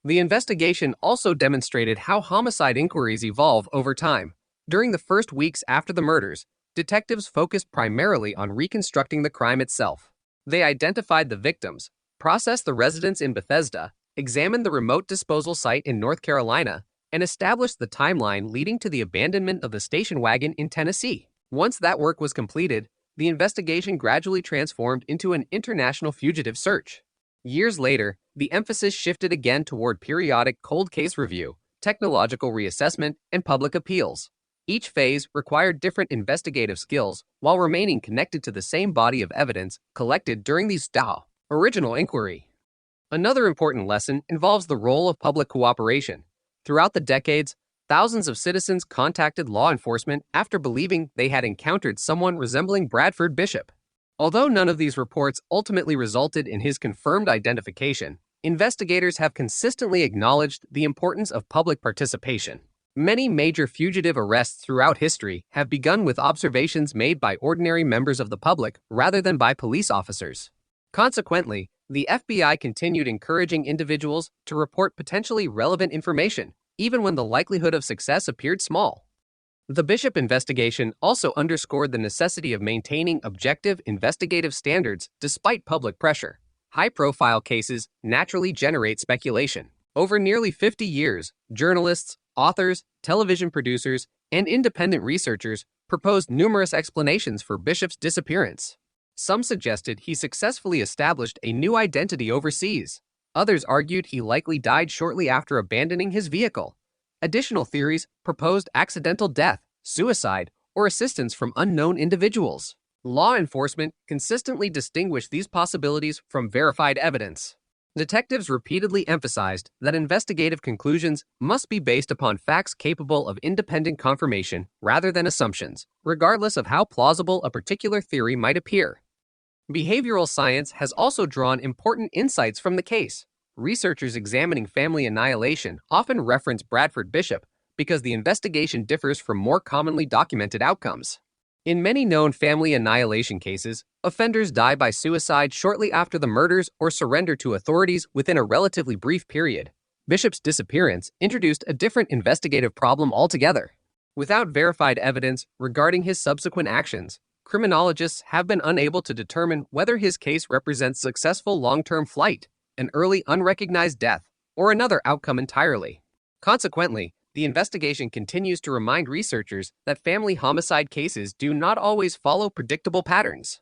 Speaker 9: The investigation also demonstrated how homicide inquiries evolve over time. During the first weeks after the murders, detectives focused primarily on reconstructing the crime itself. They identified the victims, processed the residents in Bethesda, examined the remote disposal site in North Carolina, and established the timeline leading to the abandonment of the station wagon in Tennessee. Once that work was completed, the investigation gradually transformed into an international fugitive search. Years later, the emphasis shifted again toward periodic cold case review, technological reassessment, and public appeals. Each phase required different investigative skills while remaining connected to the same body of evidence collected during the original inquiry. Another important lesson involves the role of public cooperation. Throughout the decades, thousands of citizens contacted law enforcement after believing they had encountered someone resembling Bradford Bishop. Although none of these reports ultimately resulted in his confirmed identification, investigators have consistently acknowledged the importance of public participation. Many major fugitive arrests throughout history have begun with observations made by ordinary members of the public rather than by police officers. Consequently, the FBI continued encouraging individuals to report potentially relevant information, even when the likelihood of success appeared small. The Bishop investigation also underscored the necessity of maintaining objective investigative standards despite public pressure. High-profile cases naturally generate speculation. Over nearly 50 years, journalists, authors, television producers, and independent researchers proposed numerous explanations for Bishop's disappearance. Some suggested he successfully established a new identity overseas. Others argued he likely died shortly after abandoning his vehicle. Additional theories proposed accidental death, suicide, or assistance from unknown individuals. Law enforcement consistently distinguished these possibilities from verified evidence. Detectives repeatedly emphasized that investigative conclusions must be based upon facts capable of independent confirmation rather than assumptions, regardless of how plausible a particular theory might appear. Behavioral science has also drawn important insights from the case. Researchers examining family annihilation often reference Bradford Bishop because the investigation differs from more commonly documented outcomes. In many known family annihilation cases, offenders die by suicide shortly after the murders or surrender to authorities within a relatively brief period. Bishop's disappearance introduced a different investigative problem altogether. Without verified evidence regarding his subsequent actions, criminologists have been unable to determine whether his case represents successful long-term flight, an early unrecognized death, or another outcome entirely. Consequently, the investigation continues to remind researchers that family homicide cases do not always follow predictable patterns.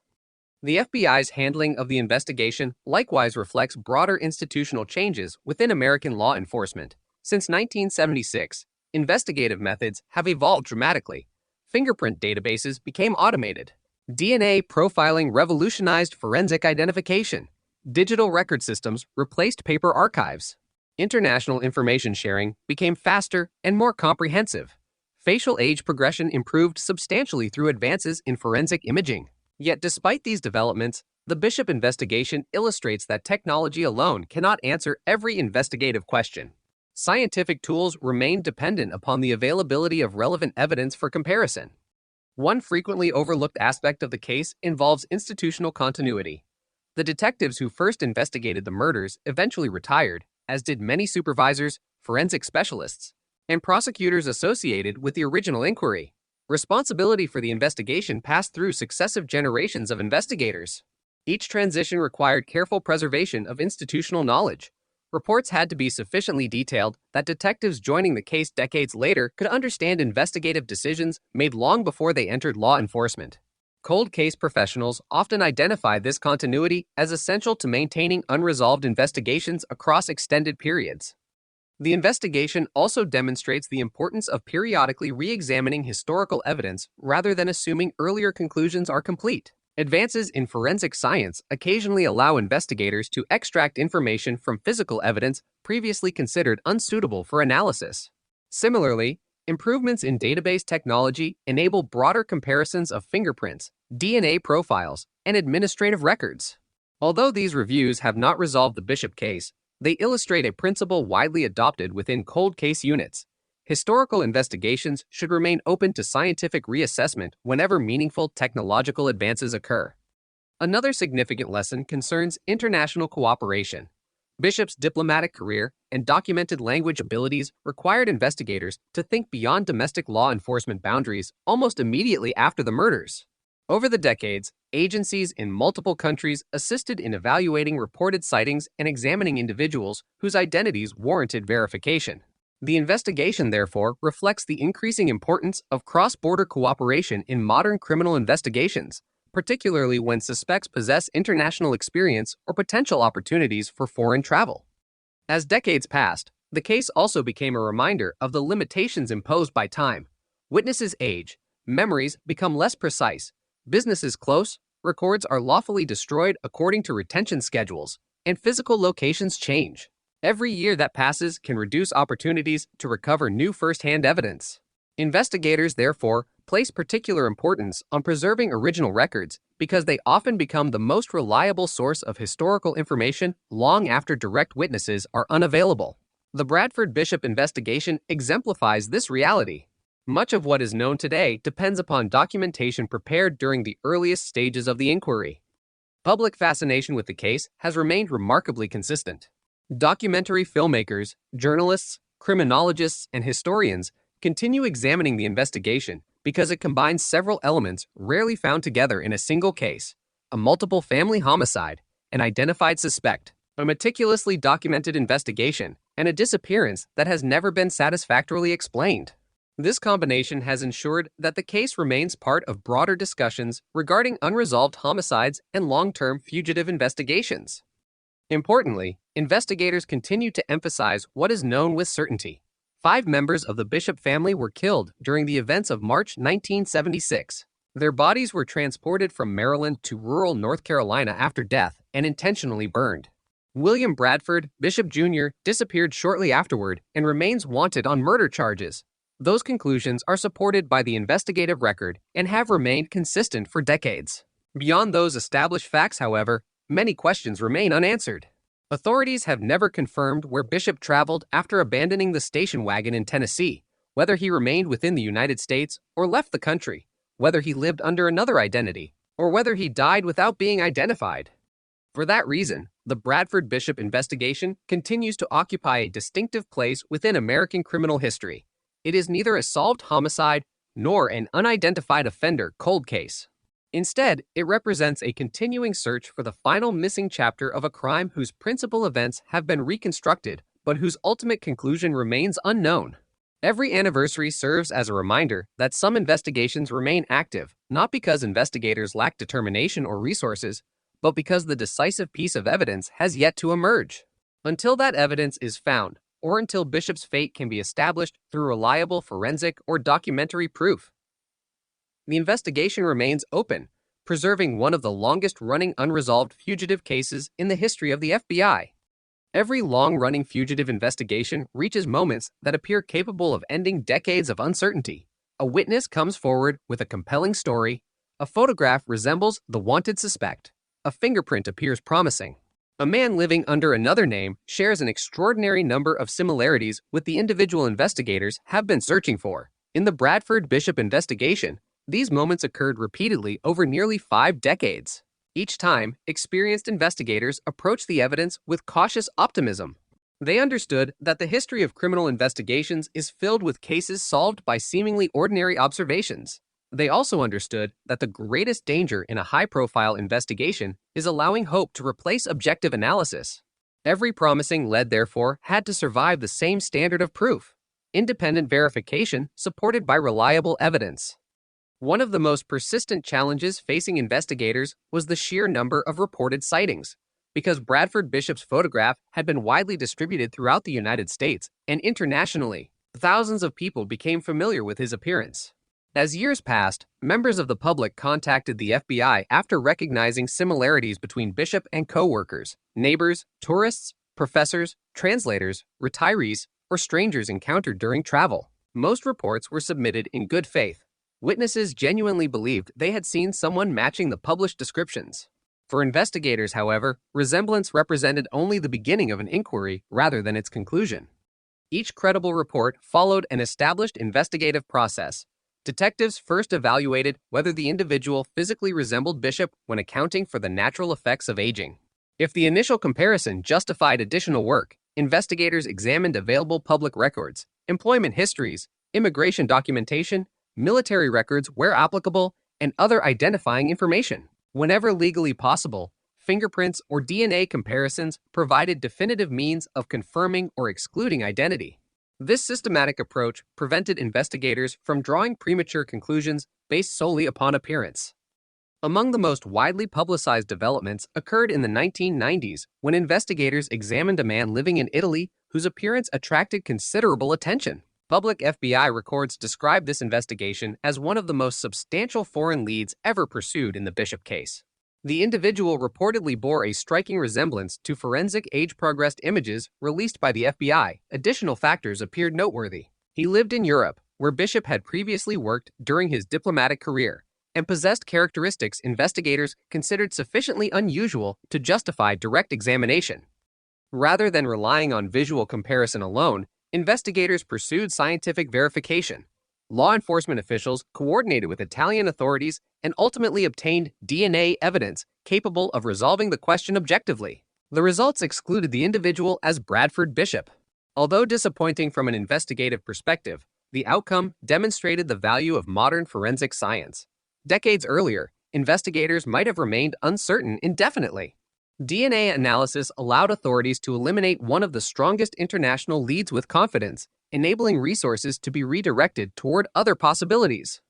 Speaker 9: The FBI's handling of the investigation likewise reflects broader institutional changes within American law enforcement. Since 1976, investigative methods have evolved dramatically. Fingerprint databases became automated. DNA profiling revolutionized forensic identification. Digital record systems replaced paper archives. International information sharing became faster and more comprehensive. Facial age progression improved substantially through advances in forensic imaging. Yet despite these developments, the Bishop investigation illustrates that technology alone cannot answer every investigative question. Scientific tools remain dependent upon the availability of relevant evidence for comparison. One frequently overlooked aspect of the case involves institutional continuity. The detectives who first investigated the murders eventually retired, as did many supervisors, forensic specialists, and prosecutors associated with the original inquiry. Responsibility for the investigation passed through successive generations of investigators. Each transition required careful preservation of institutional knowledge. Reports had to be sufficiently detailed that detectives joining the case decades later could understand investigative decisions made long before they entered law enforcement. Cold case professionals often identify this continuity as essential to maintaining unresolved investigations across extended periods. The investigation also demonstrates the importance of periodically re-examining historical evidence rather than assuming earlier conclusions are complete. Advances in forensic science occasionally allow investigators to extract information from physical evidence previously considered unsuitable for analysis. Similarly, improvements in database technology enable broader comparisons of fingerprints, DNA profiles, and administrative records. Although these reviews have not resolved the Bishop case, they illustrate a principle widely adopted within cold case units. Historical investigations should remain open to scientific reassessment whenever meaningful technological advances occur. Another significant lesson concerns international cooperation. Bishop's diplomatic career and documented language abilities required investigators to think beyond domestic law enforcement boundaries almost immediately after the murders. Over the decades, agencies in multiple countries assisted in evaluating reported sightings and examining individuals whose identities warranted verification. The investigation, therefore, reflects the increasing importance of cross-border cooperation in modern criminal investigations, particularly when suspects possess international experience or potential opportunities for foreign travel. As decades passed, the case also became a reminder of the limitations imposed by time. Witnesses age, memories become less precise, businesses close, records are lawfully destroyed according to retention schedules, and physical locations change. Every year that passes can reduce opportunities to recover new first-hand evidence. Investigators, therefore, place particular importance on preserving original records because they often become the most reliable source of historical information long after direct witnesses are unavailable. The Bradford Bishop investigation exemplifies this reality. Much of what is known today depends upon documentation prepared during the earliest stages of the inquiry. Public fascination with the case has remained remarkably consistent. Documentary filmmakers, journalists, criminologists, and historians continue examining the investigation because it combines several elements rarely found together in a single case: a multiple family homicide, an identified suspect, a meticulously documented investigation, and a disappearance that has never been satisfactorily explained. This combination has ensured that the case remains part of broader discussions regarding unresolved homicides and long-term fugitive investigations. Importantly, investigators continue to emphasize what is known with certainty. 5 members of the Bishop family were killed during the events of March 1976. Their bodies were transported from Maryland to rural North Carolina after death and intentionally burned. William Bradford, Bishop Jr., disappeared shortly afterward and remains wanted on murder charges. Those conclusions are supported by the investigative record and have remained consistent for decades. Beyond those established facts, however, many questions remain unanswered. Authorities have never confirmed where Bishop traveled after abandoning the station wagon in Tennessee, whether he remained within the United States or left the country, whether he lived under another identity, or whether he died without being identified. For that reason, the Bradford Bishop investigation continues to occupy a distinctive place within American criminal history. It is neither a solved homicide nor an unidentified offender cold case. Instead, it represents a continuing search for the final missing chapter of a crime whose principal events have been reconstructed, but whose ultimate conclusion remains unknown. Every anniversary serves as a reminder that some investigations remain active, not because investigators lack determination or resources, but because the decisive piece of evidence has yet to emerge. Until that evidence is found, or until Bishop's fate can be established through reliable forensic or documentary proof, the investigation remains open, preserving one of the longest-running unresolved fugitive cases in the history of the FBI. Every long-running fugitive investigation reaches moments that appear capable of ending decades of uncertainty. A witness comes forward with a compelling story, a photograph resembles the wanted suspect, a fingerprint appears promising. A man living under another name shares an extraordinary number of similarities with the individual investigators have been searching for. In the Bradford Bishop investigation, these moments occurred repeatedly over nearly 5 decades. Each time, experienced investigators approached the evidence with cautious optimism. They understood that the history of criminal investigations is filled with cases solved by seemingly ordinary observations. They also understood that the greatest danger in a high-profile investigation is allowing hope to replace objective analysis. Every promising lead, therefore, had to survive the same standard of proof: independent verification supported by reliable evidence. One of the most persistent challenges facing investigators was the sheer number of reported sightings. Because Bradford Bishop's photograph had been widely distributed throughout the United States and internationally, thousands of people became familiar with his appearance. As years passed, members of the public contacted the FBI after recognizing similarities between Bishop and co-workers, neighbors, tourists, professors, translators, retirees, or strangers encountered during travel. Most reports were submitted in good faith. Witnesses genuinely believed they had seen someone matching the published descriptions. For investigators, however, resemblance represented only the beginning of an inquiry rather than its conclusion. Each credible report followed an established investigative process. Detectives first evaluated whether the individual physically resembled Bishop when accounting for the natural effects of aging. If the initial comparison justified additional work, investigators examined available public records, employment histories, immigration documentation, military records where applicable, and other identifying information. Whenever legally possible, fingerprints or DNA comparisons provided definitive means of confirming or excluding identity. This systematic approach prevented investigators from drawing premature conclusions based solely upon appearance. Among the most widely publicized developments occurred in the 1990s when investigators examined a man living in Italy whose appearance attracted considerable attention. Public FBI records describe this investigation as one of the most substantial foreign leads ever pursued in the Bishop case. The individual reportedly bore a striking resemblance to forensic age-progressed images released by the FBI. Additional factors appeared noteworthy. He lived in Europe, where Bishop had previously worked during his diplomatic career, and possessed characteristics investigators considered sufficiently unusual to justify direct examination. Rather than relying on visual comparison alone, investigators pursued scientific verification. Law enforcement officials coordinated with Italian authorities and ultimately obtained DNA evidence capable of resolving the question objectively. The results excluded the individual as Bradford Bishop. Although disappointing from an investigative perspective, the outcome demonstrated the value of modern forensic science. Decades earlier, investigators might have remained uncertain indefinitely. DNA analysis allowed authorities to eliminate one of the strongest international leads with confidence, enabling resources to be redirected toward other possibilities.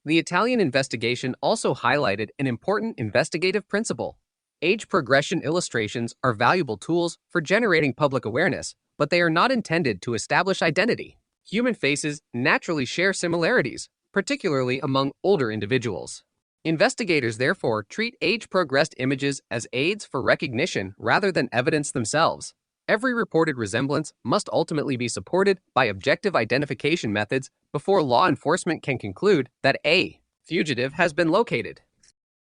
Speaker 9: The Italian investigation also highlighted an important investigative principle. Age progression illustrations are valuable tools for generating public awareness, but they are not intended to establish identity. Human faces naturally share similarities, particularly among older individuals. Investigators therefore treat age-progressed images as aids for recognition rather than evidence themselves. Every reported resemblance must ultimately be supported by objective identification methods before law enforcement can conclude that a fugitive has been located.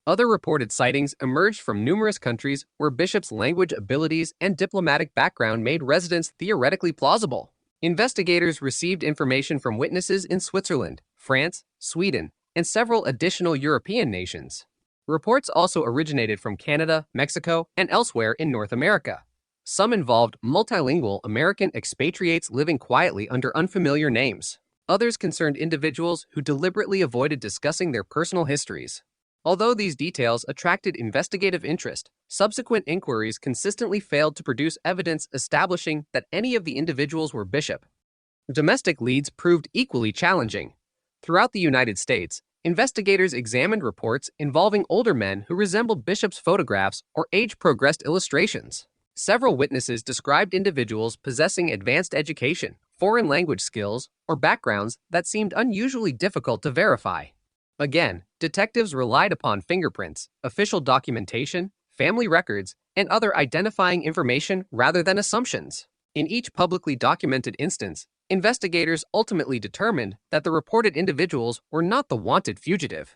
Speaker 9: Other reported sightings emerged from numerous countries where Bishop's language abilities and diplomatic background made residence theoretically plausible. Investigators received information from witnesses in Switzerland, France, Sweden, and several additional European nations. Reports also originated from Canada, Mexico, and elsewhere in North America. Some involved multilingual American expatriates living quietly under unfamiliar names. Others concerned individuals who deliberately avoided discussing their personal histories. Although these details attracted investigative interest, subsequent inquiries consistently failed to produce evidence establishing that any of the individuals were Bishop. Domestic leads proved equally challenging. Throughout the United States, investigators examined reports involving older men who resembled Bishop's photographs or age-progressed illustrations. Several witnesses described individuals possessing advanced education, foreign language skills, or backgrounds that seemed unusually difficult to verify. Again, detectives relied upon fingerprints, official documentation, family records, and other identifying information rather than assumptions. In each publicly documented instance, investigators ultimately determined that the reported individuals were not the wanted fugitive.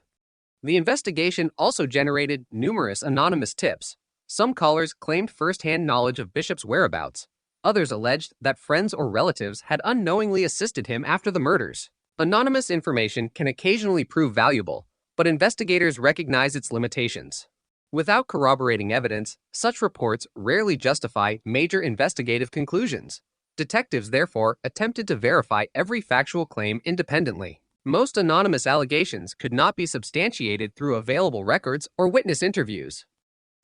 Speaker 9: The investigation also generated numerous anonymous tips. Some callers claimed first-hand knowledge of Bishop's whereabouts. Others alleged that friends or relatives had unknowingly assisted him after the murders. Anonymous information can occasionally prove valuable, but investigators recognize its limitations. Without corroborating evidence, such reports rarely justify major investigative conclusions. Detectives therefore attempted to verify every factual claim independently. Most anonymous allegations could not be substantiated through available records or witness interviews.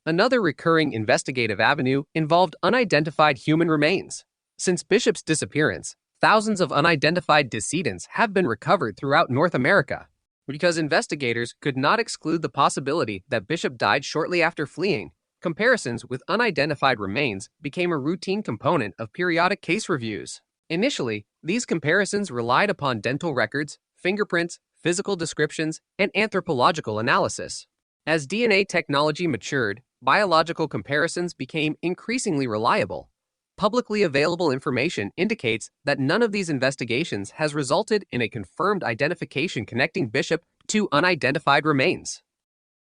Speaker 9: Another recurring investigative avenue involved unidentified human remains. Since Bishop's disappearance, thousands of unidentified decedents have been recovered throughout North America. Because investigators could not exclude the possibility that Bishop died shortly after fleeing, comparisons with unidentified remains became a routine component of periodic case reviews. Initially, these comparisons relied upon dental records, fingerprints, physical descriptions, and anthropological analysis. As DNA technology matured, biological comparisons became increasingly reliable. Publicly available information indicates that none of these investigations has resulted in a confirmed identification connecting Bishop to unidentified remains.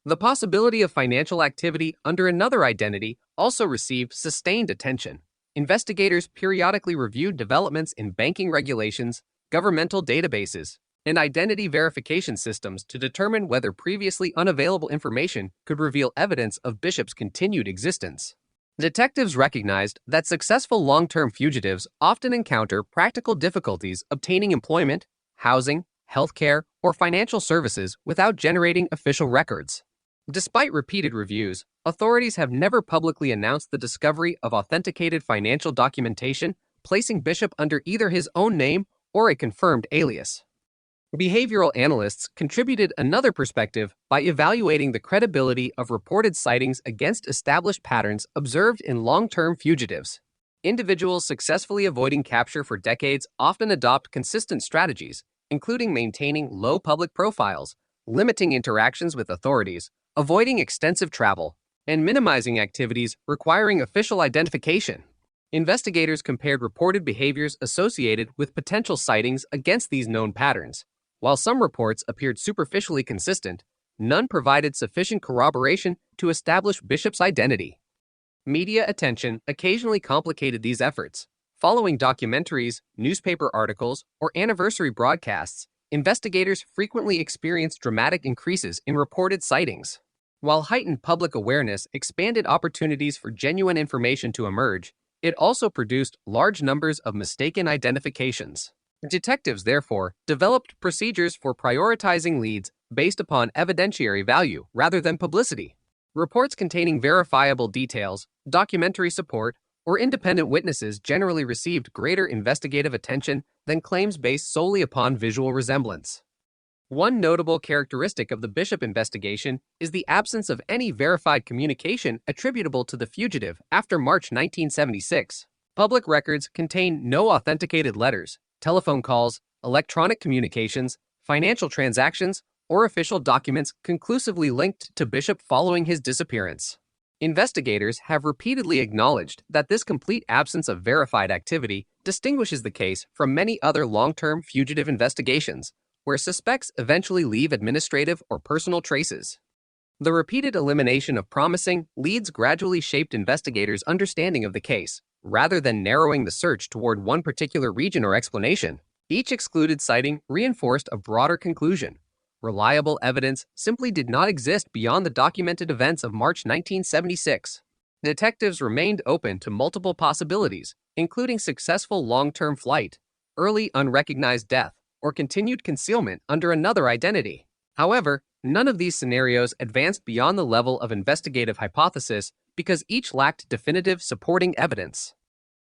Speaker 9: The possibility of financial activity under another identity also received sustained attention. Investigators periodically reviewed developments in banking regulations, governmental databases, and identity verification systems to determine whether previously unavailable information could reveal evidence of Bishop's continued existence. Detectives recognized that successful long-term fugitives often encounter practical difficulties obtaining employment, housing, healthcare, or financial services without generating official records. Despite repeated reviews, authorities have never publicly announced the discovery of authenticated financial documentation, placing Bishop under either his own name or a confirmed alias. Behavioral analysts contributed another perspective by evaluating the credibility of reported sightings against established patterns observed in long-term fugitives. Individuals successfully avoiding capture for decades often adopt consistent strategies, including maintaining low public profiles, limiting interactions with authorities, avoiding extensive travel, and minimizing activities requiring official identification. Investigators compared reported behaviors associated with potential sightings against these known patterns. While some reports appeared superficially consistent, none provided sufficient corroboration to establish Bishop's identity. Media attention occasionally complicated these efforts. Following documentaries, newspaper articles, or anniversary broadcasts, investigators frequently experienced dramatic increases in reported sightings. While heightened public awareness expanded opportunities for genuine information to emerge, it also produced large numbers of mistaken identifications. Detectives, therefore, developed procedures for prioritizing leads based upon evidentiary value rather than publicity. Reports containing verifiable details, documentary support, or independent witnesses generally received greater investigative attention than claims based solely upon visual resemblance. One notable characteristic of the Bishop investigation is the absence of any verified communication attributable to the fugitive after March 1976. Public records contain no authenticated letters, telephone calls, electronic communications, financial transactions, or official documents conclusively linked to Bishop following his disappearance. Investigators have repeatedly acknowledged that this complete absence of verified activity distinguishes the case from many other long-term fugitive investigations, where suspects eventually leave administrative or personal traces. The repeated elimination of promising leads gradually shaped investigators' understanding of the case, rather than narrowing the search toward one particular region or explanation. Each excluded sighting reinforced a broader conclusion. Reliable evidence simply did not exist beyond the documented events of March 1976. Detectives remained open to multiple possibilities, including successful long-term flight, early unrecognized death, or continued concealment under another identity. However, none of these scenarios advanced beyond the level of investigative hypothesis because each lacked definitive supporting evidence.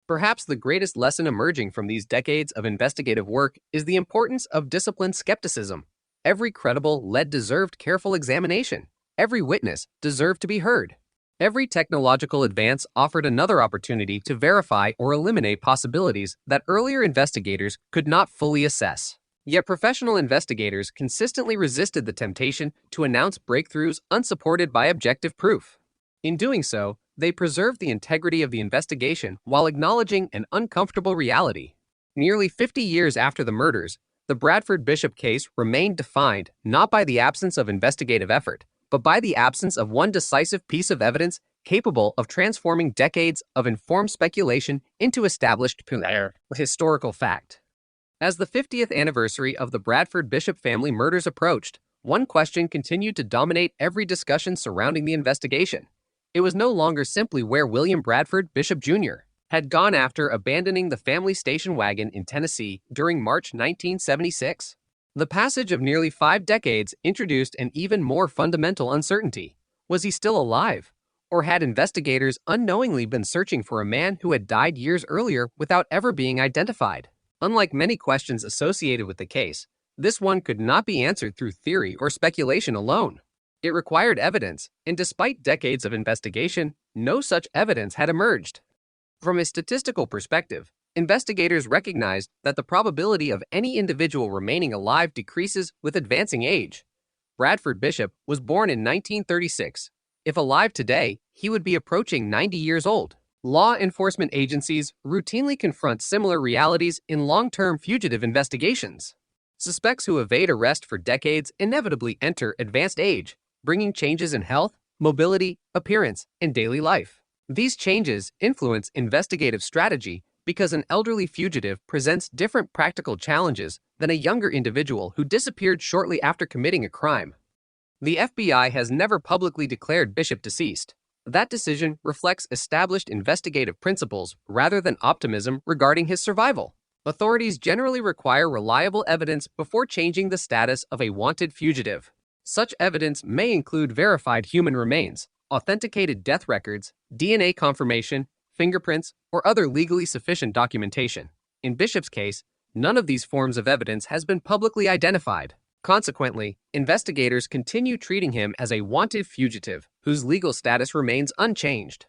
Speaker 9: Perhaps the greatest lesson emerging from these decades of investigative work is the importance of disciplined skepticism. Every credible lead deserved careful examination. Every witness deserved to be heard. Every technological advance offered another opportunity to verify or eliminate possibilities that earlier investigators could not fully assess. Yet professional investigators consistently resisted the temptation to announce breakthroughs unsupported by objective proof. In doing so, they preserved the integrity of the investigation while acknowledging an uncomfortable reality. Nearly 50 years after the murders, the Bradford Bishop case remained defined not by the absence of investigative effort, but by the absence of one decisive piece of evidence capable of transforming decades of informed speculation into established historical fact. As the 50th anniversary of the Bradford Bishop family murders approached, one question continued to dominate every discussion surrounding the investigation. It was no longer simply where William Bradford Bishop Jr. had gone after abandoning the family station wagon in Tennessee during March 1976. The passage of nearly 5 decades introduced an even more fundamental uncertainty. Was he still alive? Or had investigators unknowingly been searching for a man who had died years earlier without ever being identified? Unlike many questions associated with the case, this one could not be answered through theory or speculation alone. It required evidence, and despite decades of investigation, no such evidence had emerged. From a statistical perspective, investigators recognized that the probability of any individual remaining alive decreases with advancing age. Bradford Bishop was born in 1936. If alive today, he would be approaching 90 years old. Law enforcement agencies routinely confront similar realities in long-term fugitive investigations. Suspects who evade arrest for decades inevitably enter advanced age, bringing changes in health, mobility, appearance, and daily life. These changes influence investigative strategy because an elderly fugitive presents different practical challenges than a younger individual who disappeared shortly after committing a crime. The FBI has never publicly declared Bishop deceased. That decision reflects established investigative principles rather than optimism regarding his survival. Authorities generally require reliable evidence before changing the status of a wanted fugitive. Such evidence may include verified human remains, authenticated death records, DNA confirmation, fingerprints, or other legally sufficient documentation. In Bishop's case, none of these forms of evidence has been publicly identified. Consequently, investigators continue treating him as a wanted fugitive whose legal status remains unchanged.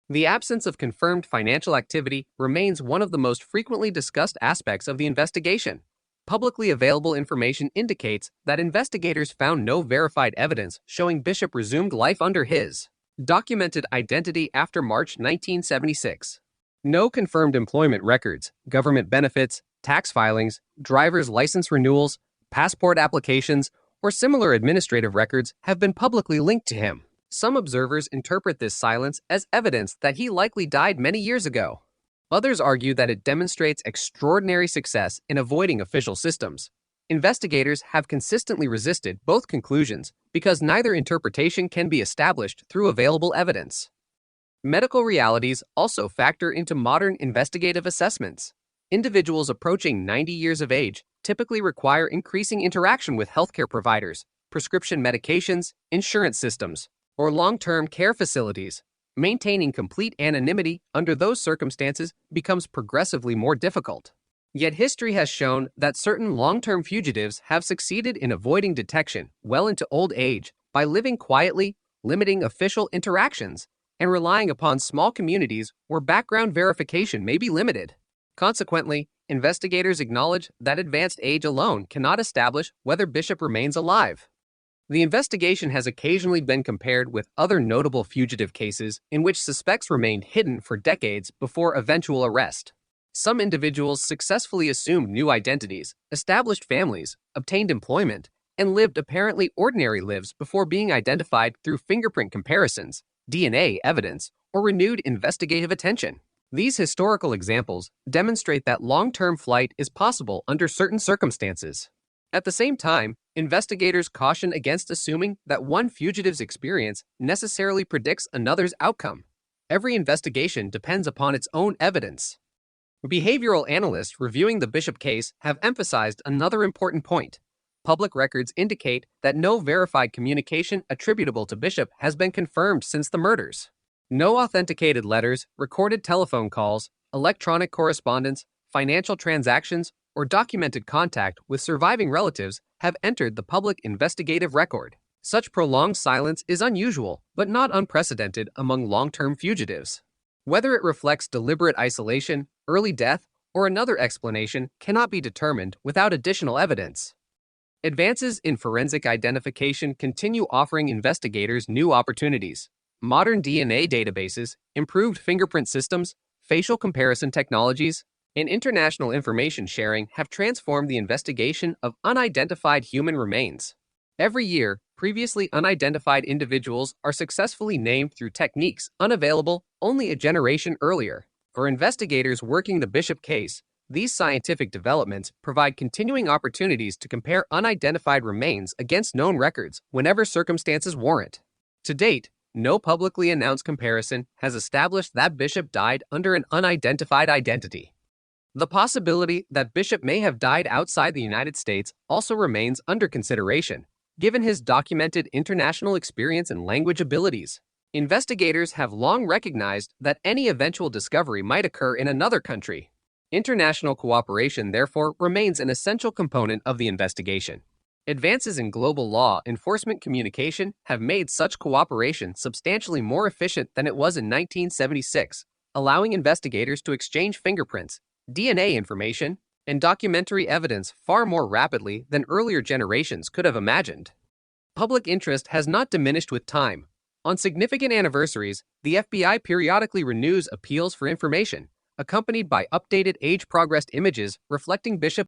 Speaker 9: The absence of confirmed financial activity remains one of the most frequently discussed aspects of the investigation. Publicly available information indicates that investigators found no verified evidence showing Bishop resumed life under his documented identity after March 1976. No confirmed employment records, government benefits, tax filings, driver's license renewals, passport applications, or similar administrative records have been publicly linked to him. Some observers interpret this silence as evidence that he likely died many years ago. Others argue that it demonstrates extraordinary success in avoiding official systems. Investigators have consistently resisted both conclusions because neither interpretation can be established through available evidence. Medical realities also factor into modern investigative assessments. Individuals approaching 90 years of age typically require increasing interaction with healthcare providers, prescription medications, insurance systems, or long-term care facilities. Maintaining complete anonymity under those circumstances becomes progressively more difficult. Yet history has shown that certain long-term fugitives have succeeded in avoiding detection well into old age by living quietly, limiting official interactions, and relying upon small communities where background verification may be limited. Consequently, investigators acknowledge that advanced age alone cannot establish whether Bishop remains alive. The investigation has occasionally been compared with other notable fugitive cases in which suspects remained hidden for decades before eventual arrest. Some individuals successfully assumed new identities, established families, obtained employment, and lived apparently ordinary lives before being identified through fingerprint comparisons, DNA evidence, or renewed investigative attention. These historical examples demonstrate that long-term flight is possible under certain circumstances. At the same time, investigators caution against assuming that one fugitive's experience necessarily predicts another's outcome. Every investigation depends upon its own evidence. Behavioral analysts reviewing the Bishop case have emphasized another important point. Public records indicate that no verified communication attributable to Bishop has been confirmed since the murders. No authenticated letters, recorded telephone calls, electronic correspondence, financial transactions, or documented contact with surviving relatives have entered the public investigative record. Such prolonged silence is unusual, but not unprecedented among long-term fugitives. Whether it reflects deliberate isolation, early death, or another explanation cannot be determined without additional evidence. Advances in forensic identification continue offering investigators new opportunities. Modern DNA databases, improved fingerprint systems, facial comparison technologies, and international information sharing have transformed the investigation of unidentified human remains. Every year, previously unidentified individuals are successfully named through techniques unavailable only a generation earlier. For investigators working the Bishop case, these scientific developments provide continuing opportunities to compare unidentified remains against known records whenever circumstances warrant. To date, no publicly announced comparison has established that Bishop died under an unidentified identity. The possibility that Bishop may have died outside the United States also remains under consideration, given his documented international experience and language abilities. Investigators have long recognized that any eventual discovery might occur in another country. International cooperation, therefore, remains an essential component of the investigation. Advances in global law enforcement communication have made such cooperation substantially more efficient than it was in 1976, allowing investigators to exchange fingerprints, DNA information, and documentary evidence far more rapidly than earlier generations could have imagined. Public interest has not diminished with time. On significant anniversaries, the FBI periodically renews appeals for information, accompanied by updated age-progressed images reflecting Bishop